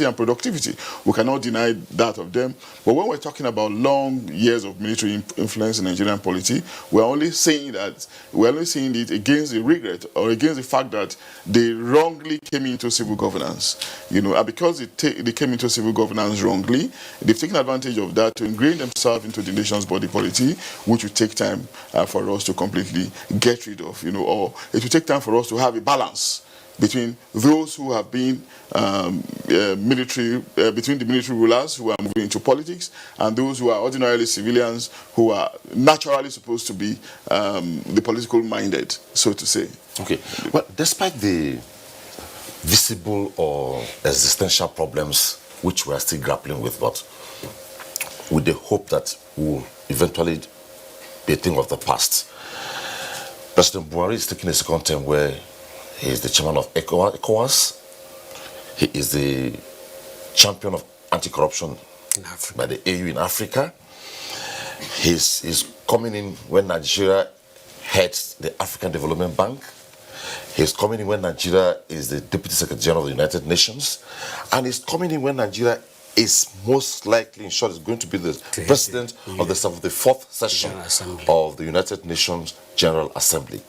and productivity. We cannot deny that of them. But when we're talking about long years of military influence in Nigerian polity, we're only saying it against the regret or against the fact that they wrongly came into civil governance. And because they came into civil governance wrongly, they've taken advantage of that to ingrain themselves into the nation's body politic, which will take time for us to completely get rid of, or it will take time for us to have a balance between those who have been between the military rulers who are moving into politics and those who are ordinarily civilians who are naturally supposed to be the political minded, so to say. Okay. Well, despite the visible or existential problems which we are still grappling with, but with the hope that we'll eventually be a thing of the past, President Buhari is taking a second term where he is the chairman of ECOWAS. He is the champion of anti-corruption by the AU in Africa. He's coming in when Nigeria heads the African Development Bank. He's coming in when Nigeria is the Deputy Secretary General of the United Nations. And he's coming in when Nigeria is most likely, in short, is going to be the president of the 74th session of the United Nations General Assembly.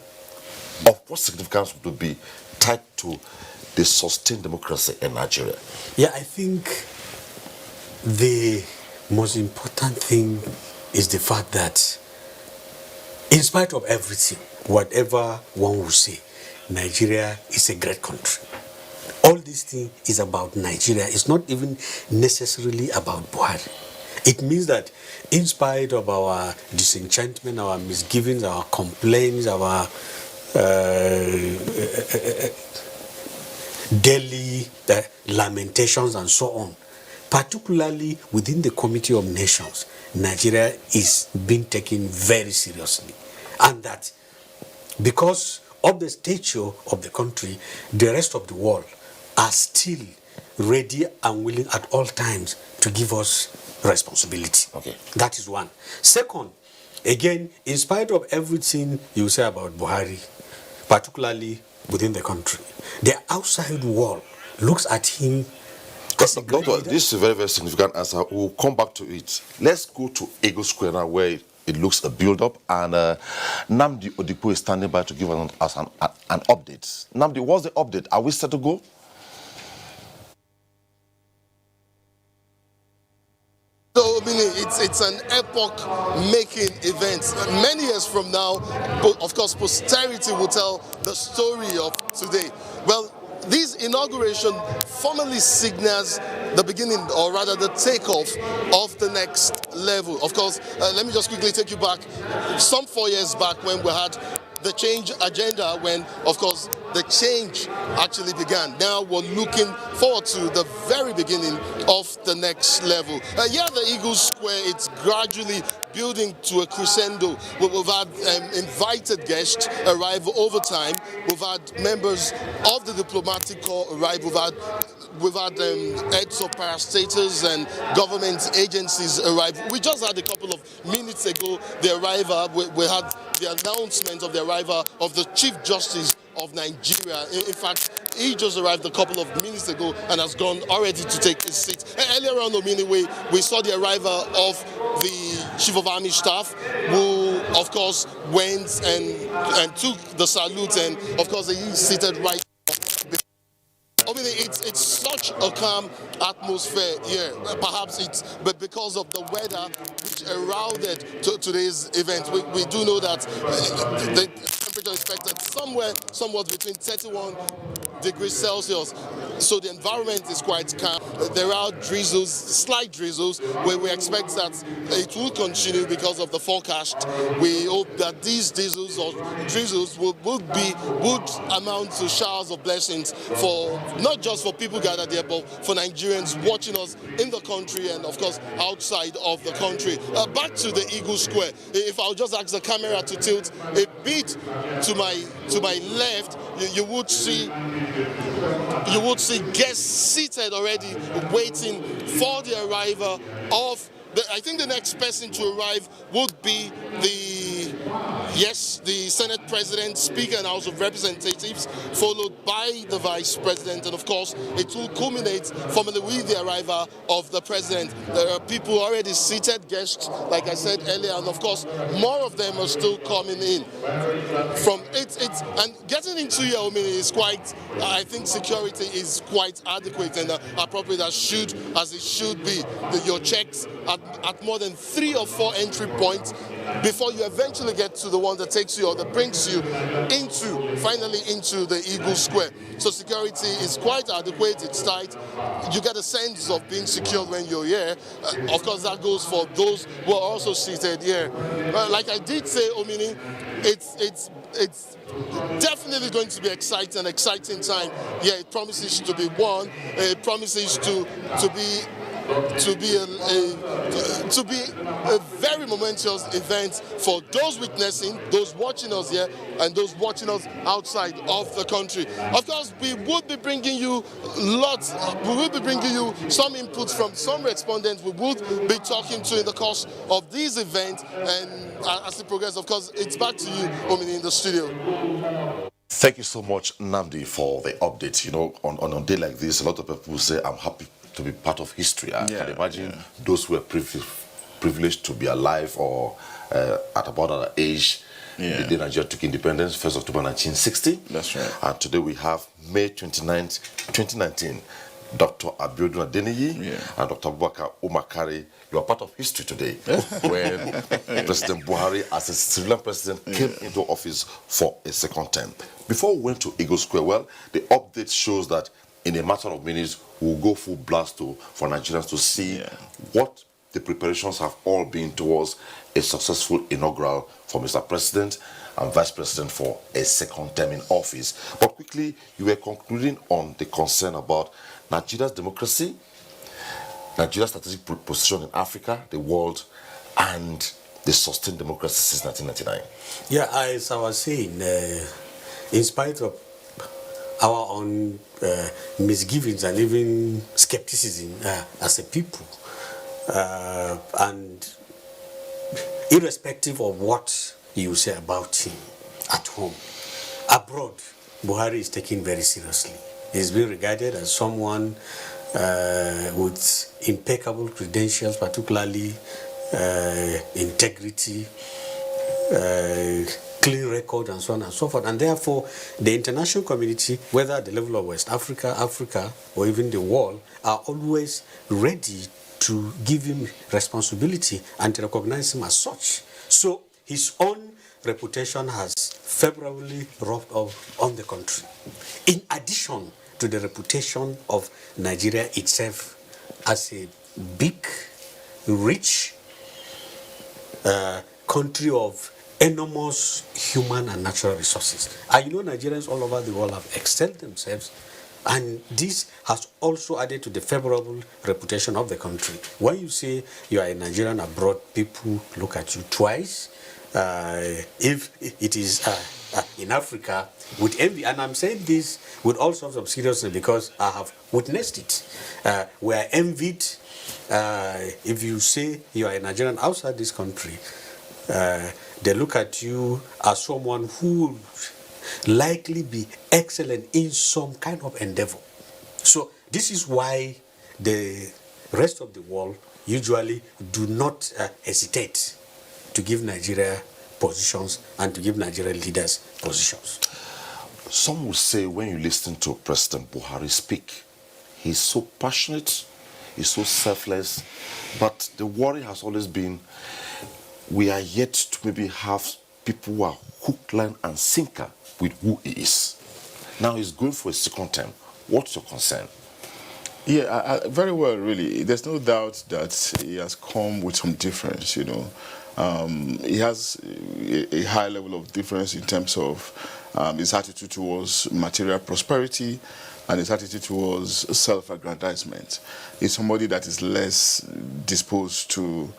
Of what significance would it be tied to the sustained democracy in Nigeria? Yeah, I think the most important thing is the fact that in spite of everything, whatever one will say, Nigeria is a great country. All this thing is about Nigeria. It's not even necessarily about Buhari. It means that in spite of our disenchantment, our misgivings, our complaints, our daily lamentations and so on, particularly within the Committee of Nations, Nigeria is being taken very seriously. And that because of the stature of the country, the rest of the world are still ready and willing at all times to give us responsibility. Okay. That is one. Second, again, in spite of everything you say about Buhari, particularly within the country, the outside world looks at him as a great leader. This is a very, very significant answer. We'll come back to it. Let's go to Eagle Square now, where it looks a build-up, and Namdi Odipo is standing by to give us an update. Namdi, what's the update? Are we set to go? So, it's an epoch-making event. Many years from now, of course, posterity will tell the story of today. Well, this inauguration formally signals the beginning, or rather the takeoff of the next level. Of course, let me just quickly take you back some 4 years back when we had the change agenda, when, of course, the change actually began. Now we're looking forward to the very beginning of the next level. Here at the Eagle Square, it's gradually building to a crescendo. We've had invited guests arrive over time. We've had members of the diplomatic corps arrive. We've had heads of parastatals and government agencies arrive. We just had a couple of minutes ago the arrival. We had the announcement of the arrival of the Chief Justice of Nigeria. In fact, he just arrived a couple of minutes ago and has gone already to take his seat. Earlier on, we saw the arrival of the Chief of Army Staff, who, of course, went and took the salute, and, of course, he is seated right. It's such a calm atmosphere here. Perhaps it's because of the weather which heralded today's event. We do know that the temperature expected somewhat between 31 degrees Celsius. So the environment is quite calm. There are drizzles, slight drizzles, where we expect that it will continue because of the forecast. We hope that these drizzles would amount to showers of blessings for not just for people gathered here, but for Nigerians watching us in the country and of course outside of the country. Back to the Eagle Square. If I'll just ask the camera to tilt a bit to my left, you would see guests seated already waiting for the arrival of I think the next person to arrive would be the Senate President, Speaker and House of Representatives, followed by the Vice President, and of course it will culminate formally with the arrival of the President. There are people already seated, guests, like I said earlier, and of course more of them are still coming in. And getting into here, is quite, I think security is quite adequate and appropriate as it should be. Your checks at more than 3 or 4 entry points before you eventually get to the one that takes you or that brings you finally into the Eagle Square. So security is quite adequate, it's tight. You get a sense of being secured when you're here. Of course, that goes for those who are also seated here. Like I did say, Omini, it's definitely going to be an exciting time. Yeah, it promises to be one. It promises to be a very momentous event for those witnessing, those watching us here, and those watching us outside of the country. Of course, we would be bringing you some input from some respondents we would be talking to in the course of this event, and as it progresses, of course, it's back to you, Omini, in the studio. Thank you so much, Nnamdi, for the update. On a day like this, a lot of people say, I'm happy to be part of history. I can imagine those who are privileged to be alive or at about that age, the day Nigeria took independence, 1st October 1960. That's right. And today we have May 29th, 2019. Dr. Abiodun Adeniyi and Dr. Abubakar Umakari, you are part of history today when President Buhari, as a civilian president, came into office for a second term. Before we went to Eagle Square, well, the update shows that in a matter of minutes, we'll go full blast for Nigerians to see what the preparations have all been towards a successful inaugural for Mr. President and Vice President for a second term in office. But quickly, you were concluding on the concern about Nigeria's democracy, Nigeria's strategic position in Africa, the world, and the sustained democracy since 1999. Yeah, as I was saying, in spite of our own misgivings and even skepticism as a people, and irrespective of what you say about him at home, abroad, Buhari is taken very seriously. He's been regarded as someone with impeccable credentials, particularly integrity, clean record, and so on and so forth. And therefore, the international community, whether at the level of West Africa, Africa, or even the world, are always ready to give him responsibility and to recognize him as such. So his own reputation has favorably rubbed off on the country. In addition to the reputation of Nigeria itself as a big, rich country of enormous human and natural resources. And Nigerians all over the world have excelled themselves, and this has also added to the favorable reputation of the country. When you say you are a Nigerian abroad, people look at you twice. If it is in Africa, with envy, and I'm saying this with all sorts of seriousness because I have witnessed it. We are envied. If you say you are a Nigerian outside this country, they look at you as someone who would likely be excellent in some kind of endeavor. So this is why the rest of the world usually do not hesitate to give Nigeria positions and to give Nigerian leaders positions. Some will say when you listen to President Buhari speak, he's so passionate, he's so selfless, but the worry has always been we are yet to maybe have people who are hook, line, and sinker with who he is. Now he's going for a second term. What's your concern? Yeah, very well, really. There's no doubt that he has come with some difference, you know. He has a high level of difference in terms of his attitude towards material prosperity and his attitude towards self-aggrandizement. He's somebody that is less disposed to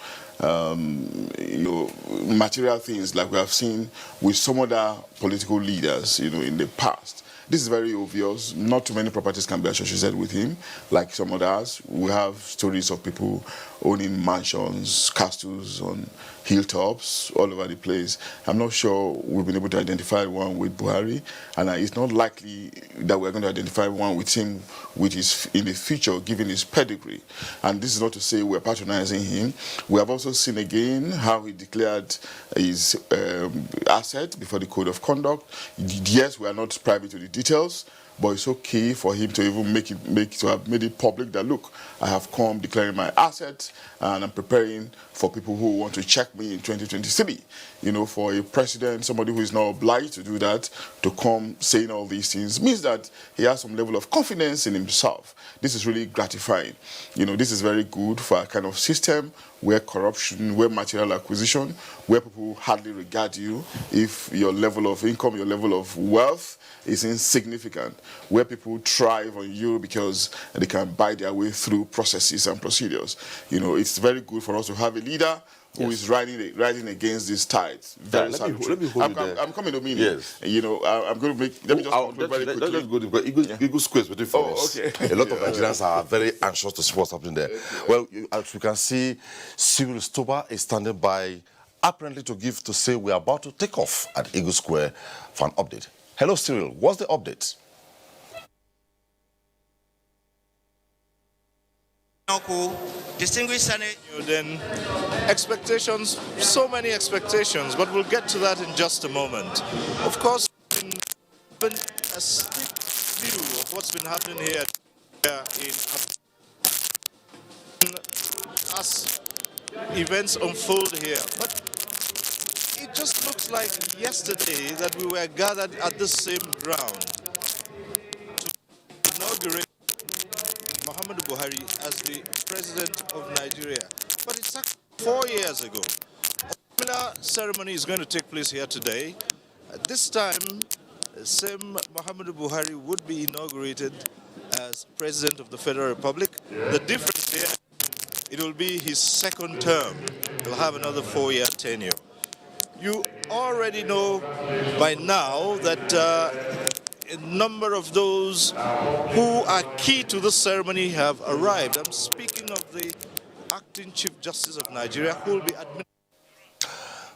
material things like we have seen with some other political leaders, in the past. This is very obvious. Not too many properties can be associated with him, like some others. We have stories of people owning mansions, castles on hilltops all over the place. I'm not sure we've been able to identify one with Buhari, and it's not likely that we're going to identify one with him in the future, given his pedigree. And this is not to say we're patronizing him. We have also seen again how he declared his asset before the Code of Conduct. Yes, we are not privy to the details, but it's okay for him to even have made it public that, look, I have come declaring my assets and I'm preparing for people who want to check me in 2023. For a president, somebody who is not obliged to do that, to come saying all these things, means that he has some level of confidence in himself. This is really gratifying. This is very good for a kind of system where corruption, where material acquisition, where people hardly regard you if your level of income, your level of wealth is insignificant, where people thrive on you because they can buy their way through processes and procedures. It's very good for us to have a leader who is riding against these tides. Very salutary. I'm coming to mean. Yes. I'm going to make. Let me just conclude very quickly. Let's go because Eagle Square is waiting for us. Okay. A lot of Nigerians are very anxious to see what's happening there. Well, as we can see, Cyril Stoba is standing by, apparently to say we are about to take off at Eagle Square for an update. Hello, Cyril. What's the update? Distinguished Senate. Then expectations, so many expectations, but we'll get to that in just a moment. Of course, a sneak view of what's been happening here as events unfold here. But it just looks like yesterday that we were gathered at the same ground to inaugurate Muhammadu Buhari as the president of Nigeria. But it's actually 4 years ago. A similar ceremony is going to take place here today. At this time, the same Muhammadu Buhari would be inaugurated as president of the Federal Republic. The difference here, it will be his second term. He'll have another 4-year tenure. You already know by now that a number of those who are key to this ceremony have arrived. I'm speaking of the acting Chief Justice of Nigeria, who will be administering.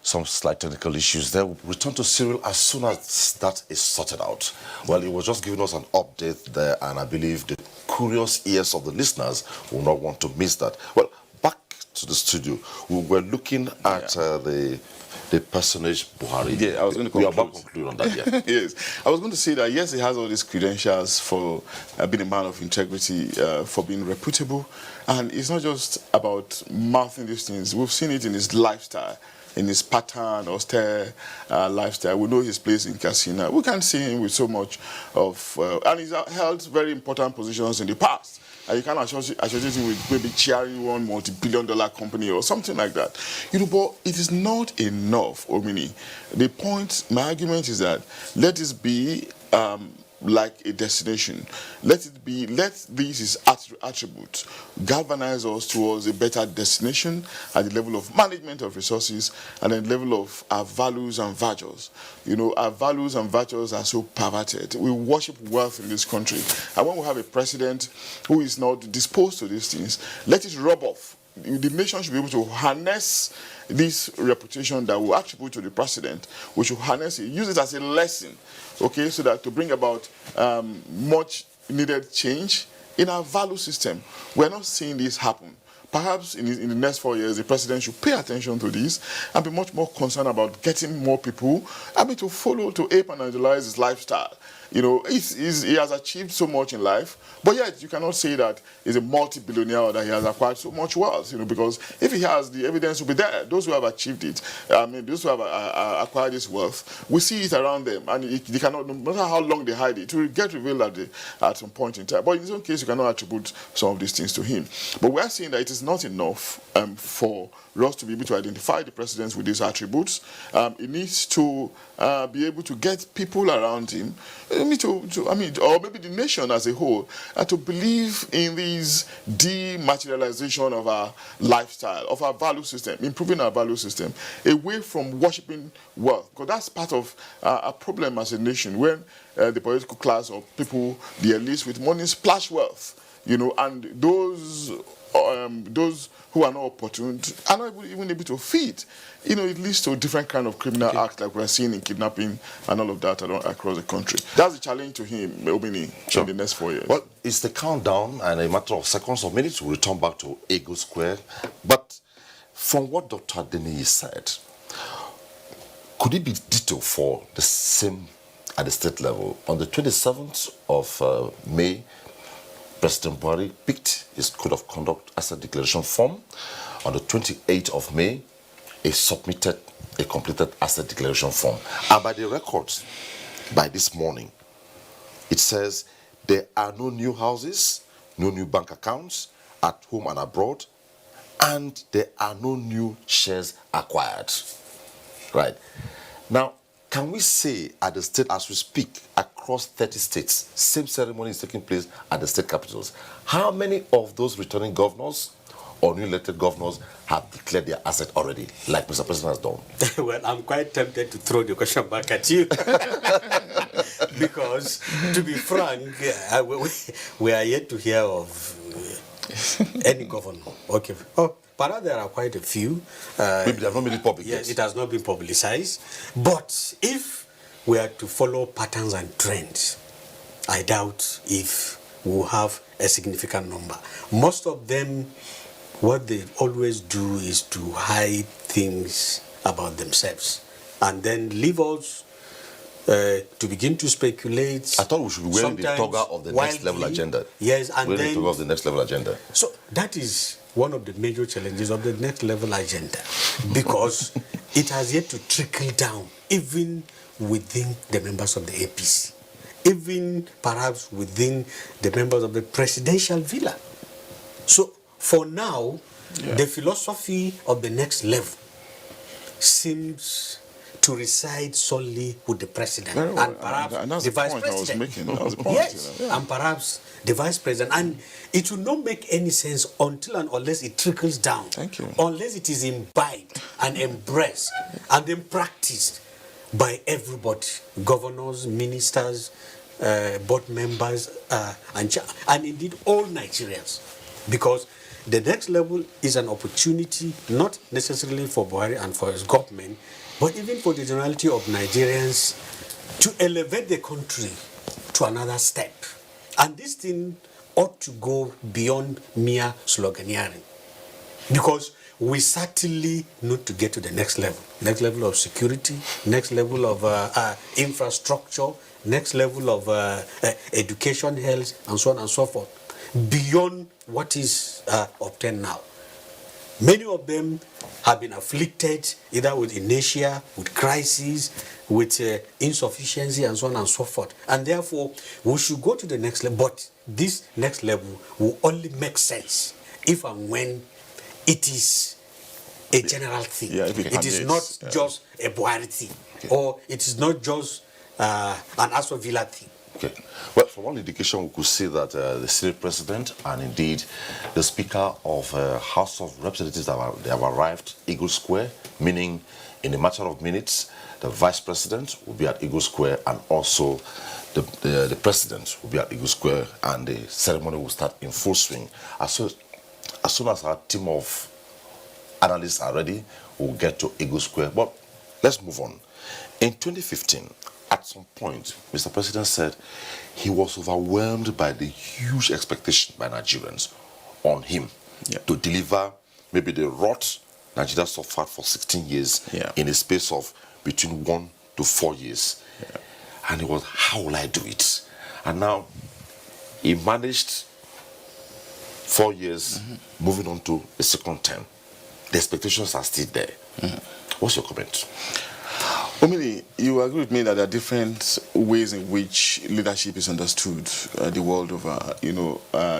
Some slight technical issues there. We'll return to Cyril as soon as that is sorted out. Well, he was just giving us an update there, and I believe the curious ears of the listeners will not want to miss that. Well, back to the studio. We were looking at the personage Buhari. Yeah, I was going to conclude. We are about to conclude on that, yeah. Yes. I was going to say that, yes, he has all these credentials for being a man of integrity, for being reputable. And it's not just about mouthing these things. We've seen it in his lifestyle, in his pattern, austere lifestyle. We know his place in casino. We can see him with so much of... and he's held very important positions in the past. You can't associate him with maybe chairing one multi-billion-dollar company or something like that. But it is not enough, Omini. The point, my argument is that let this be like a destination. Let these attributes galvanize us towards a better destination at the level of management of resources and at the level of our values and virtues. Our values and virtues are so perverted. We worship wealth in this country. And when we have a president who is not disposed to these things, let it rub off. The nation should be able to harness this reputation that we attribute to the president. We should harness it, use it as a lesson, okay, so that to bring about much needed change in our value system. We're not seeing this happen. perhaps in the next 4 years, the president should pay attention to this and be much more concerned about getting more people, to follow, to ape and idolize his lifestyle. He has achieved so much in life, but yet you cannot say that he's a multi-billionaire or that he has acquired so much wealth, because if he has, the evidence will be there. Those who have achieved it, those who have acquired this wealth, we see it around them, and they cannot, no matter how long they hide it, it will get revealed at some point in time. But in his own case, you cannot attribute some of these things to him. But we are saying that it is not enough for us to be able to identify the president with these attributes. He needs to be able to get people around him, or maybe the nation as a whole, to believe in this dematerialization of our lifestyle, of our value system, improving our value system, away from worshipping wealth. Because that's part of a problem as a nation, when the political class or people, the elites with money, splash wealth, and those who are not opportune are not even able to feed. It leads to a different kind of criminal acts like we're seeing in kidnapping and all of that across the country. That's the challenge to him, Obini, in the next 4 years. Well, it's the countdown, and a matter of seconds or minutes, we'll return back to Eagle Square. But from what Dr. Adeniyi said, could it be ditto for the same at the state level? On the 27th of May, President Buhari picked his Code of Conduct Asset Declaration form. On the 28th of May, he submitted a completed Asset Declaration form. And by the records, by this morning, it says there are no new houses, no new bank accounts at home and abroad, and there are no new shares acquired. Right. Now, can we say at the state as we speak, across 30 states, same ceremony is taking place at the state capitals? How many of those returning governors or new elected governors have declared their asset already, like Mr. President has done? Well, I'm quite tempted to throw the question back at you. Because, to be frank, we are yet to hear of any governor. Okay. Oh, perhaps there are quite a few. Maybe they have not made it public yes, yet. it has not been publicized. But if we are to follow patterns and trends, I doubt if we'll have a significant number. Most of them, what they always do is to hide things about themselves and then leave us to begin to speculate. I thought we should be wearing the toga of the next level agenda. Yes, and wearing then the toga of the next level agenda. So that is one of the major challenges of the next level agenda, because it has yet to trickle down even within the members of the APC, even perhaps within the members of the presidential villa. So for now, the philosophy of the next level seems to reside solely with the president, and perhaps the vice president. Yes, and perhaps the vice president. And it will not make any sense until and unless it trickles down. Thank you. Unless it is imbibed and embraced and then practiced by everybody, governors, ministers, board members, and indeed all Nigerians. Because the next level is an opportunity, not necessarily for Buhari and for his government, but even for the generality of Nigerians to elevate the country to another step. And this thing ought to go beyond mere sloganeering, because we certainly need to get to the next level of security, next level of infrastructure, next level of education, health, and so on and so forth, beyond what is obtained now. Many of them have been afflicted either with inertia, with crises, with insufficiency, and so on and so forth. And therefore, we should go to the next level. But this next level will only make sense if and when it is a general thing. Yeah, it is not just a Buhari thing, or it is not just an Aswa Villa thing. Okay. Well, from one indication, we could see that the Senate President and indeed the Speaker of House of Representatives they have arrived Eagle Square, meaning in a matter of minutes, the Vice President will be at Eagle Square, and also the President will be at Eagle Square, and the ceremony will start in full swing. As soon as our team of analysts are ready, we'll get to Eagle Square. But let's move on. In 2015, at some point, Mr. President said he was overwhelmed by the huge expectation by Nigerians on him to deliver maybe the rot Nigeria suffered for 16 years in a space of between 1 to 4 years. And it was, how will I do it? And now he managed 4 years, moving on to a second term. The expectations are still there. What's your comment? Omini, you agree with me that there are different ways in which leadership is understood the world over.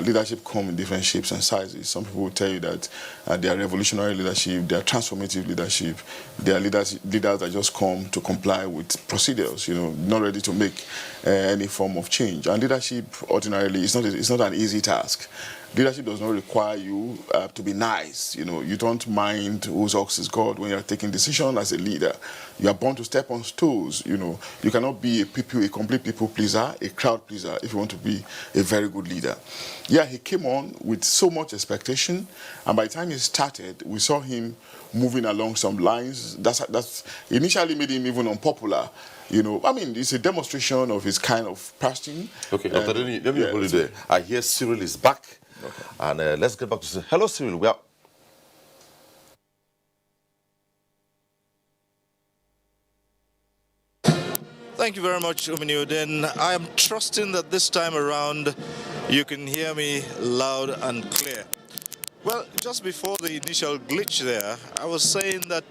Leadership comes in different shapes and sizes. Some people will tell you that they are revolutionary leadership, they are transformative leadership, they are leaders that just come to comply with procedures, not ready to make any form of change. And leadership, ordinarily, it's not an easy task. Leadership does not require you to be nice. You don't mind whose ox is God when you're taking decision as a leader. You are born to step on toes. You cannot be a complete people pleaser, a crowd pleaser, if you want to be a very good leader. Yeah, he came on with so much expectation, and by the time he started, we saw him moving along some lines. That's initially made him even unpopular. It's a demonstration of his kind of person. Okay, Dr. Denny, let me hold it there. I hear Cyril is back. Okay. And let's get back to Cyril. Hello, Cyril. Thank you very much, Ominiuden. I am trusting that this time around you can hear me loud and clear. Well, just before the initial glitch there, I was saying that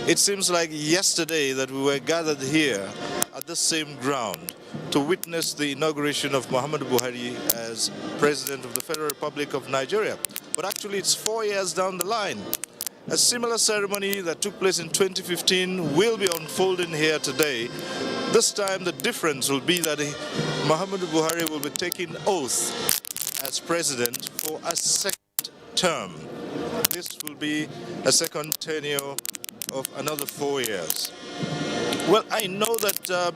it seems like yesterday that we were gathered here at the same ground to witness the inauguration of Muhammadu Buhari as President of the Federal Republic of Nigeria. But actually it's 4 years down the line. A similar ceremony that took place in 2015 will be unfolding here today. This time the difference will be that Muhammadu Buhari will be taking oath as President for a second term. This will be a second tenure of another 4 years. Well, I know that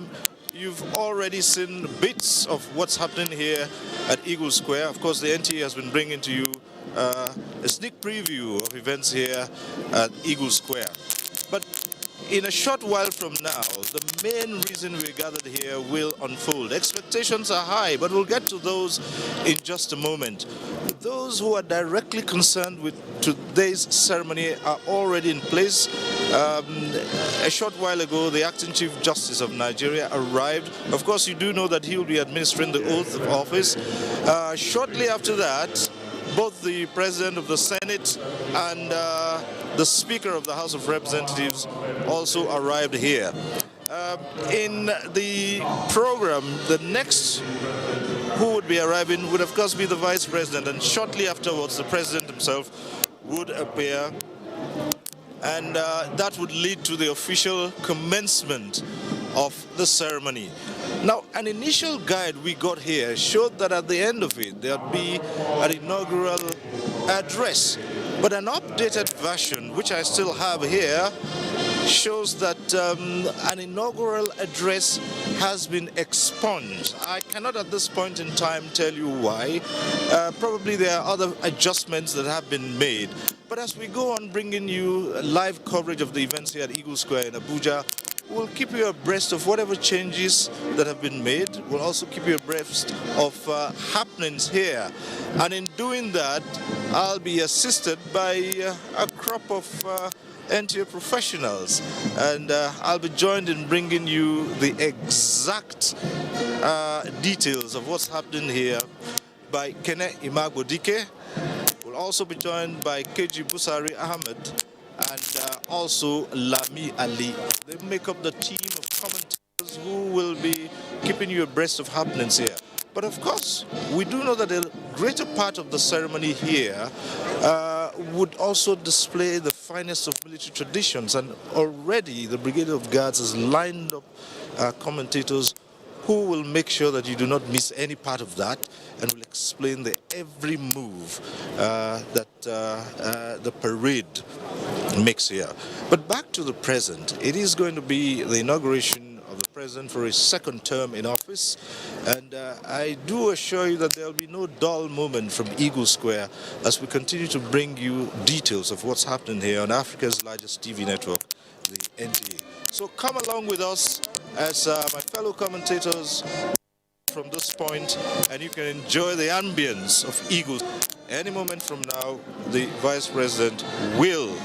you've already seen bits of what's happening here at Eagle Square. Of course, the NTA has been bringing to you a sneak preview of events here at Eagle Square. But in a short while from now, the main reason we gathered here will unfold. Expectations are high, but we'll get to those in just a moment. Those who are directly concerned with today's ceremony are already in place. A short while ago, the acting Chief Justice of Nigeria arrived. Of course, you do know that he will be administering the oath of office. Shortly after that, both the President of the Senate and the Speaker of the House of Representatives also arrived here. In the program, the next who would be arriving would of course be the Vice President, and shortly afterwards the President himself would appear, and that would lead to the official commencement of the ceremony. Now, an initial guide we got here showed that at the end of it there'd be an inaugural address, but an updated version, which I still have here, shows that an inaugural address has been expunged. I cannot at this point in time tell you why. Probably there are other adjustments that have been made. But as we go on bringing you live coverage of the events here at Eagle Square in Abuja, we'll keep you abreast of whatever changes that have been made. We'll also keep you abreast of happenings here. And in doing that, I'll be assisted by a crop of NTA professionals. And I'll be joined in bringing you the exact details of what's happening here by Kene Imagbodike. We'll also be joined by KG Busari Ahmed and also Lami Ali. They make up the team of commentators who will be keeping you abreast of happenings here. But of course, we do know that a greater part of the ceremony here would also display the finest of military traditions, and already the Brigade of Guards has lined up commentators who will make sure that you do not miss any part of that, and will explain the every move that the parade makes here. But back to the present, it is going to be the inauguration of the president for his second term in office, and I do assure you that there will be no dull moment from Eagle Square as we continue to bring you details of what's happening here on Africa's largest TV network, the NTA. So come along with us as my fellow commentators from this point and you can enjoy the ambience of Eagles. Any moment from now, the Vice President will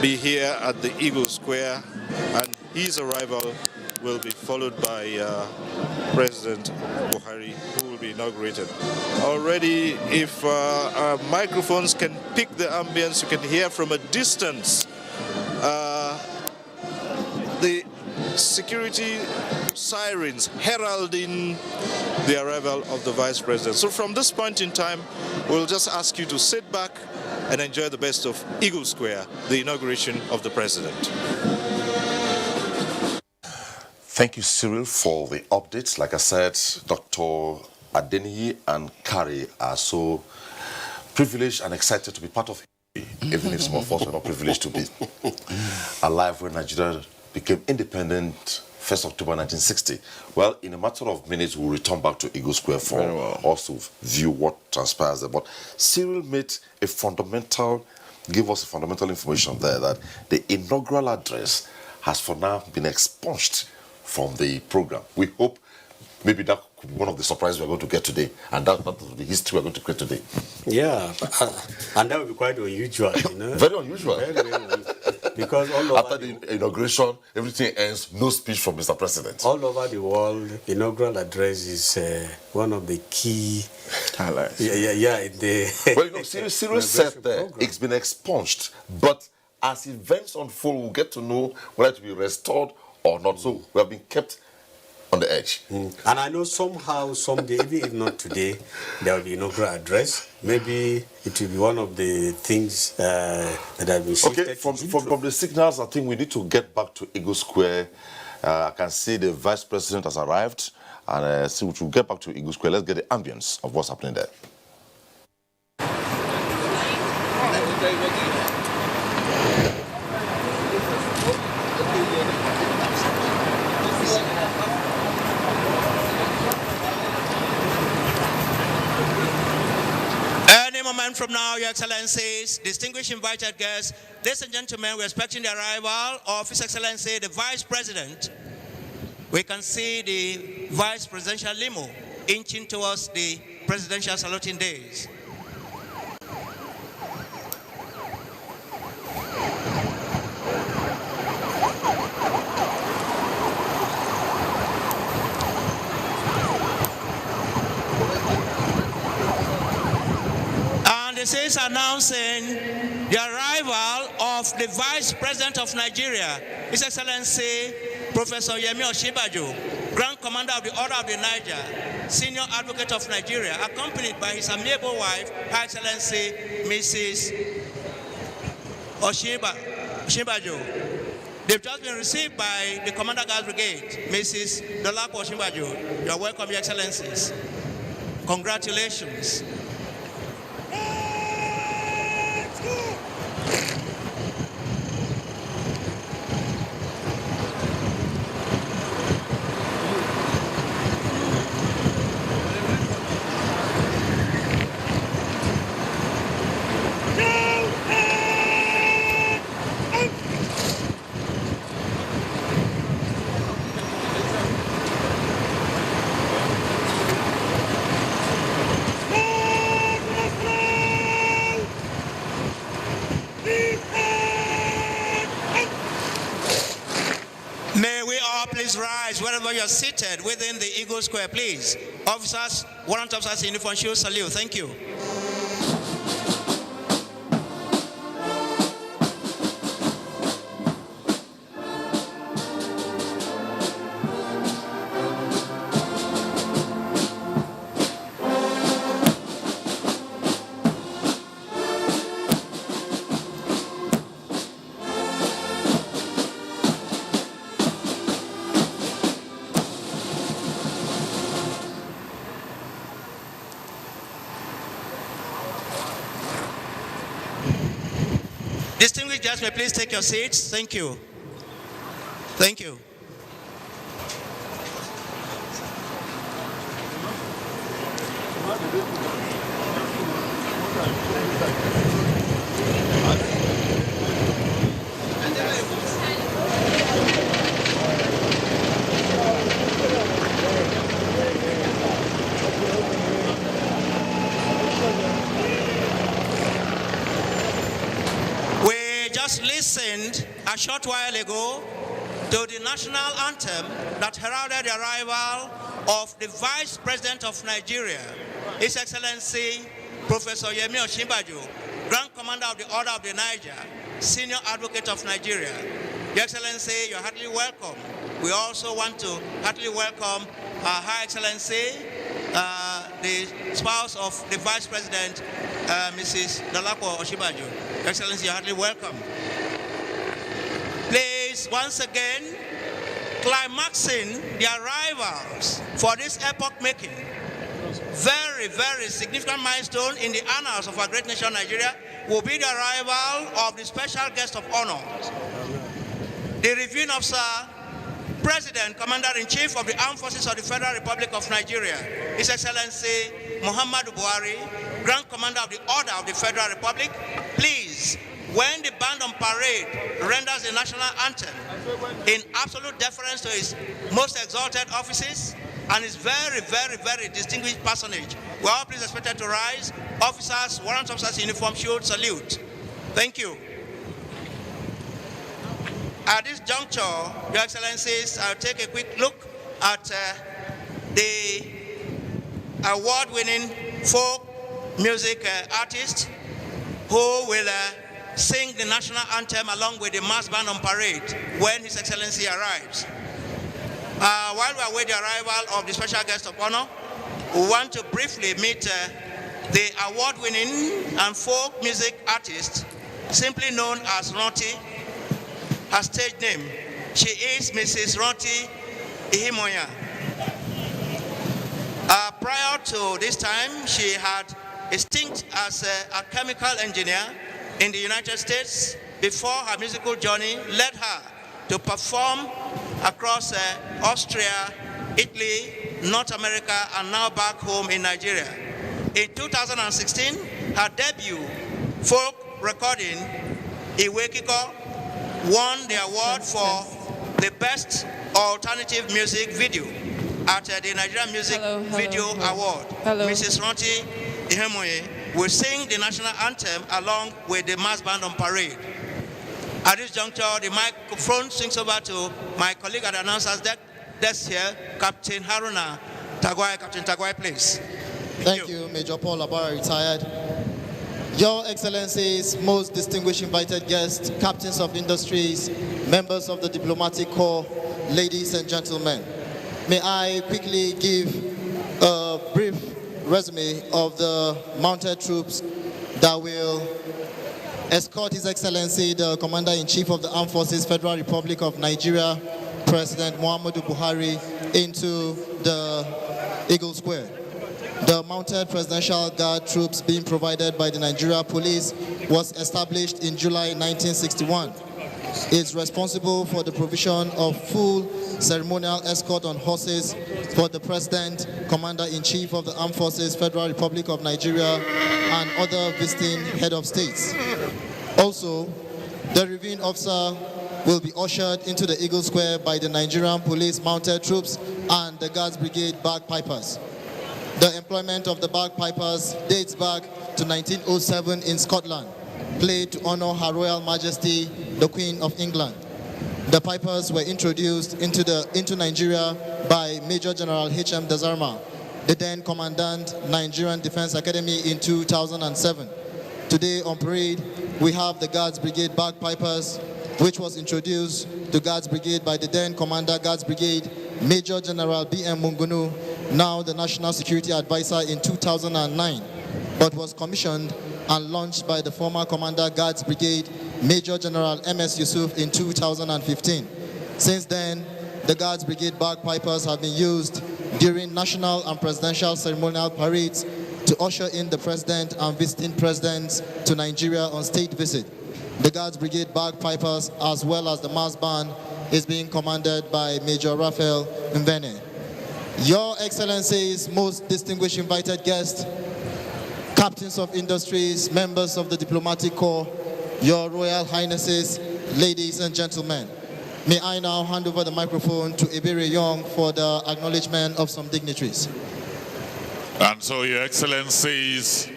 be here at the Eagle Square, and his arrival will be followed by President Buhari, who will be inaugurated. Already, if our microphones can pick the ambience, you can hear from a distance the security sirens heralding the arrival of the Vice President. So from this point in time, we'll just ask you to sit back and enjoy the best of Eagle Square, the inauguration of the President. Thank you, Cyril, for the updates. Like I said, Dr. Adeniyi and Kari are so privileged and excited to be part of history, even if some of us are not privileged to be alive when Nigeria became independent 1st October 1960. Well, in a matter of minutes, we'll return back to Eagle Square for us to view what transpires there. But Cyril gave us a fundamental information there that the inaugural address has for now been expunged from the program. We hope maybe that could be one of the surprises we're going to get today, and that will be the history we're going to create today. Yeah, and that would be quite unusual, you know. Very unusual. Very unusual. Because all over after the inauguration, everything ends, no speech from Mr. President. All over the world, the inaugural address is one of the key highlights. Yeah. Well, you know, Cyril said there, it's been expunged, but as events unfold, we'll get to know whether it will be restored or not. So we have been kept on the edge. And I know somehow, someday, even if not today, there will be inaugural address. Maybe it will be one of the things that have been shifted. Okay, from the signals, I think we need to get back to Eagle Square. I can see the Vice President has arrived, and so we'll get back to Eagle Square. Let's get the ambience of what's happening there. Moment from now, Your Excellencies, distinguished invited guests, ladies and gentlemen, we're expecting the arrival of His Excellency, the Vice President. We can see the Vice Presidential limo inching towards the presidential saluting days. This is announcing the arrival of the Vice President of Nigeria, His Excellency Professor Yemi Osinbajo, Grand Commander of the Order of the Niger, Senior Advocate of Nigeria, accompanied by his amiable wife, Her Excellency Mrs. Osinbajo. They've just been received by the Commander Guard Brigade, Mrs. Dolapo Osinbajo. You are welcome, Your Excellencies. Congratulations. Rise wherever you're seated within the Eagle Square, please. Officers, warrant officers in uniform should salute. Thank you. Distinguished guests, may please take your seats. Thank you. Thank you. listened a short while ago to the national anthem that heralded the arrival of the Vice President of Nigeria, His Excellency Professor Yemi Osinbajo, Grand Commander of the Order of the Niger, Senior Advocate of Nigeria. Your Excellency, you're heartily welcome. We also want to heartily welcome Her Excellency, the spouse of the Vice President, Mrs. Dolapo Osinbajo. Your Excellency, you're heartily welcome. Please, once again, climaxing the arrivals for this epoch-making, very, very significant milestone in the annals of our great nation, Nigeria, will be the arrival of the special guest of honor, the Reviewing Officer, President, Commander-in-Chief of the Armed Forces of the Federal Republic of Nigeria, His Excellency Muhammadu Buhari, Grand Commander of the Order of the Federal Republic. Please, when the band on parade renders the national anthem in absolute deference to his most exalted offices and his very, very, very distinguished personage, we are all please expected to rise. Officers, warrant officers in uniform should salute. Thank you. At this juncture, Your Excellencies, I'll take a quick look at the award-winning folk music artist who will sing the national anthem along with the mass band on parade when His Excellency arrives. While we await the arrival of the special guest of honor, we want to briefly meet the award-winning and folk music artist, simply known as Ronti. Her stage name, she is Mrs. Ronti Ihimoya. Prior to this time, she had a stint as a chemical engineer in the United States before her musical journey led her to perform across Austria, Italy, North America, and now back home in Nigeria. In 2016, her debut folk recording, Iwekiko, won the award for the Best Alternative Music Video at the Nigerian Music Video Award. Mrs. Ronti Ihimoye will sing the national anthem along with the mass band on parade. At this juncture, the microphone swings over to my colleague at the announcer's desk here, Captain Haruna Tagwai. Captain Tagwai, please. Thank you, Major Paul Abara, retired. Your Excellencies, most distinguished invited guests, captains of industries, members of the diplomatic corps, ladies and gentlemen. May I quickly give a brief resume of the mounted troops that will escort His Excellency, the Commander-in-Chief of the Armed Forces, Federal Republic of Nigeria, President Muhammadu Buhari, into the Eagle Square. The mounted Presidential Guard troops being provided by the Nigeria Police was established in July 1961. It's responsible for the provision of full ceremonial escort on horses for the President, Commander-in-Chief of the Armed Forces, Federal Republic of Nigeria, and other visiting head of states. Also, the Reviewing Officer will be ushered into the Eagle Square by the Nigerian Police Mounted Troops and the Guards Brigade Bagpipers. The employment of the bagpipers dates back to 1907 in Scotland, played to honor Her Royal Majesty, the Queen of England. The pipers were introduced into Nigeria by Major General H.M. Desarma, the then Commandant, Nigerian Defense Academy, in 2007. Today on parade, we have the Guards Brigade Bagpipers, which was introduced to Guards Brigade by the then Commander Guards Brigade, Major General B.M. Mungunu, now the National Security Advisor, in 2009, but was commissioned and launched by the former Commander Guards Brigade, Major General M.S. Yusuf, in 2015. Since then, the Guards Brigade Bagpipers have been used during national and presidential ceremonial parades to usher in the President and visiting presidents to Nigeria on state visit. The Guards Brigade Bagpipers, as well as the mass band, is being commanded by Major Raphael Mvene. Your Excellencies, most distinguished invited guests, captains of industries, members of the diplomatic corps, Your Royal Highnesses, ladies and gentlemen, may I now hand over the microphone to Ebere Young for the acknowledgement of some dignitaries. And so, Your Excellencies,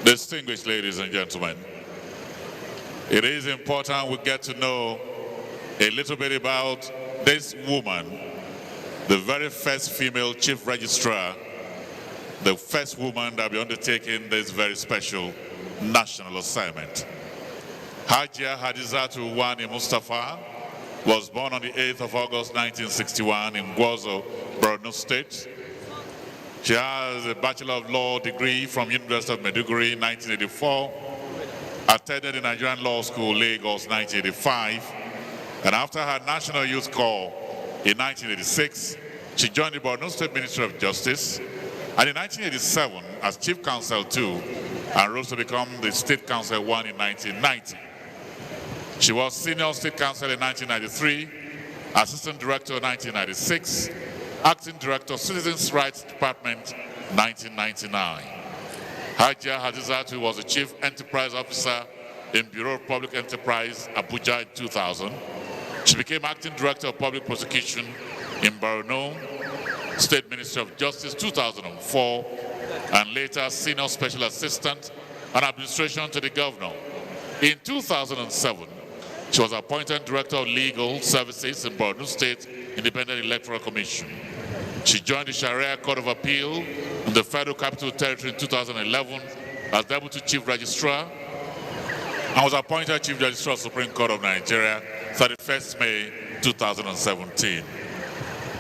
distinguished ladies and gentlemen, It is important we get to know a little bit about this woman, the very first female chief registrar, the first woman that will be undertaking this very special national assignment. Hajia Hadizatu Wani Mustafa was born on the 8th of August 1961 in Gwozo, Borno State. She has a Bachelor of Law degree from University of Maiduguri in 1984, attended the Nigerian Law School, Lagos, 1985, and after her National Youth Corps in 1986, she joined the Borno State Ministry of Justice, and in 1987 as Chief Counsel 2, and rose to become the State Counsel 1 in 1990. She was Senior State Counsel in 1993, Assistant Director in 1996, Acting Director, Citizens' Rights Department, 1999. Hajia Hadizatu was the Chief Enterprise Officer in Bureau of Public Enterprise, Abuja in 2000. She became Acting Director of Public Prosecution in Borno State Ministry of Justice 2004, and later Senior Special Assistant and Administration to the Governor. In 2007, she was appointed Director of Legal Services in Borno State Independent Electoral Commission. She joined the Sharia Court of Appeal in the Federal Capital Territory in 2011 as Deputy Chief Registrar, and was appointed Chief Registrar of the Supreme Court of Nigeria 31st May 2017.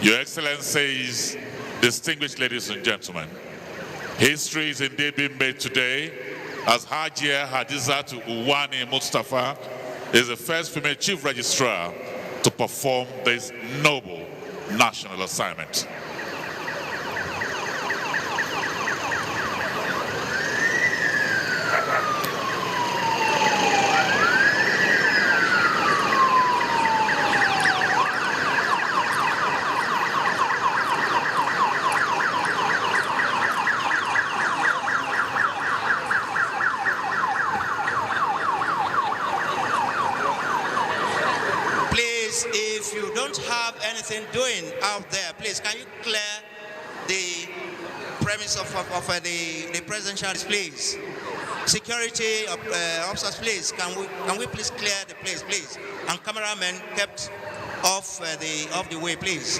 Your Excellencies, distinguished ladies and gentlemen, history is indeed being made today as Hajia Hadizatu Uwani Mustafa is the first female Chief Registrar to perform this noble national assignment. If you don't have anything doing out there, please, can you clear the premise of the presidential, please? Security officers, please, can we please clear the place, please? And cameramen kept off the way, please.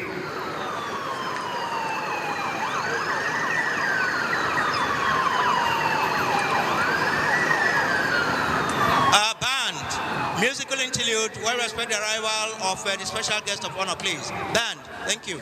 Musical interlude, well respect the arrival of the special guest of honor, please. Band, thank you.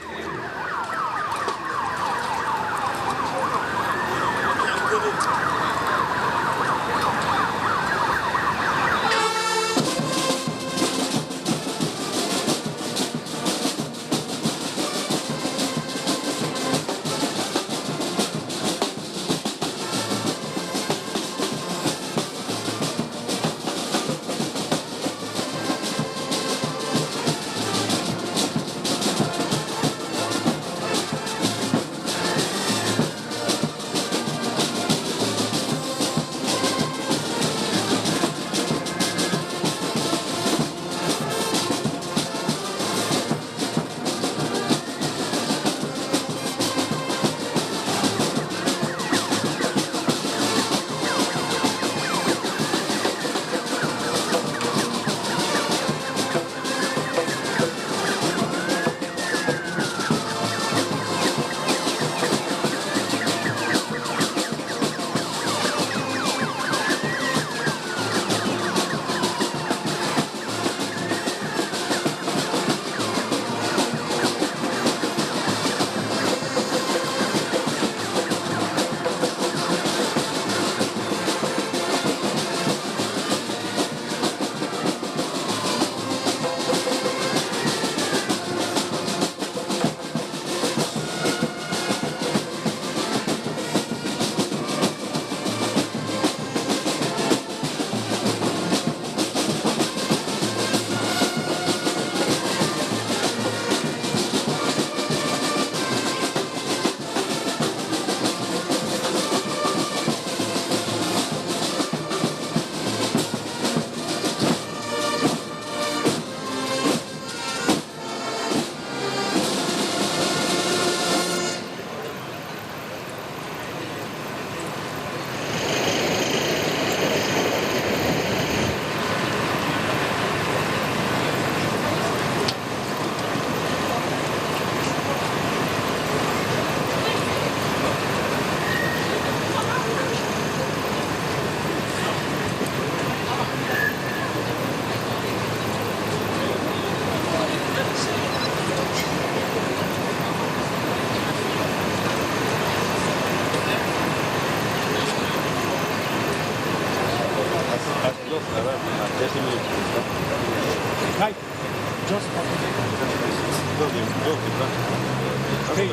Hey,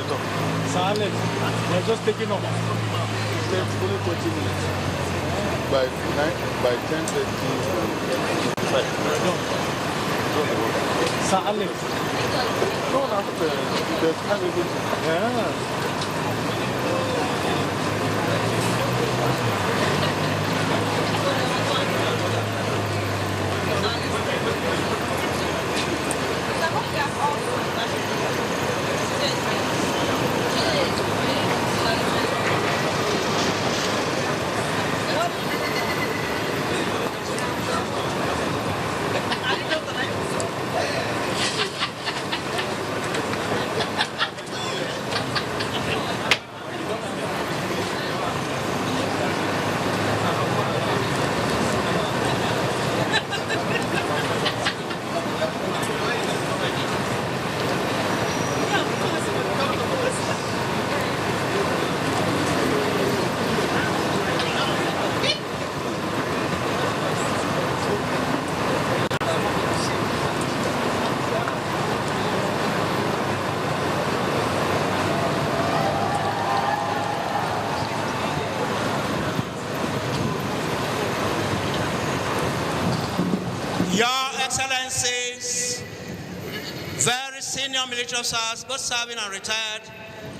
Silence. We're just taking off. It's only 20 minutes. By 10:30. Silence. No, there's time everything. Yeah. Excellencies, very senior military officers, both serving and retired,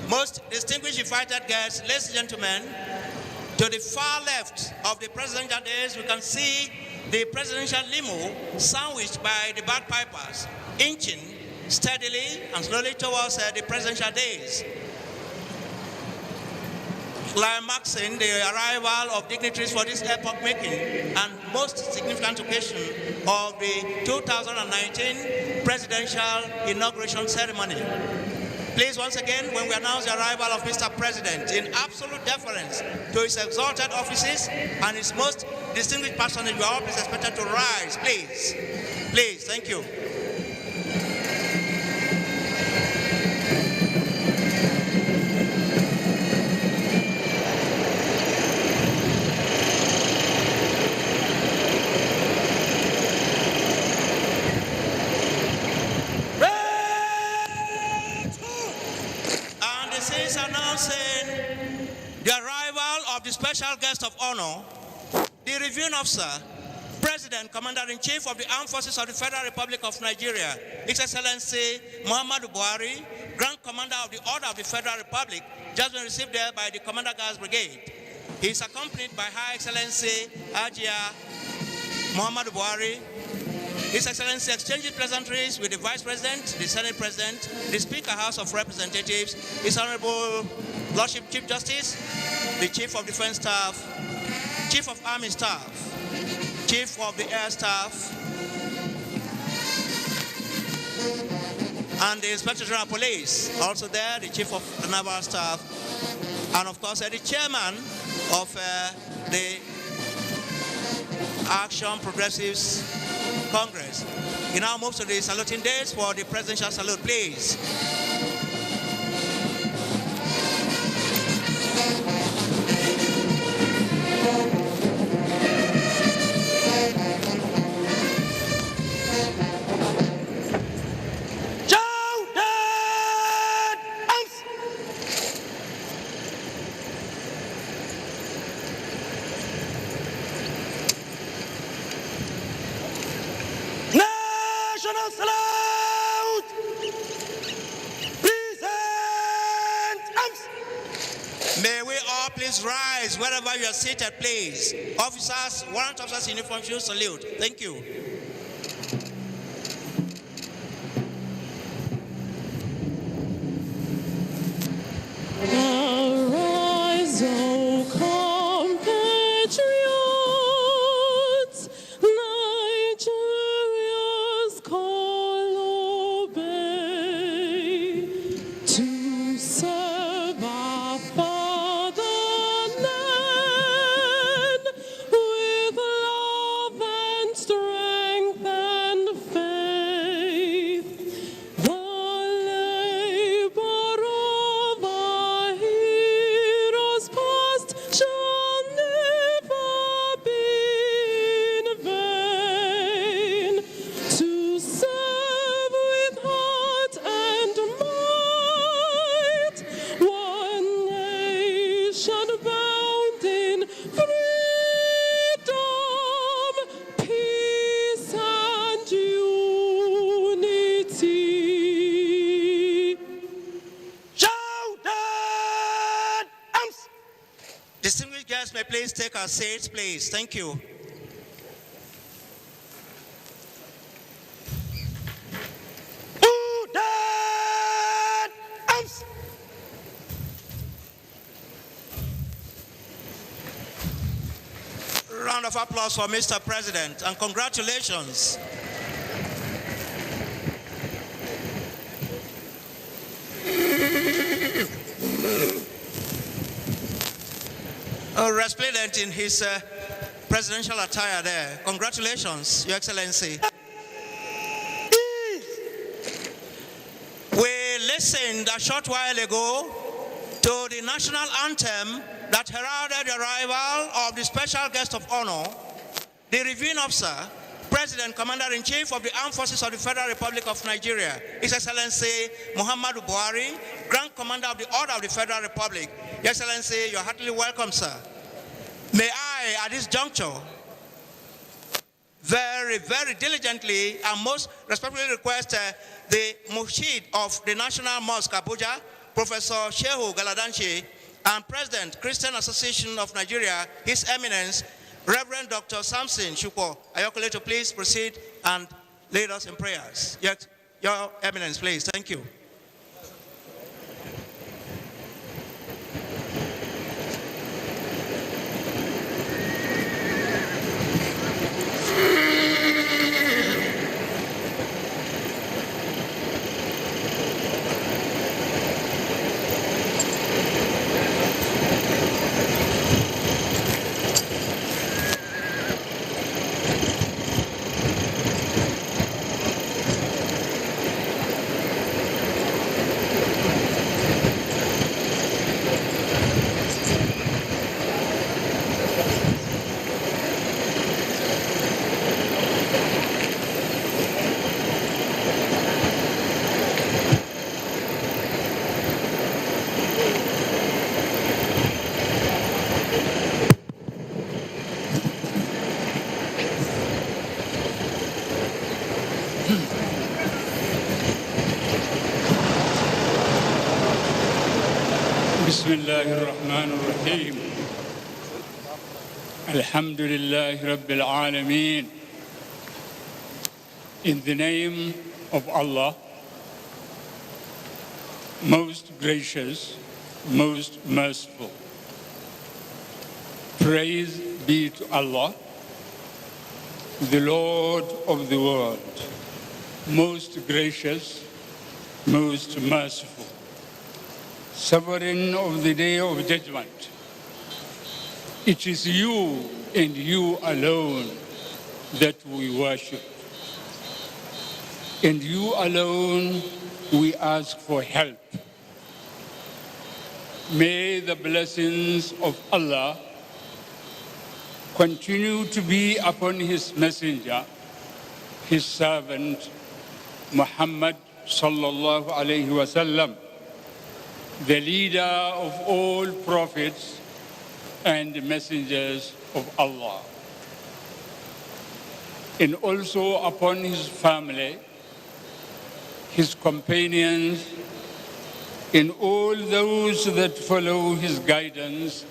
most distinguished invited guests, ladies and gentlemen, to the far left of the presidential dais, we can see the presidential limo sandwiched by the bagpipers, inching steadily and slowly towards the presidential dais, climaxing the arrival of dignitaries for this epoch-making and most significant occasion of the 2019 presidential inauguration ceremony. Please, once again, when we announce the arrival of Mr. President, in absolute deference to his exalted offices and his most distinguished personage, you are all please expected to rise, please. Please, thank you. The special guest of honor, the reviewing officer, President, Commander-in-Chief of the Armed Forces of the Federal Republic of Nigeria, His Excellency Muhammadu Buhari, Grand Commander of the Order of the Federal Republic, just been received there by the Commander Guards Brigade. He is accompanied by High Excellency Ajia Muhammadu Buhari. His Excellency exchanges pleasantries with the Vice President, the Senate President, the Speaker House of Representatives, His Honorable Lordship Chief Justice, the Chief of Defense Staff, Chief of Army Staff, Chief of the Air Staff, and the Inspector General of Police, also there, the Chief of the Naval Staff, and of course the Chairman of the Action Progressives Congress. He now moves to the saluting days for the presidential salute, please. Rise wherever you are seated, please. Officers, warrant officers in uniform should salute. Thank you. Arise, O compatriots, Nigeria's call obey, to serve our fatherland with love and strength. Distinguished guests may please take our seats, please. Thank you. Round of applause for Mr. President, and congratulations. Resplendent in his presidential attire there. Congratulations, Your Excellency. We listened a short while ago to the national anthem that heralded the arrival of the special guest of honor, the reviewing officer, President, Commander-in-Chief of the Armed Forces of the Federal Republic of Nigeria, His Excellency Muhammadu Buhari, Grand Commander of the Order of the Federal Republic. Your Excellency, you're heartily welcome, sir. May I, at this juncture, very, very diligently and most respectfully request the Mushid of the National Mosque, Abuja, Professor Shehu Galadanchi, and President, Christian Association of Nigeria, His Eminence, Reverend Dr. Samson Shukwo Ayokole, to please proceed and lead us in prayers. Your Eminence, please. Thank you. بسم الله الرحمن الرحيم الحمد لله رب العالمين. In the name of Allah, most gracious, most merciful. Praise be to Allah, the Lord of the world, most gracious, most merciful, sovereign of the day of judgment. It is you and you alone that we worship. And you alone we ask for help. May the blessings of Allah continue to be upon his messenger, his servant, Muhammad sallallahu alayhi wa sallam, the leader of all prophets and messengers of Allah, and also upon his family, his companions, and all those that follow his guidance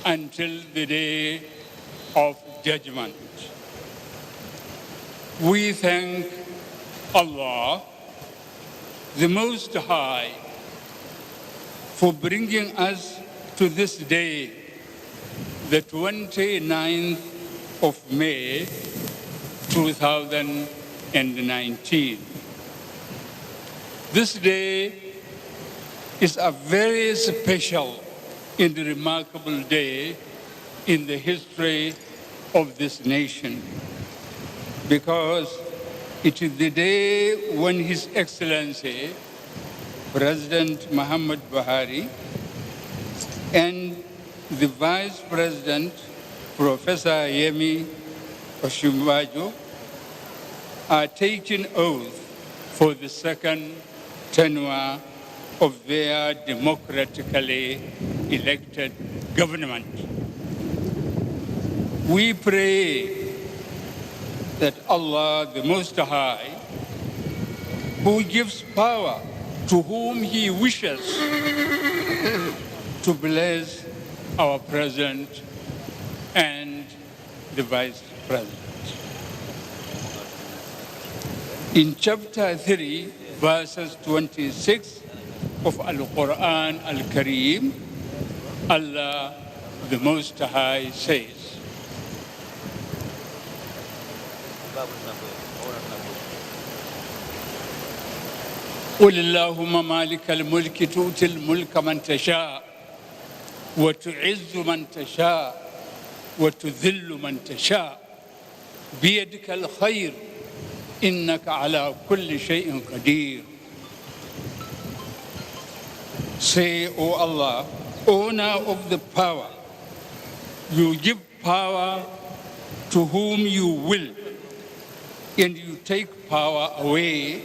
until the day of judgment. We thank Allah, the Most High, for bringing us to this day, the 29th of May, 2019. This day is a very special and remarkable day in the history of this nation, because it is the day when His Excellency President Muhammad Buhari and the Vice President Professor Yemi Osinbajo are taking oath for the second tenure of their democratically elected government. We pray that Allah, the Most High, who gives power to whom He wishes, to bless our President and the Vice President. In chapter 3, verses 26 of Al-Quran Al-Kareem, Allah the Most High says, قل اللهم مالك الملك تؤتي الملك من تشاء وتعز من تشاء وتذل من تشاء بيدك الخير إنك على كل شيء قدير. Say, O Allah, owner of the power, you give power to whom you will, and you take power away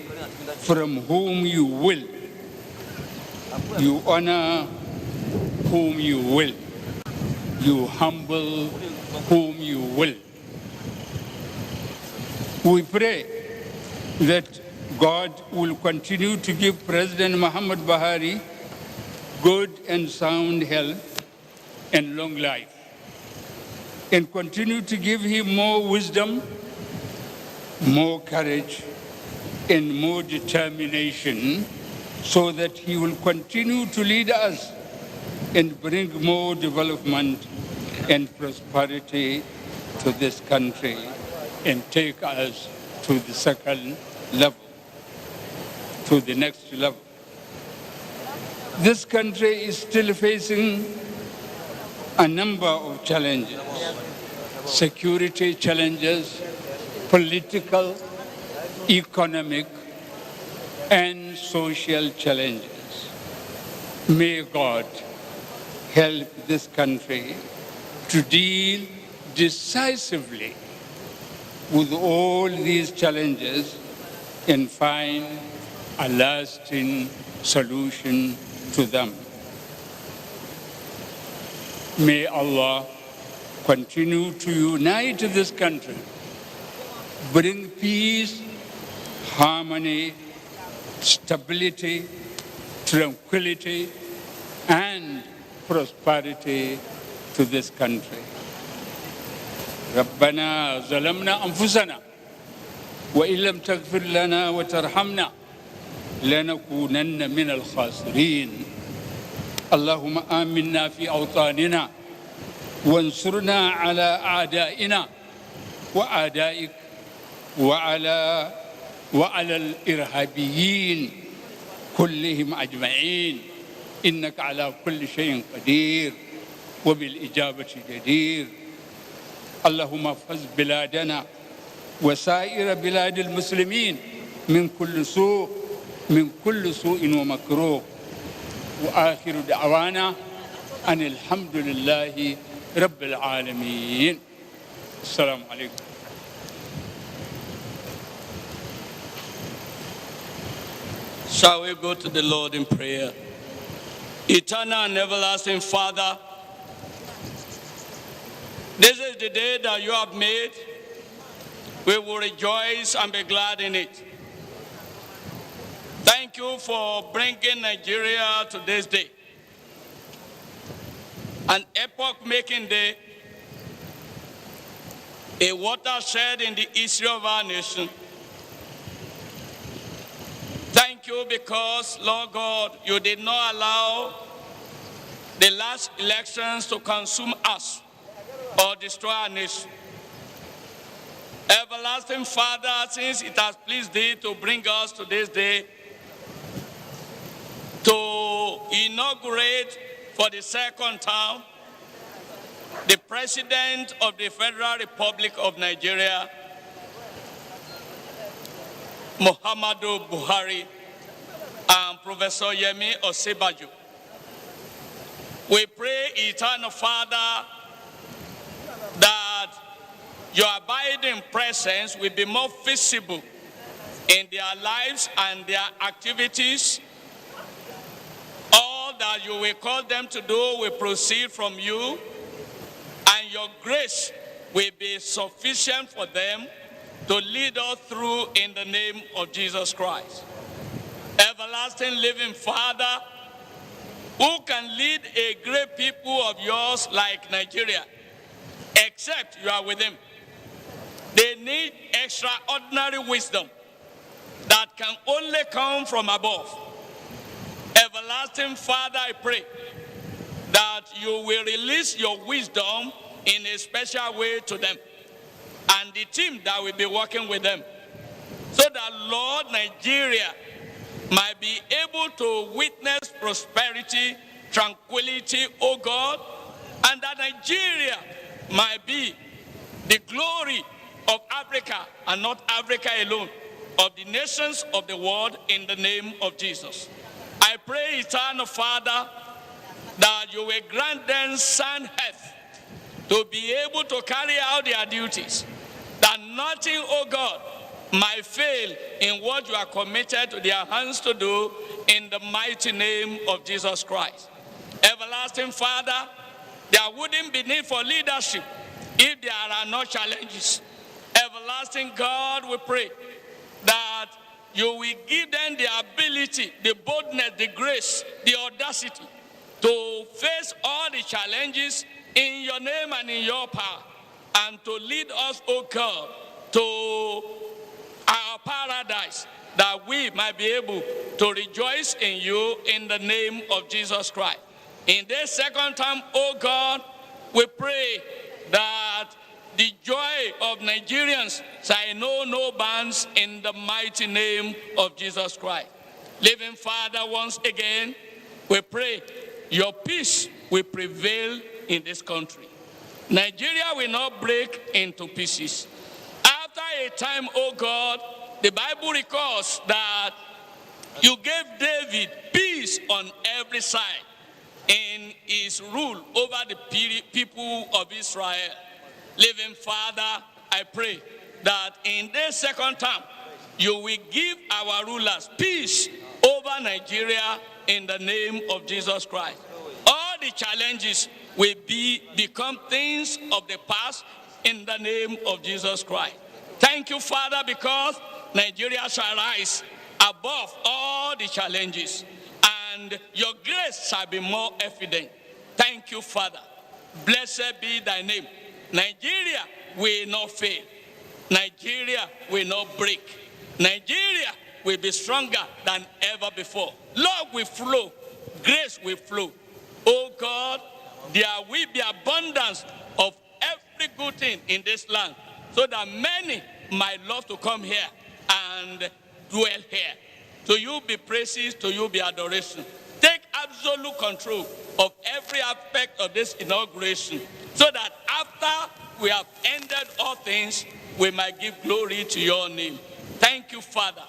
from whom you will. You honor whom you will. You humble whom you will. We pray that God will continue to give President Muhammad Buhari good and sound health and long life, and continue to give him more wisdom, more courage, and more determination, so that he will continue to lead us and bring more development and prosperity to this country and take us to the second level, to the next level. This country is still facing a number of challenges: security challenges, political, economic, and social challenges. May God help this country to deal decisively with all these challenges and find a lasting solution to them. May Allah continue to unite this country, bring peace, harmony, stability, tranquility, and prosperity to this country. ربنا ظلمنا أنفسنا وإن لم تغفر لنا وترحمنا لنكونن من الخاسرين. اللهم آمنا في أوطاننا وانصرنا على أعدائنا وأعدائك وعلى الإرهابيين كلهم أجمعين إنك على كل شيء قدير وبالإجابة جدير. اللهم احفظ بلادنا وسائر بلاد المسلمين من كل سوء ومكروه. وآخر دعوانا أن الحمد لله رب العالمين. السلام عليكم. Shall we go to the Lord in prayer? Eternal and everlasting Father, this is the day that you have made. We will rejoice and be glad in it. Thank you for bringing Nigeria to this day, an epoch-making day, a watershed in the history of our nation. Thank you because, Lord God, you did not allow the last elections to consume us or destroy our nation. Everlasting Father, since it has pleased thee to bring us to this day, to inaugurate for the second term the President of the Federal Republic of Nigeria, Muhammadu Buhari, and Professor Yemi Osinbajo. We pray, Eternal Father, that your abiding presence will be more visible in their lives and their activities. All that you will call them to do will proceed from you, and your grace will be sufficient for them to lead us through in the name of Jesus Christ. Everlasting living Father, who can lead a great people of yours like Nigeria, except you are with him. They need extraordinary wisdom that can only come from above. Everlasting Father, I pray that you will release your wisdom in a special way to them and the team that will be working with them, so that, Lord, Nigeria might be able to witness prosperity, tranquility, oh God, and that Nigeria might be the glory of Africa, and not Africa alone, of the nations of the world, in the name of Jesus. I pray, eternal Father, that you will grant them sound health to be able to carry out their duties, that nothing, oh God, might fail in what you are committed to their hands to do, in the mighty name of Jesus Christ. Everlasting Father, there wouldn't be need for leadership if there are no challenges. Everlasting God, we pray that you will give them the ability, the boldness, the grace, the audacity to face all the challenges in your name and in your power, and to lead us, oh God, to our paradise, that we might be able to rejoice in you, in the name of Jesus Christ. In this second time, oh God, we pray that the joy of Nigerians shall know no bounds, in the mighty name of Jesus Christ. Living Father, once again, we pray your peace will prevail in this country. Nigeria will not break into pieces. After a time, oh God, the Bible records that you gave David peace on every side in his rule over the people of Israel. Living Father, I pray that in this second term, you will give our rulers peace over Nigeria, in the name of Jesus Christ. All the challenges will become things of the past, in the name of Jesus Christ. Thank you, Father, because Nigeria shall rise above all the challenges, and your grace shall be more evident. Thank you, Father. Blessed be thy name. Nigeria will not fail. Nigeria will not break. Nigeria will be stronger than ever before. Love will flow. Grace will flow. Oh God, there will be abundance of every good thing in this land, so that many might love to come here and dwell here. To you be praises, to you be adoration. Take absolute control of every aspect of this inauguration, so that after we have ended all things, we might give glory to your name. Thank you, Father.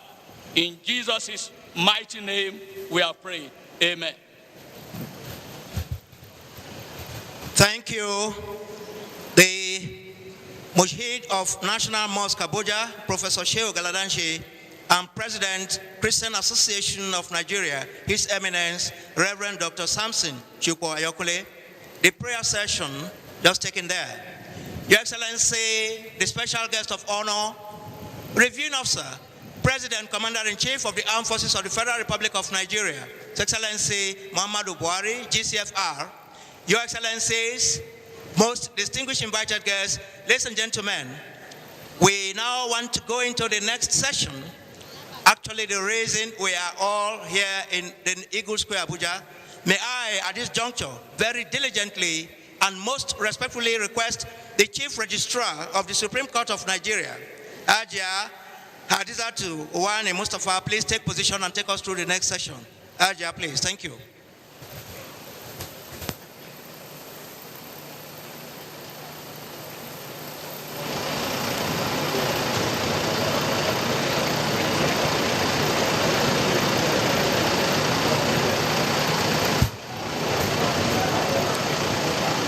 In Jesus' mighty name we are praying. Amen. Thank you. The Mujahid of National Mosque Abuja, Professor Shehu Galadanshi, and President, Christian Association of Nigeria, His Eminence, Reverend Dr. Samson Chukwu Ayokule. The prayer session just taken there. Your Excellency, the special guest of honor, Reviewing Officer, President, Commander-in-Chief of the Armed Forces of the Federal Republic of Nigeria, His Excellency Muhammadu Buhari, GCFR, Your Excellencies, most distinguished invited guests, ladies and gentlemen, we now want to go into the next session. Actually, the reason we are all here in the Eagle Square, Abuja, may I, at this juncture, very diligently and most respectfully request the Chief Registrar of the Supreme Court of Nigeria, Ajia Hadizatu Uwani Mustafa, please take position and take us through the next session. Ajia, please. Thank you.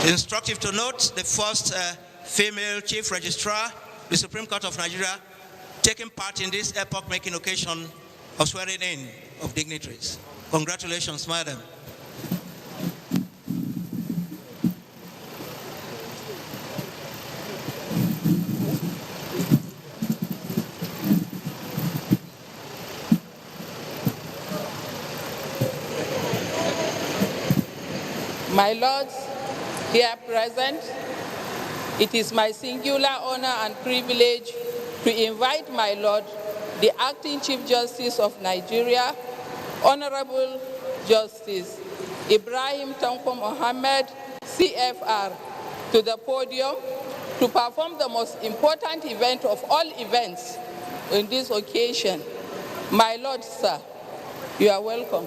Instructive to note, the first female Chief Registrar, the Supreme Court of Nigeria, taking part in this epoch-making occasion of swearing in of dignitaries. Congratulations, madam. My lords, here present, it is my singular honor and privilege to invite my lord, the Acting Chief Justice of Nigeria, Honorable Justice Ibrahim Tanko Mohammed, CFR, to the podium to perform the most important event of all events on this occasion. My lord, sir, you are welcome.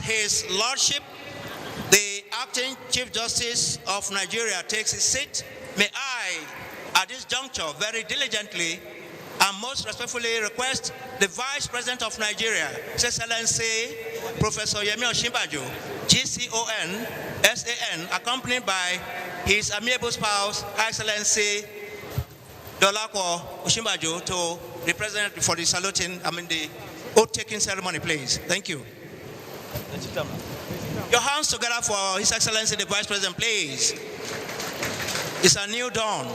His Lordship, the Acting Chief Justice of Nigeria, takes his seat, may I, at this juncture, very diligently and most respectfully request the Vice President of Nigeria, His Excellency Professor Yemi Osinbajo, GCON, SAN, accompanied by his amiable spouse, Her Excellency Dolapo Osinbajo, to the President for the saluting, the oath-taking ceremony, please. Thank you. Your hands together for His Excellency the Vice President, please. It's a new dawn.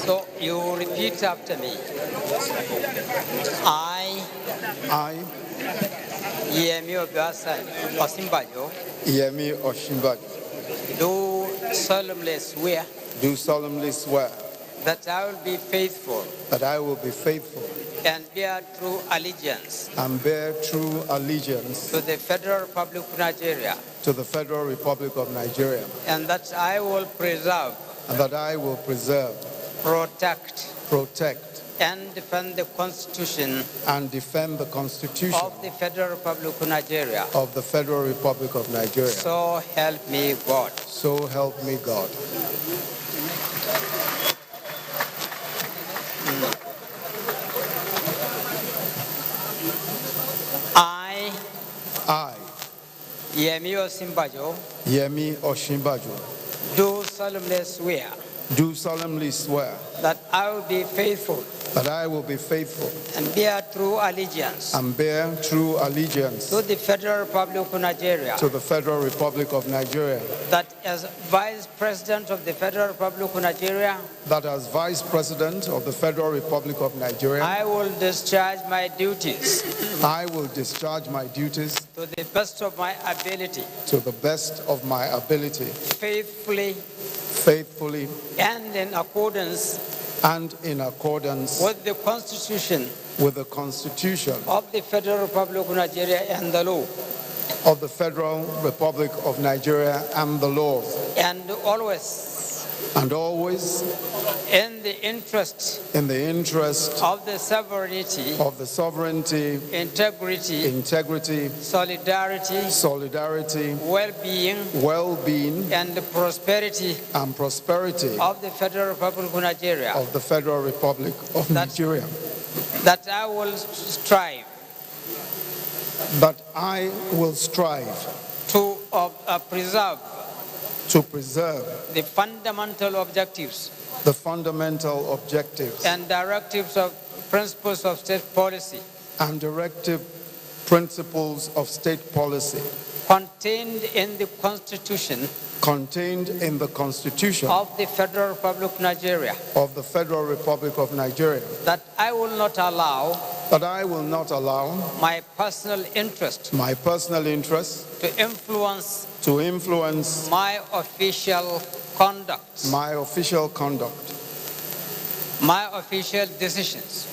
So you repeat after me. I, Yemi Osinbajo, Yemi Osinbajo, do solemnly swear that I will be faithful and bear true allegiance to the Federal Republic of Nigeria, and that I will preserve, protect, and defend the Constitution of the Federal Republic of Nigeria. So help me God. I, Yemi Osinbajo, do solemnly swear that I will be faithful and bear true allegiance to the Federal Republic of Nigeria, that as Vice President of the Federal Republic of Nigeria, I will discharge my duties to the best of my ability, faithfully, faithfully, and in accordance with the Constitution with the Constitution of the Federal Republic of Nigeria and the law, of the Federal Republic of Nigeria and the laws, and always in the interest of the sovereignty, integrity, solidarity, well-being, and the prosperity of the Federal Republic of Nigeria, that I will strive to preserve the fundamental objectives and directives of principles of state policy contained in the Constitution of the Federal Republic of Nigeria, that I will not allow my personal interest to influence my official conduct, my official decisions,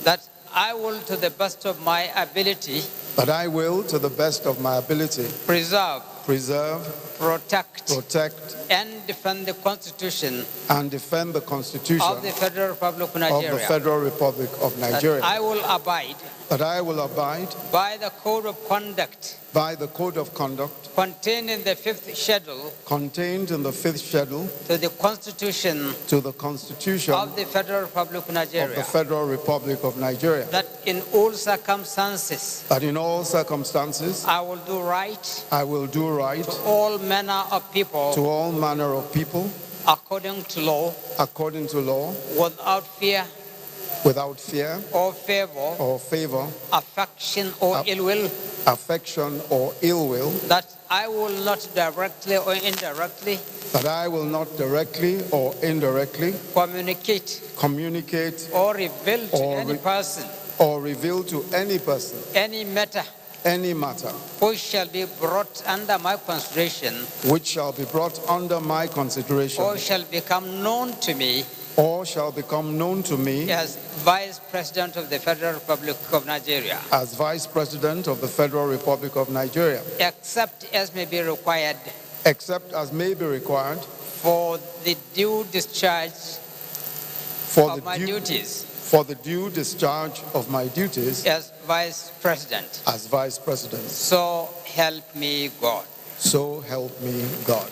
that I will, to the best of my ability, preserve, protect, and defend the Constitution of the Federal Republic of Nigeria. That I will abide by the code of conduct contained in the fifth schedule to the Constitution of the Federal Republic of Nigeria. That in all circumstances I will do right to all manner of people according to law without fear or favor, affection or ill will, that I will not directly or indirectly communicate or reveal to any person any matter which shall be brought under my consideration or shall become known to me as Vice President of the Federal Republic of Nigeria. Except as may be required for the due discharge of my duties as Vice President. So help me God.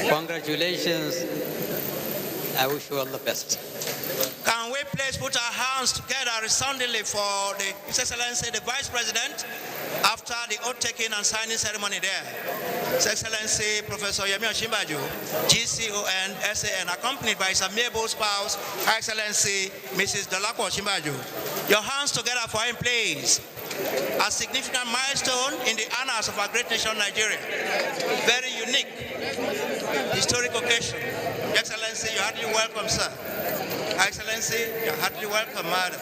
Congratulations. I wish you all the best. Can we please put our hands together resoundingly for His Excellency the Vice President after the oath-taking and signing ceremony there. His Excellency Professor Yemi Osinbajo, GCON, SAN, accompanied by his amiable spouse, Her Excellency Mrs. Dolapo Osinbajo. Your hands together for him, please. A significant milestone in the annals of our great nation, Nigeria. Very unique, historic occasion. Your Excellency, you're heartily welcome, sir. Her Excellency, you're heartily welcome, madam.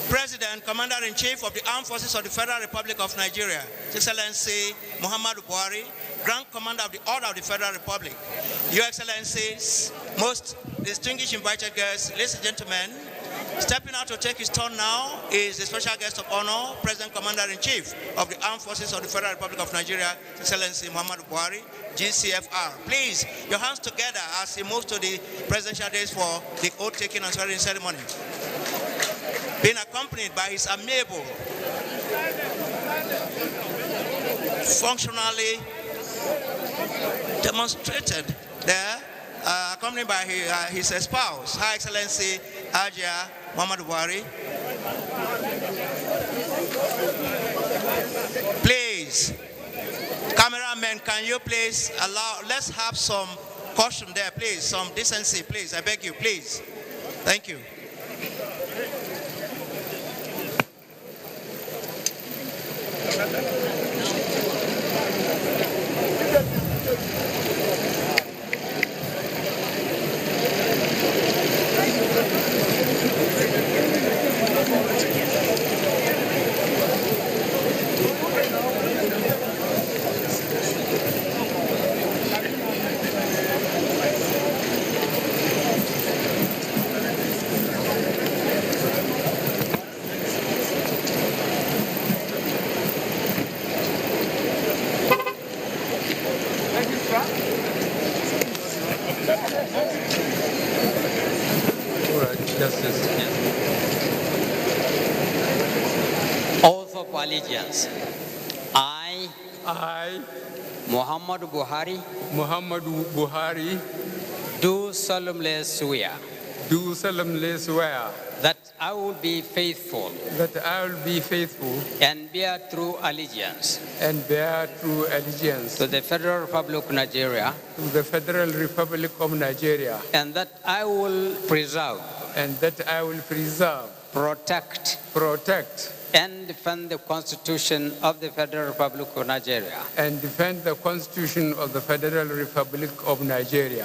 President, Commander-in-Chief of the Armed Forces of the Federal Republic of Nigeria, His Excellency Muhammadu Buhari, Grand Commander of the Order of the Federal Republic, Your Excellencies, most distinguished invited guests, ladies and gentlemen, stepping out to take his turn now is the special guest of honor, President Commander-in-Chief of the Armed Forces of the Federal Republic of Nigeria, His Excellency Muhammadu Buhari, GCFR. Please, your hands together as he moves to the presidential days for the oath-taking and swearing ceremony. Being accompanied by his amiable, functionally demonstrated there, accompanied by his spouse, Her Excellency Ajia Muhammadu Buhari. Please, cameramen, can you please allow, let's have some caution there, please, some decency, please, I beg you, please. Thank you. Oath of allegiance. I, Muhammadu Buhari, do solemnly swear. That I will be faithful. And bear true allegiance. To the Federal Republic of Nigeria. And that I will preserve. Protect. And defend the Constitution of the Federal Republic of Nigeria.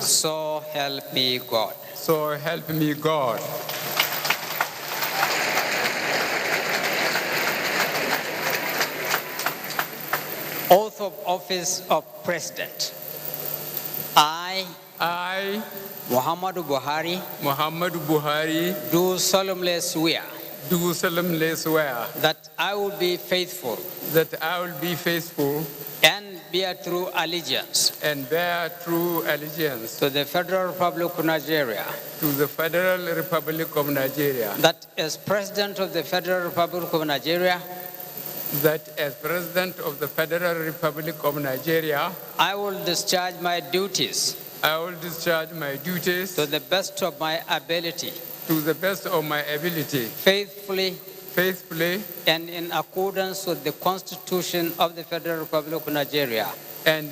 So help me God. Oath of office of President. I, Muhammadu Buhari, do solemnly swear. That I will be faithful. And bear true allegiance. To the Federal Republic of Nigeria. That as President of the Federal Republic of Nigeria. I will discharge my duties. To the best of my ability. Faithfully. And in accordance with the Constitution of the Federal Republic of Nigeria. And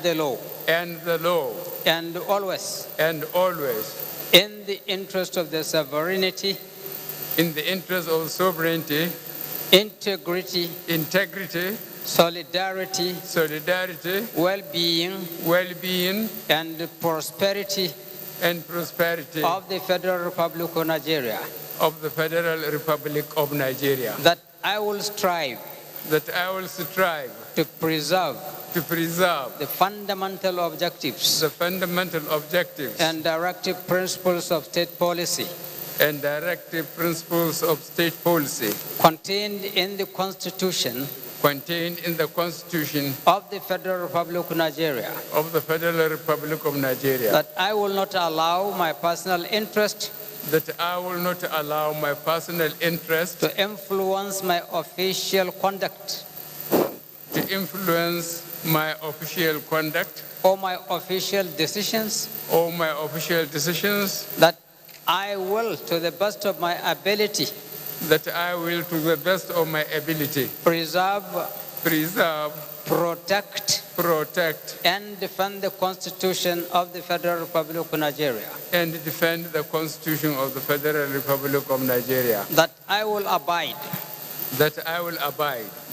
the law. And always. In the interest of the sovereignty. Integrity. Solidarity. Well-being. And prosperity. Of the Federal Republic of Nigeria. That I will strive. To preserve. The fundamental objectives. And directive principles of state policy. and directive principles of state policy contained in the Constitution of the Federal Republic of Nigeria, that I will not allow my personal interest to influence my official conduct or my official decisions, that I will, to the best of my ability, preserve, protect, and defend the Constitution of the Federal Republic of Nigeria. That I will abide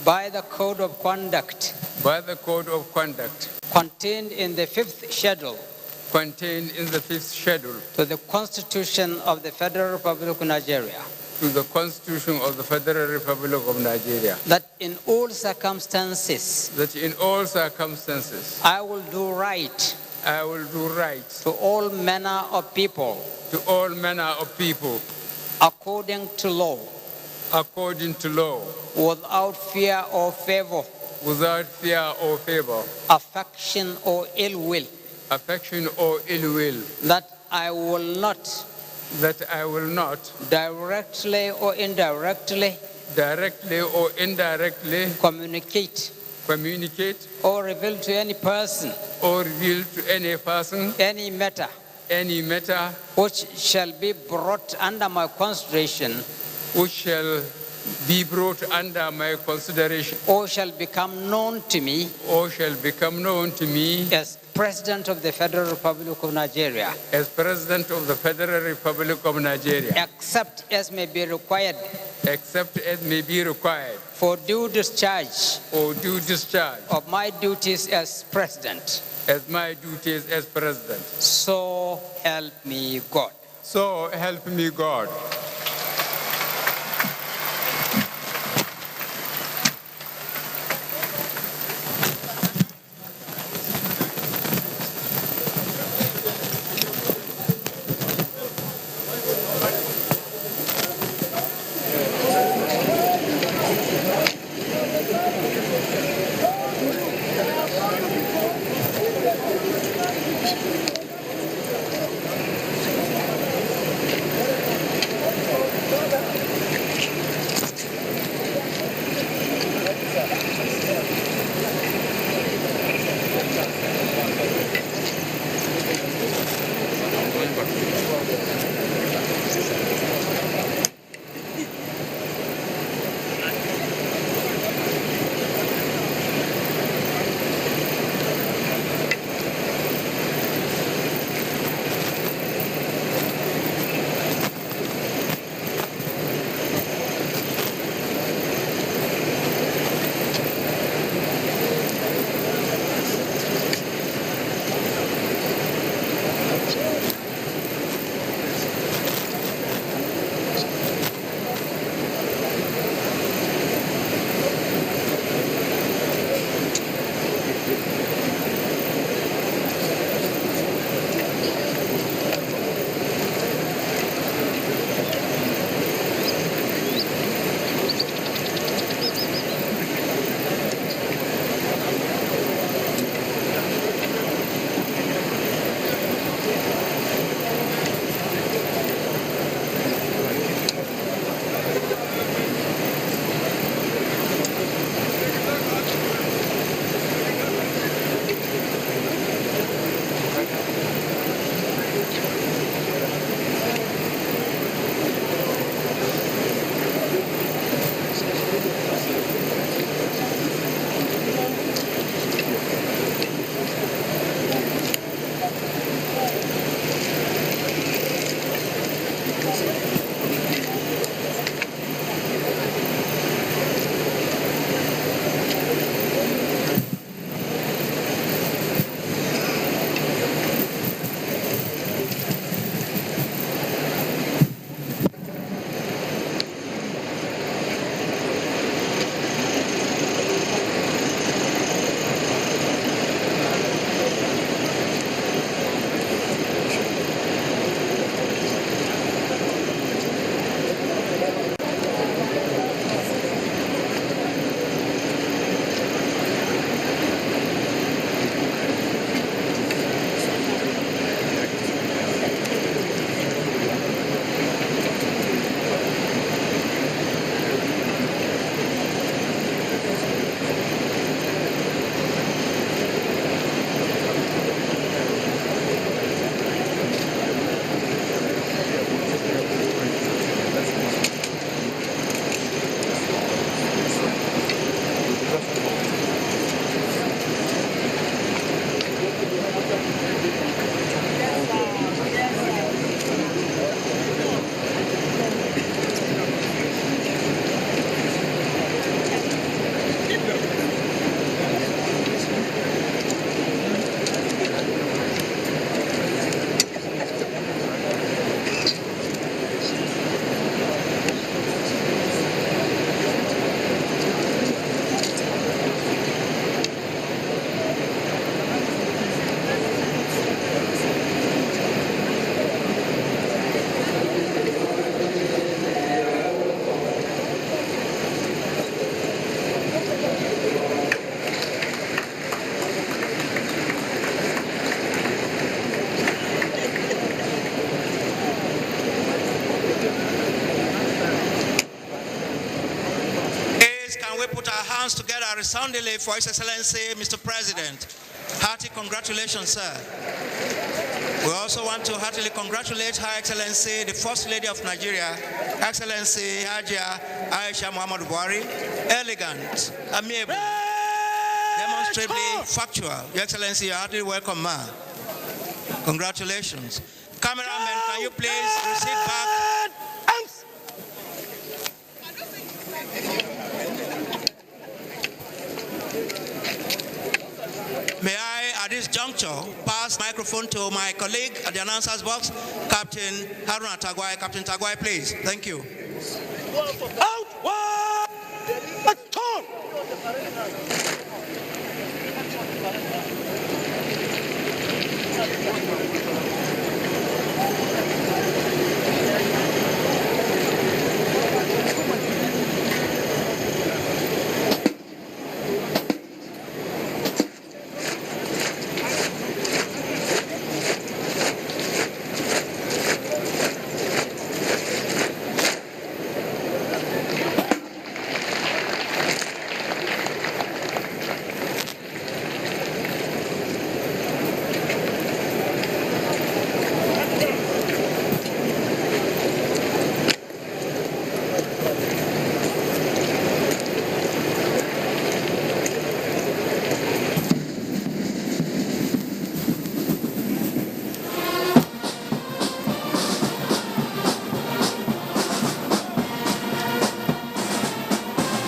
by the code of conduct contained in the fifth schedule to the Constitution of the Federal Republic of Nigeria. That in all circumstances, I will do right to all manner of people, according to law, without fear or favor, affection or ill will. That I will not directly or indirectly communicate or reveal to any person any matter which shall be brought under my consideration or shall become known to me as President of the Federal Republic of Nigeria, except as may be required for due discharge of my duties as President. So help me God. So help me God. Together resoundingly for His Excellency, Mr. President. Hearty congratulations, sir. We also want to heartily congratulate Her Excellency, the First Lady of Nigeria, Excellency Hajia Aisha Muhammadu Buhari. Elegant, amiable, demonstrably factual. Your Excellency, you're heartily welcome, ma'am. Congratulations. Cameraman, can you please receive back? May I, at this juncture, pass the microphone to my colleague at the announcer's box, Captain Haruna Tagwai. Captain Tagwai, please. Thank you. Outward! Turn!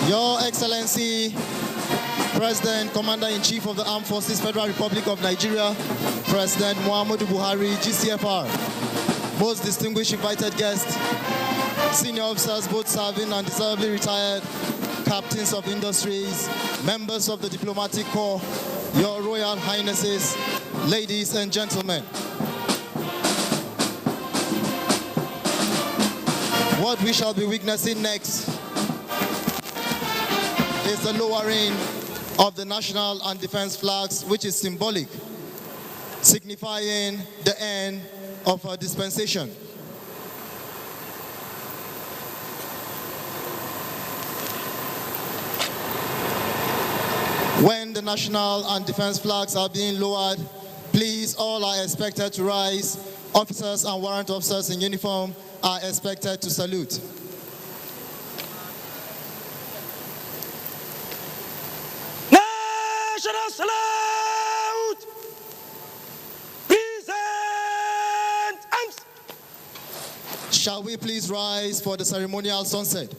Your Excellency, President, Commander-in-Chief of the Armed Forces, Federal Republic of Nigeria, President Muhammadu Buhari, GCFR, most distinguished invited guests, senior officers, both serving and deservedly retired, captains of industries, members of the diplomatic corps, Your Royal Highnesses, ladies and gentlemen. What we shall be witnessing next is the lowering of the national and defense flags, which is symbolic, signifying the end of our dispensation. When the national and defense flags are being lowered, please, all are expected to rise. Officers and warrant officers in uniform are expected to salute. National salute! Present arms! Shall we please rise for the ceremonial sunset?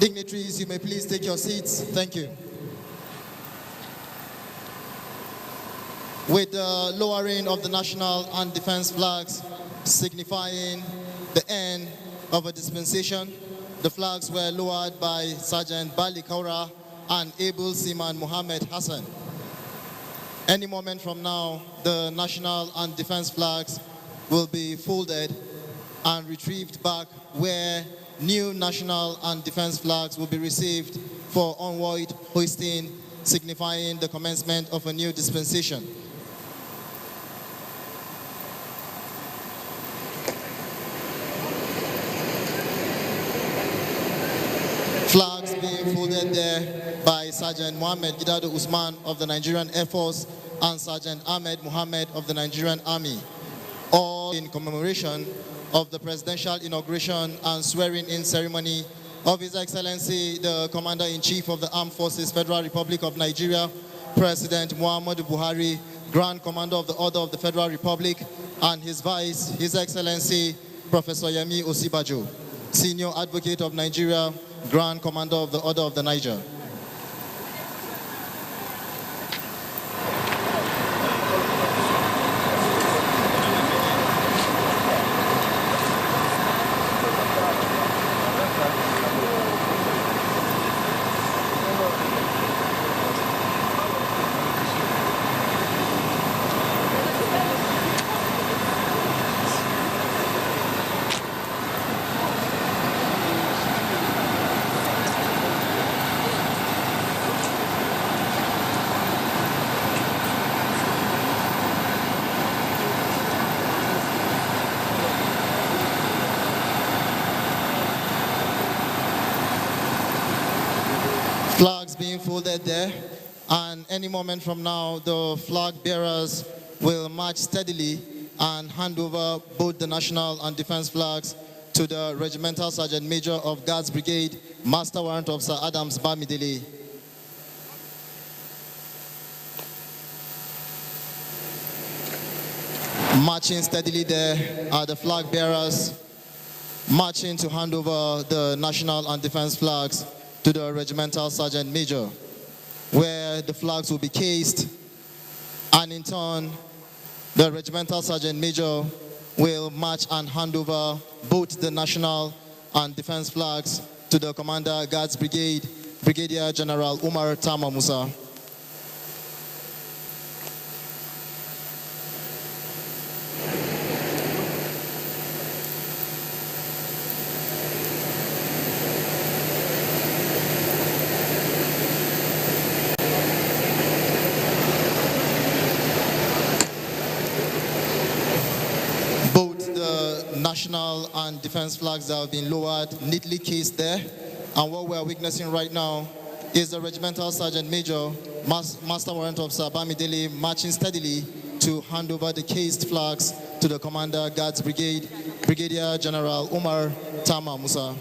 Dignitaries, you may please take your seats. Thank you. With the lowering of the national and defense flags signifying the end of a dispensation, the flags were lowered by Sergeant Bali Kaura and able seaman Mohammed Hassan. Any moment from now, the national and defense flags will be folded and retrieved back where new national and defense flags will be received for onward hoisting, signifying the commencement of a new dispensation. Flags being folded there by Sergeant Mohammed Gidado Usman of the Nigerian Air Force and Sergeant Ahmed Mohammed of the Nigerian Army, all in commemoration of the presidential inauguration and swearing-in ceremony of His Excellency, the Commander-in-Chief of the Armed Forces, Federal Republic of Nigeria, President Muhammadu Buhari, Grand Commander of the Order of the Federal Republic, and His Vice, His Excellency, Professor Yemi Osinbajo, Senior Advocate of Nigeria, Grand Commander of the Order of the Niger. Flags being folded there, and any moment from now, the flag bearers will march steadily and hand over both the national and defense flags to the Regimental Sergeant Major of Guards Brigade, Master Warrant Officer Adams Bamidele. Marching steadily there are the flag bearers, marching to hand over the national and defense flags to the Regimental Sergeant Major, where the flags will be cased, and in turn, the Regimental Sergeant Major will march and hand over both the national and defense flags to the Commander Guards Brigade, Brigadier General Umar Tama Musa. National and defense flags that have been lowered, neatly cased there. And what we are witnessing right now is the Regimental Sergeant Major, Master Warrant Officer Bamidele, marching steadily to hand over the cased flags to the Commander Guards Brigade, Brigadier General Umar Tama Musa.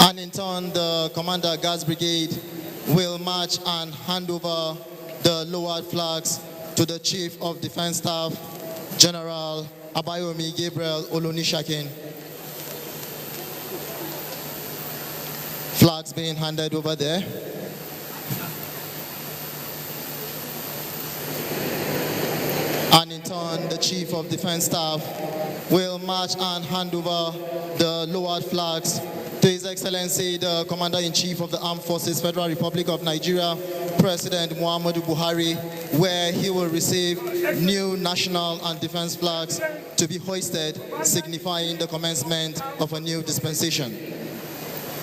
And in turn, the Commander Guards Brigade will march and hand over the lowered flags to the Chief of Defense Staff, General Abayomi Gabriel Olonishakin. Flags being handed over there. And in turn, the Chief of Defense Staff will march and hand over the lowered flags to His Excellency, the Commander-in-Chief of the Armed Forces, Federal Republic of Nigeria, President Muhammadu Buhari, where he will receive new national and defense flags to be hoisted, signifying the commencement of a new dispensation.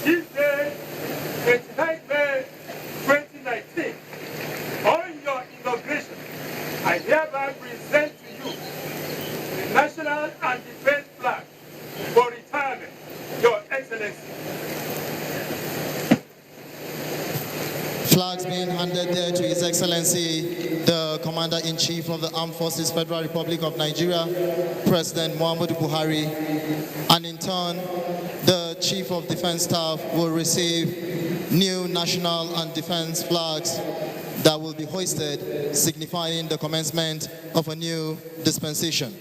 This day, 29 May 2019, on your inauguration, I hereby present to you the national and defense flag for retirement, Your Excellency. Flags being handed there to His Excellency, the Commander-in-Chief of the Armed Forces, Federal Republic of Nigeria, President Muhammadu Buhari, and in turn, the Chief of Defense Staff will receive new national and defense flags that will be hoisted, signifying the commencement of a new dispensation.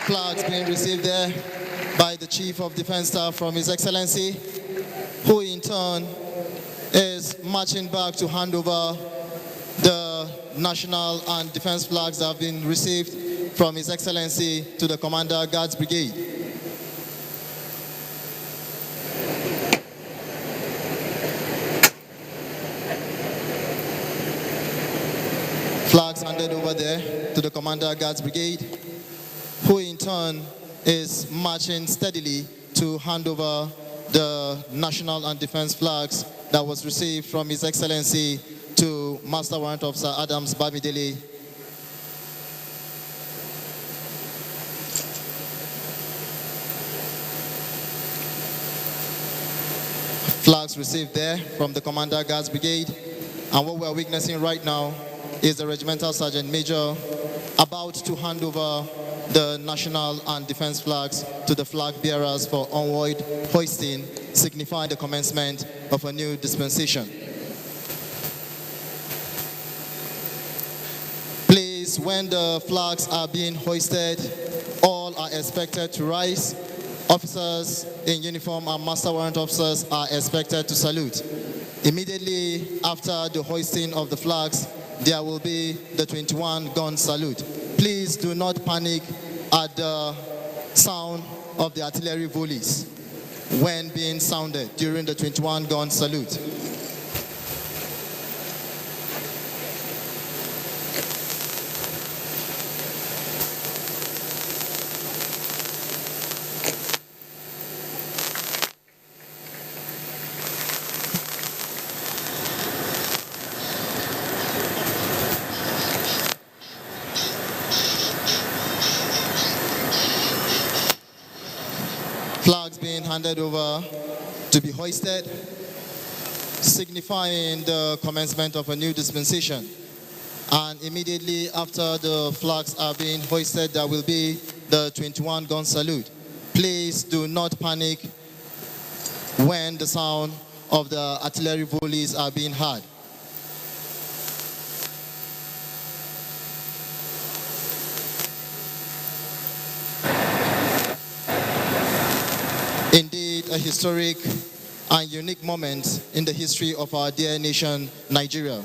Flags being received there by the Chief of Defense Staff from His Excellency, who in turn is marching back to hand over the national and defense flags that have been received from His Excellency to the Commander Guards Brigade. Flags handed over there to the Commander Guards Brigade, who in turn is marching steadily to hand over the national and defense flags that was received from His Excellency to Master Warrant Officer Adams Bamidele. Flags received there from the Commander Guards Brigade, and what we are witnessing right now is the Regimental Sergeant Major about to hand over the national and defense flags to the flag bearers for onward hoisting, signifying the commencement of a new dispensation. Please, when the flags are being hoisted, all are expected to rise. Officers in uniform and master warrant officers are expected to salute. Immediately after the hoisting of the flags, there will be the 21-gun salute. Please do not panic at the sound of the artillery volleys when being sounded during the 21-gun salute. Flags being handed over to be hoisted, signifying the commencement of a new dispensation. And immediately after the flags are being hoisted, there will be the 21-gun salute. Please do not panic when the sound of the artillery volleys are being heard. Indeed, a historic and unique moment in the history of our dear nation, Nigeria.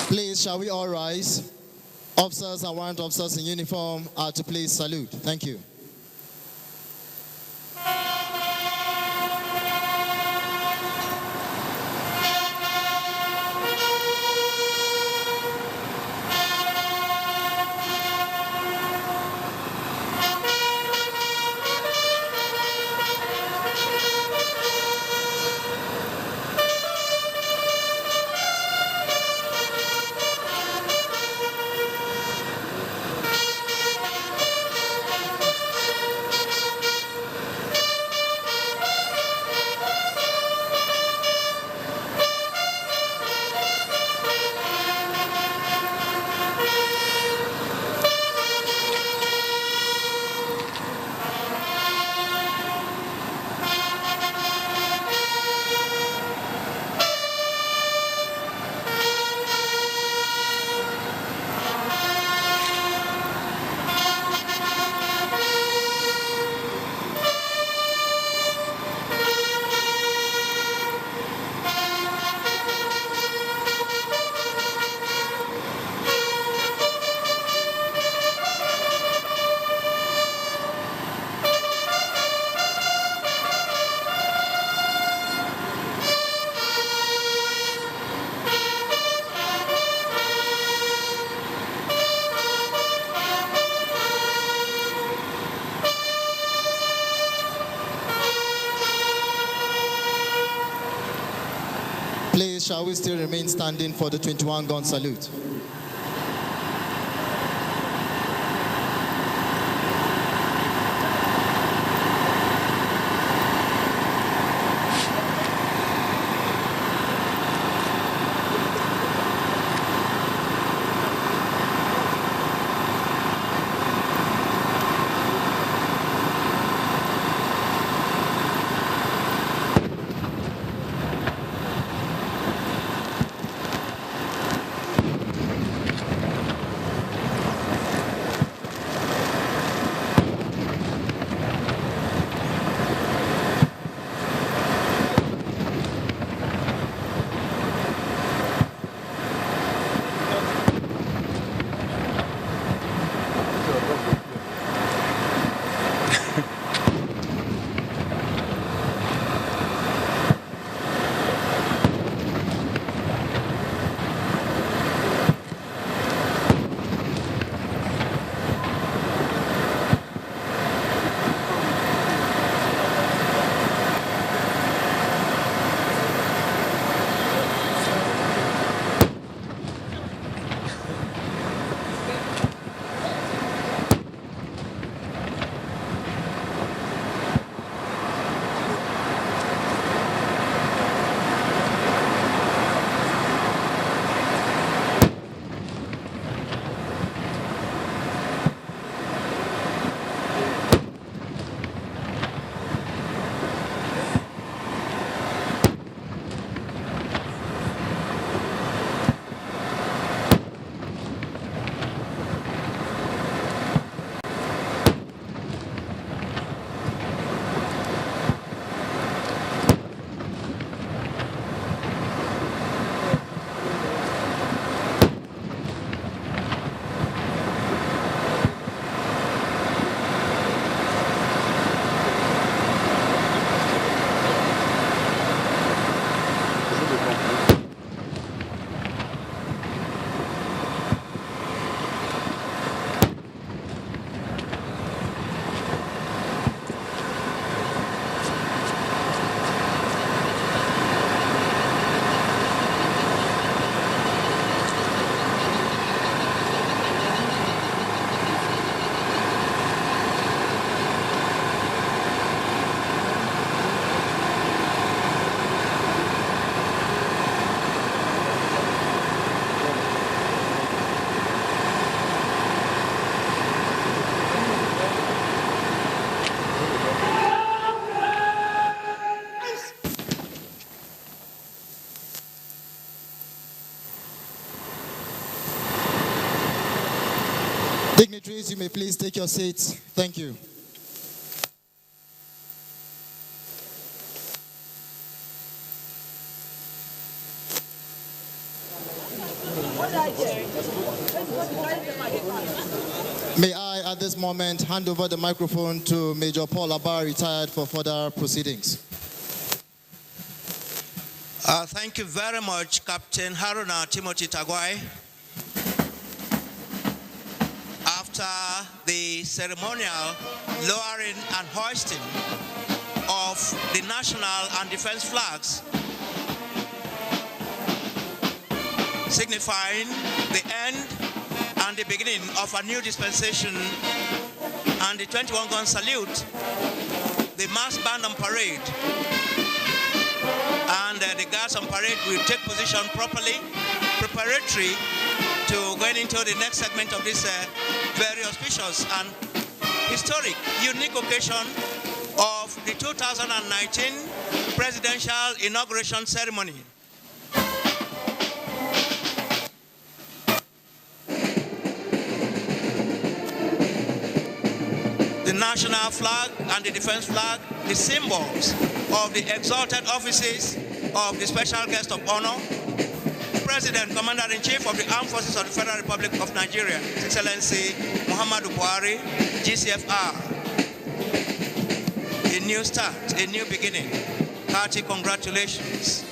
Please, shall we all rise? Officers and warrant officers in uniform are to please salute. Thank you. Please, shall we still remain standing for the 21-gun salute? Dignitaries, you may please take your seats. Thank you. May I, at this moment, hand over the microphone to Major Paul Abar, retired, for further proceedings. Thank you very much, Captain Haruna Timothy Tagwai. After the ceremonial lowering and hoisting of the national and defense flags, signifying the end and the beginning of a new dispensation, and the 21-gun salute, the mass band and parade, and the guards on parade will take position properly, preparatory to going into the next segment of this very auspicious and historic, unique occasion of the 2019 presidential inauguration ceremony. The national flag and the defense flag, the symbols of the exalted offices of the special guest of honor, President, Commander-in-Chief of the Armed Forces of the Federal Republic of Nigeria, His Excellency Muhammadu Buhari, GCFR. A new start, a new beginning. Hearty congratulations.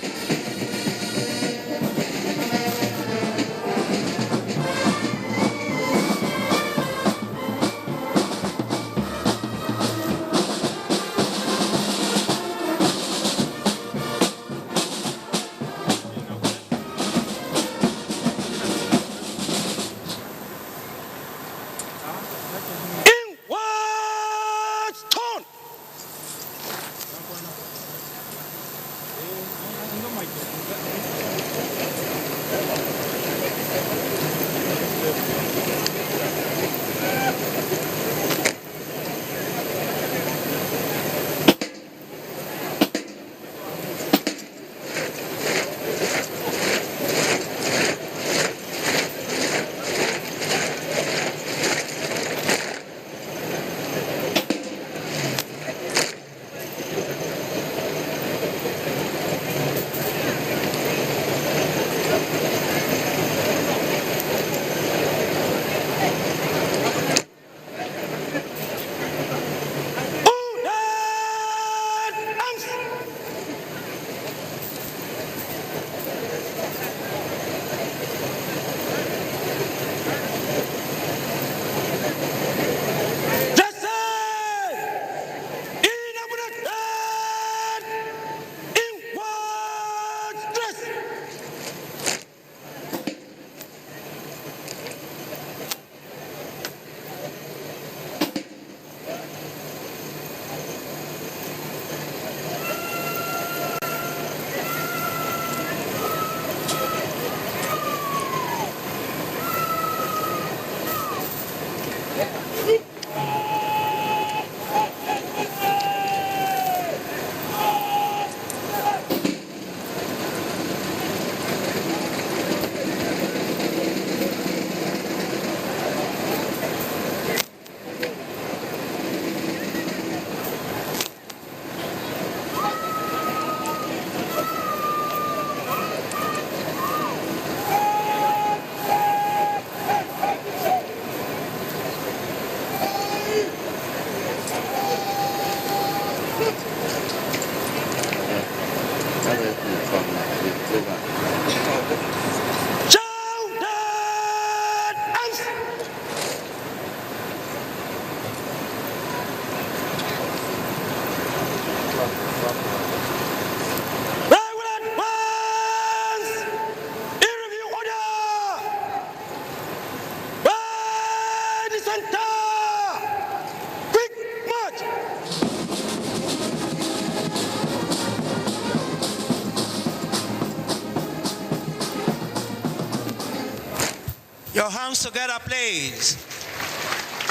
Your hands together, please.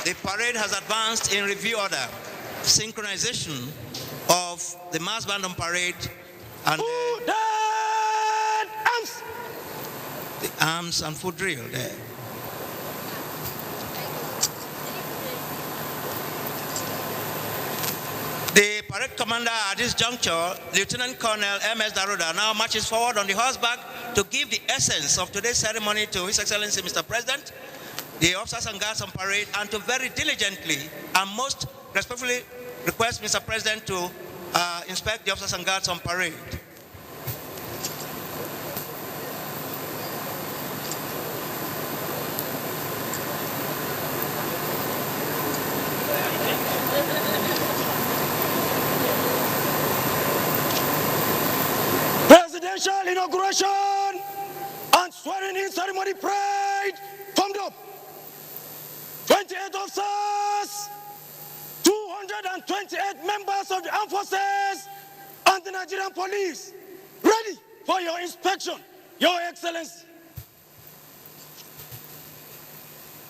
The parade has advanced in review order. Synchronization of the mass band on parade and the arms and foot drill there. The parade commander at this juncture, Lieutenant Colonel M.S. Daruda, now marches forward on the horseback to give the essence of today's ceremony to His Excellency Mr. President, the officers and guards on parade, and to very diligently and most respectfully request Mr. President to inspect the officers and guards on parade. Presidential inauguration and swearing-in ceremony parade formed up. 28 officers, 228 members of the armed forces and the Nigerian police, ready for your inspection, Your Excellency.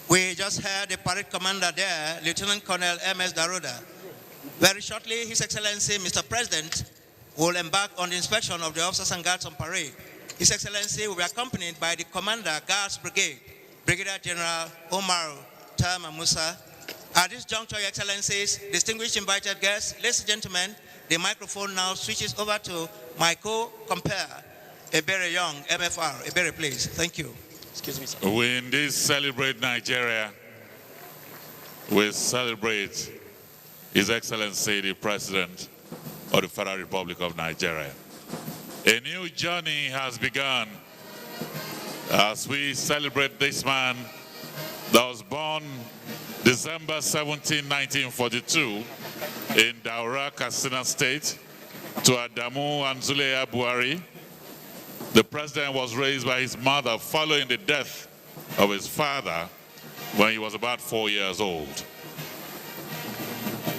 We just heard the parade commander there, Lieutenant Colonel M.S. Daruda. Very shortly, His Excellency, Mr. President, will embark on the inspection of the officers and guards on parade. His Excellency will be accompanied by the Commander, Guards Brigade, Brigadier General Omar Tama Musa. At this juncture, Your Excellencies, distinguished invited guests, ladies and gentlemen, the microphone now switches over to my co-compare, Ebere Young, MFR. Ebere, please. Thank you. Excuse me, sir. We indeed celebrate Nigeria. We celebrate His Excellency, the President of the Federal Republic of Nigeria. A new journey has begun as we celebrate this man that was born December 17, 1942 in Daura, Katsina State, to Adamu and Zuleya Buhari. The president was raised by his mother following the death of his father when he was about 4 years old.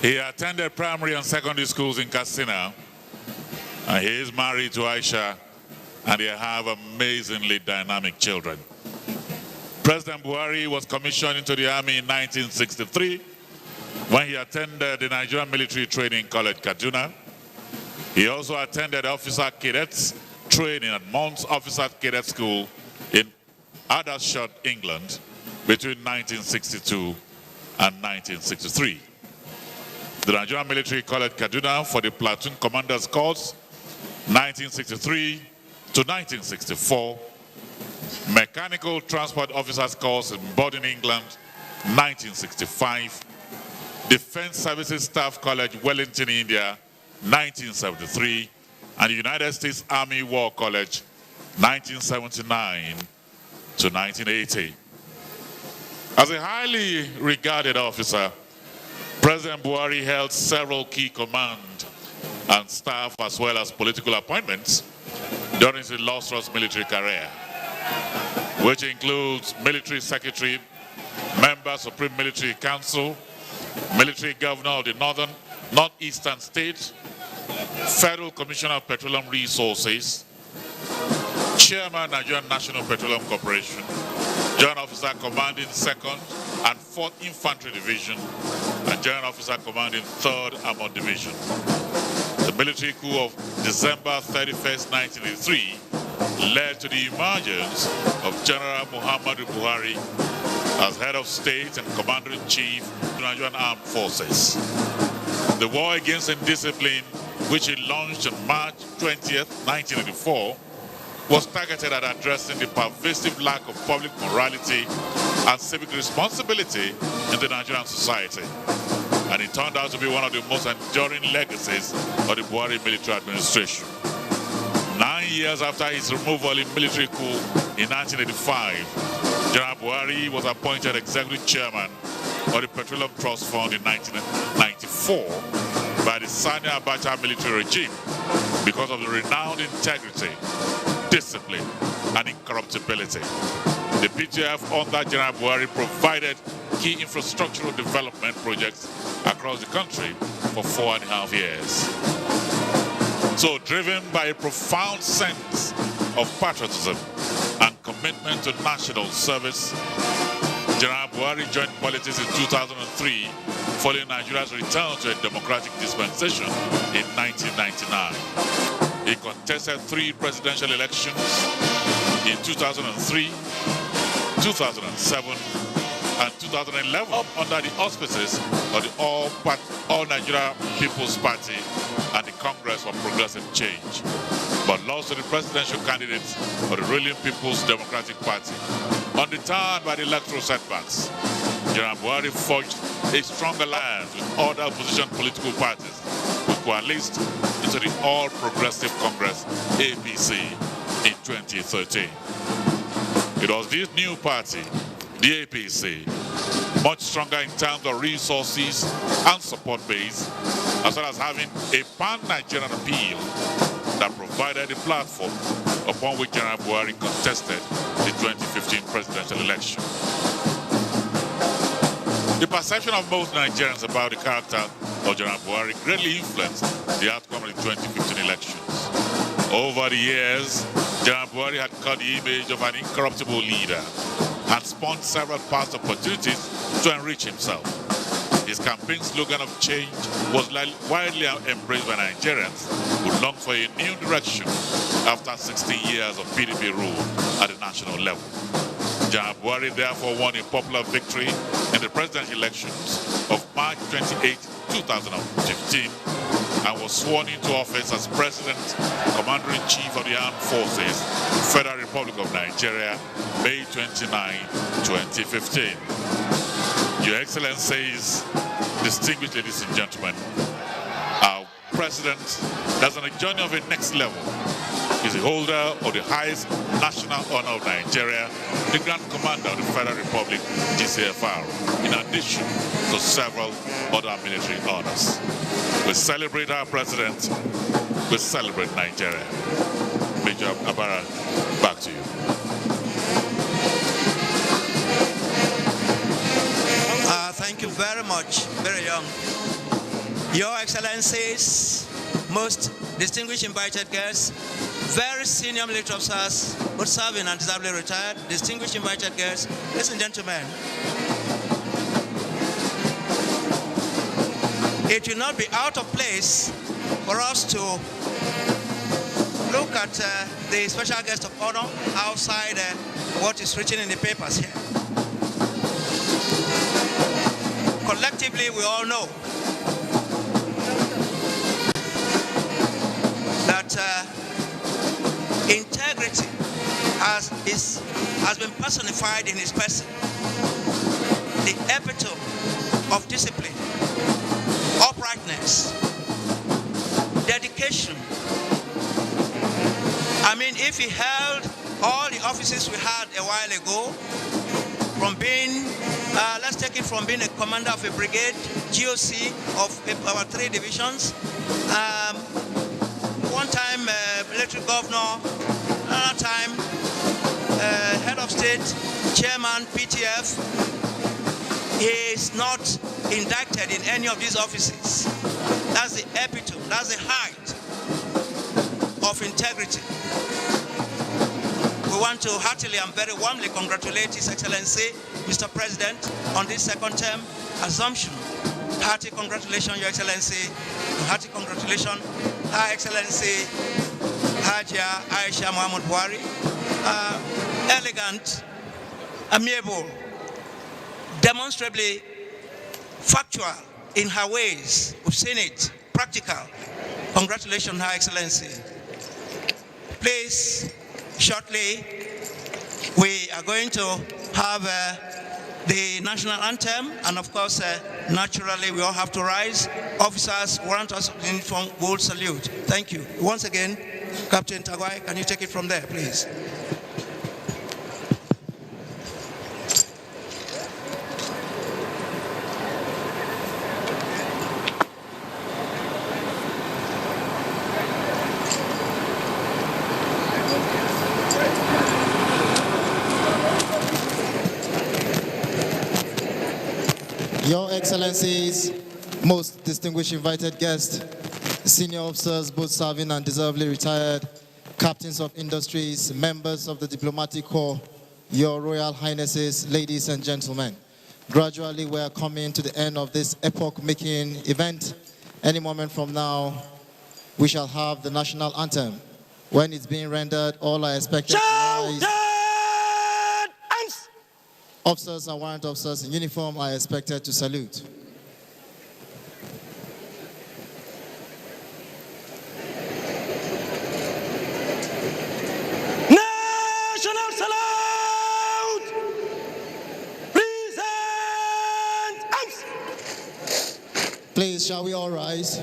He attended primary and secondary schools in Katsina, and he is married to Aisha, and they have amazingly dynamic children. President Buhari was commissioned into the army in 1963 when he attended the Nigerian Military Training College, Kaduna. He also attended officer cadets training at Mons Officer Cadet School in Aldershot, England, between 1962 and 1963. The Nigerian Military College, Kaduna, for the Platoon Commanders Course, 1963 to 1964. Mechanical Transport Officers Course in Borden, England, 1965. Defense Services Staff College, Wellington, India, 1973. And the United States Army War College, 1979 to 1980. As a highly regarded officer, President Buhari held several key command and staff as well as political appointments during his illustrious military career, which includes military secretary, member Supreme Military Council, military governor of the northeastern states, Federal Commissioner of Petroleum Resources, Chairman, Nigerian National Petroleum Corporation, Joint Officer commanding 2nd and 4th Infantry Division, and Joint Officer commanding 3rd Armored Division. The military coup of December 31st, 1983 led to the emergence of General Muhammadu Buhari as head of state and commander-in-chief of the Nigerian Armed Forces. The war against indiscipline, which he launched on March 20th, 1984, was targeted at addressing the pervasive lack of public morality and civic responsibility in the Nigerian society. And it turned out to be one of the most enduring legacies of the Buhari military administration. 9 years after his removal in military coup in 1985, General Buhari was appointed executive chairman of the Petroleum Trust Fund in 1994 by the Sani Abacha military regime because of the renowned integrity, discipline, and incorruptibility. The PTF under General Buhari provided key infrastructural development projects across the country for 4.5 years. So, driven by a profound sense of patriotism and commitment commitment to national service, General Buhari joined politics in 2003, following Nigeria's return to a democratic dispensation in 1999. He contested 3 presidential elections in 2003, 2007, and 2011 under the auspices of the All Nigeria People's Party and the Congress for Progressive Change, but lost to the presidential candidate of the ruling People's Democratic Party. Undeterred by the electoral setbacks, General Buhari forged a strong alliance with other opposition political parties who coalesced into the All Progressive Congress, APC, in 2013. It was this new party, the APC, much stronger in terms of resources and support base, as well as having a pan-Nigerian appeal, that provided the platform upon which General Buhari contested the 2015 presidential election. The perception of most Nigerians about the character of General Buhari greatly influenced the outcome of the 2015 elections. Over the years, General Buhari had caught the image of an incorruptible leader and spawned several past opportunities to enrich himself. His campaign slogan of change was widely embraced by Nigerians who longed for a new direction after 16 years of PDP rule at the national level. General Buhari therefore won a popular victory in the presidential elections of March 28, 2015, and was sworn into office as President, Commander-in-Chief of the Armed Forces, Federal Republic of Nigeria, May 29, 2015. Your Excellencies, distinguished ladies and gentlemen, our President is on a journey of a next level. He's the holder of the highest national honor of Nigeria, the Grand Commander of the Federal Republic, GCFR, in addition to several other military honors. We celebrate our President, we celebrate Nigeria. Major Abara, back to you. Thank you very much, very young. Your Excellencies, most distinguished invited guests, very senior military officers, both serving and deservedly retired, distinguished invited guests, ladies and gentlemen. It will not be out of place for us to look at the special guest of honor outside what is written in the papers here. Collectively, we all know that integrity has been personified in his person. The epitome of discipline, uprightness, dedication. I mean, if he held all the offices we had a while ago, from being, let's take it from being a commander of a brigade, GOC of our 3 divisions, one time military governor, another time head of state, chairman, PTF. He is not indicted in any of these offices. That's the epitome, that's the height of integrity. We want to heartily and very warmly congratulate His Excellency, Mr. President, on this second term assumption. Hearty congratulations, Your Excellency. Hearty congratulations, Her Excellency Hajia Aisha Muhammad Buhari. Elegant, amiable, demonstrably factual in her ways. We've seen it, practical. Congratulations, Her Excellency. Please, shortly, we are going to have the national anthem, and of course, naturally, we all have to rise. Officers, warrant us in uniform, will salute. Thank you. Once again, Captain Tagwai, can you take it from there, please? Your Excellencies, most distinguished invited guests, senior officers, both serving and deservedly retired, captains of industries, members of the diplomatic corps, Your Royal Highnesses, ladies and gentlemen, gradually we are coming to the end of this epoch-making event. Any moment from now, we shall have the national anthem. When it's being rendered, all are expected to rise. Officers and warrant officers in uniform are expected to salute. National salute! Present arms! Please, shall we all rise?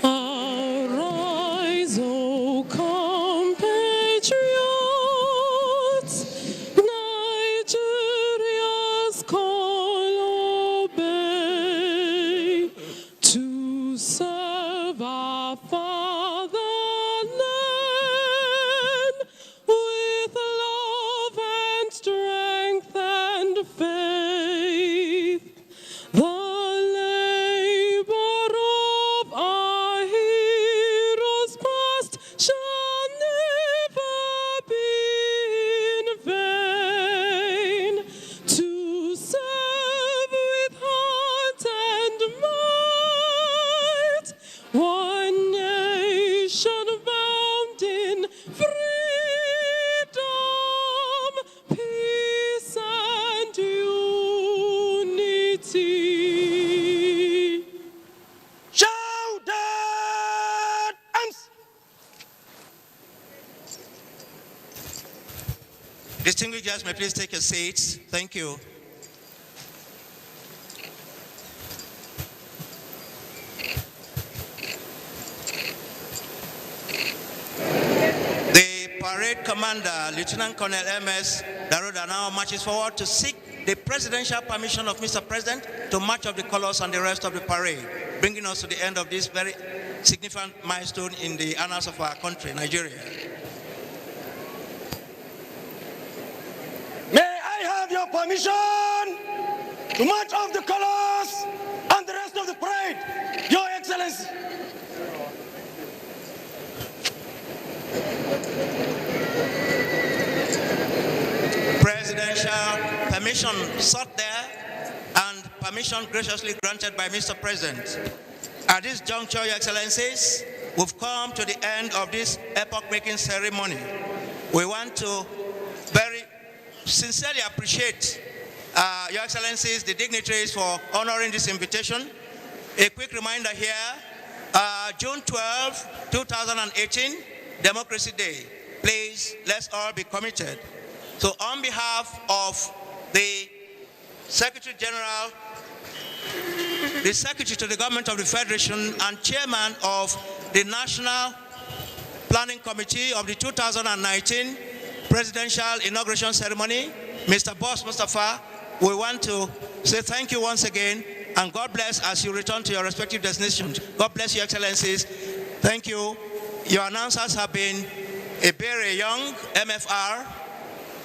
Arise, O compatriots, Nigeria's call obey, to serve our fatherland with love and strength and faith. The labor of our heroes past shall never be in vain. To serve with heart and might, one nation bound in freedom, peace and unity. Shout arms! Distinguished guests, may please take your seats. Thank you. The parade commander, Lieutenant Colonel MS Daruda, now marches forward to seek the presidential permission of Mr. President to march of the colors and the rest of the parade, bringing us to the end of this very significant milestone in the annals of our country, Nigeria. May I have your permission to march off the colors and the rest of the parade, Your Excellency. Presidential permission sought there and permission graciously granted by Mr. President. At this juncture, Your Excellencies, we've come to the end of this epoch-making ceremony. We want to very sincerely appreciate Your Excellencies, the dignitaries, for honoring this invitation. A quick reminder here, June 12, 2018, Democracy Day. Please, let's all be committed. So on behalf of the Secretary General, the Secretary to the Government of the Federation and Chairman of the National Planning Committee of the 2019 Presidential Inauguration Ceremony, Mr. Boss Mustafa, we want to say thank you once again, and God bless as you return to your respective destinations. God bless you, Excellencies. Thank you. Your announcers have been Ebere Young, MFR,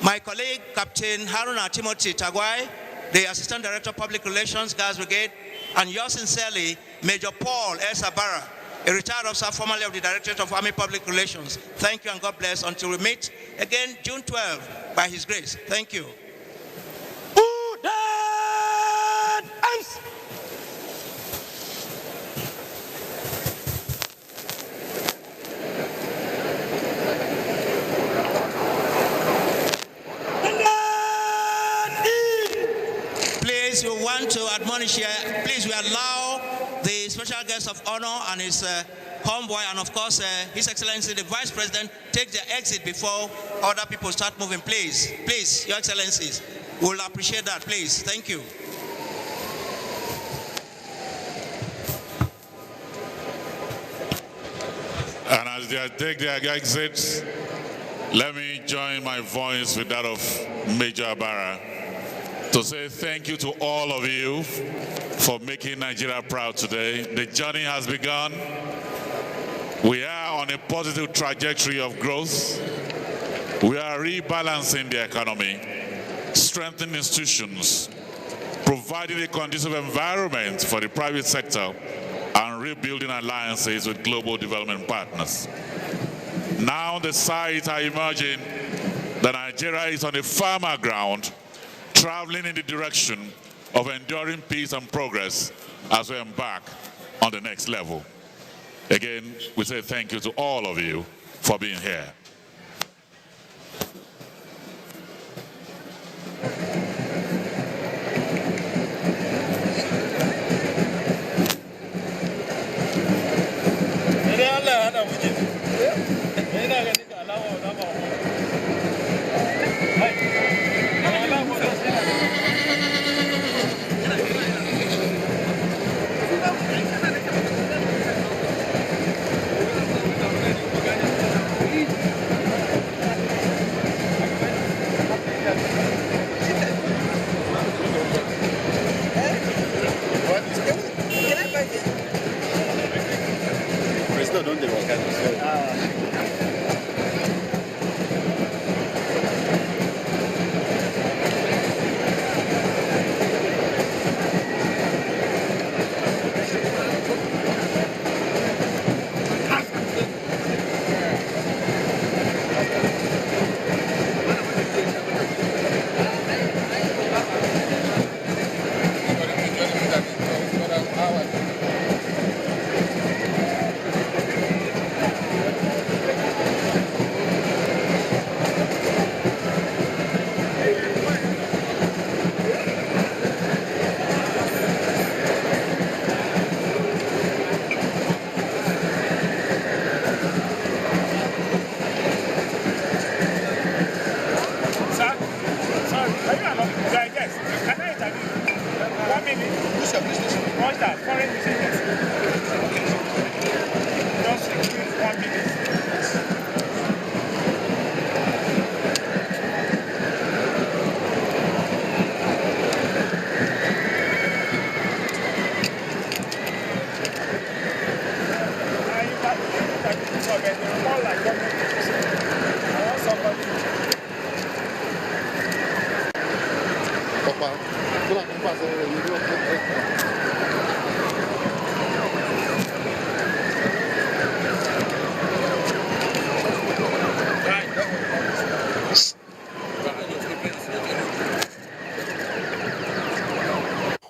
my colleague, Captain Haruna Timothy Tagwai, the Assistant Director of Public Relations, Guards Brigade, and yours sincerely, Major Paul S. Abara, a retired officer formerly of the Directorate of Army Public Relations. Thank you and God bless until we meet again June 12 by His grace. Thank you. Please, we want to admonish here, please, we allow the special guest of honor and his convoy, and of course, His Excellency, the Vice President, take their exit before other people start moving. Please, please, Your Excellencies, we'll appreciate that, please. Thank you. And as they take their exits, let me join my voice with that of Major Abara to say thank you to all of you for making Nigeria proud today. The journey has begun. We are on a positive trajectory of growth. We are rebalancing the economy, strengthening institutions, providing a conducive environment for the private sector, and rebuilding alliances with global development partners. Now the signs are emerging that Nigeria is on a firmer ground, traveling in the direction of enduring peace and progress as we embark on the next level. Again, we say thank you to all of you for being here.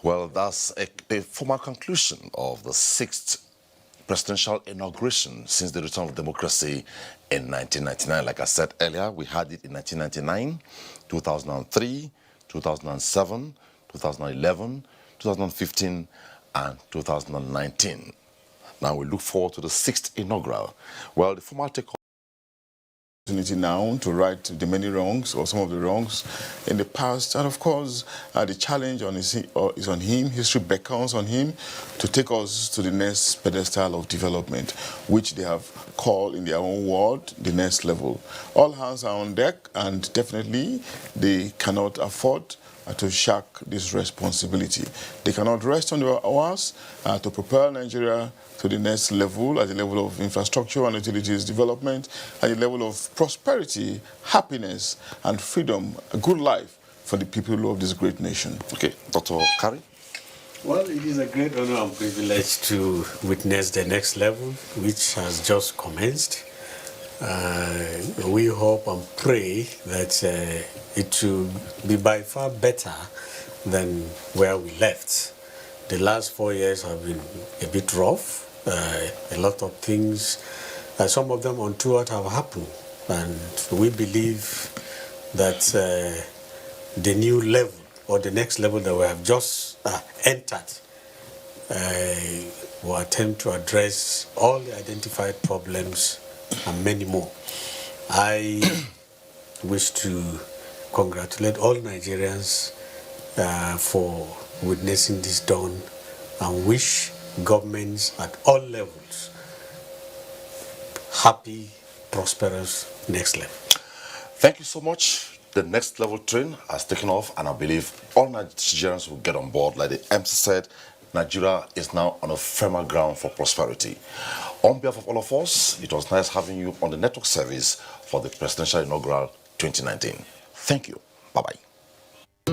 Well, that's a formal conclusion of the 6th presidential inauguration since the return of democracy in 1999. Like I said earlier, we had it in 1999, 2003, 2007, 2011, 2015, and 2019. Now we look forward to the 6th inaugural. Well, the formal take opportunity now to right the many wrongs or some of the wrongs in the past, and of course the challenge is on him. History beckons on him to take us to the next pedestal of development, which they have called in their own word the next level. All hands are on deck, and definitely they cannot afford to shirk this responsibility. They cannot rest on their hours to propel Nigeria to the next level, at the level of infrastructure and utilities development, at the level of prosperity, happiness, and freedom, a good life for the people of this great nation. Okay, Dr. Kari? Well, it is a great honor and privilege to witness the next level, which has just commenced. We hope and pray that it will be by far better than where we left. The last 4 years have been a bit rough. A lot of things, some of them untoward have happened, and we believe that the new level or the next level that we have just entered will attempt to address all the identified problems and many more. I wish to congratulate all Nigerians for witnessing this dawn, and wish governments at all levels happy, prosperous next level. Thank you so much. The next level train has taken off, and I believe all Nigerians will get on board. Like the MC said, Nigeria is now on a firmer ground for prosperity. On behalf of all of us, it was nice having you on the network service for the presidential inaugural 2019. Thank you. Bye-bye.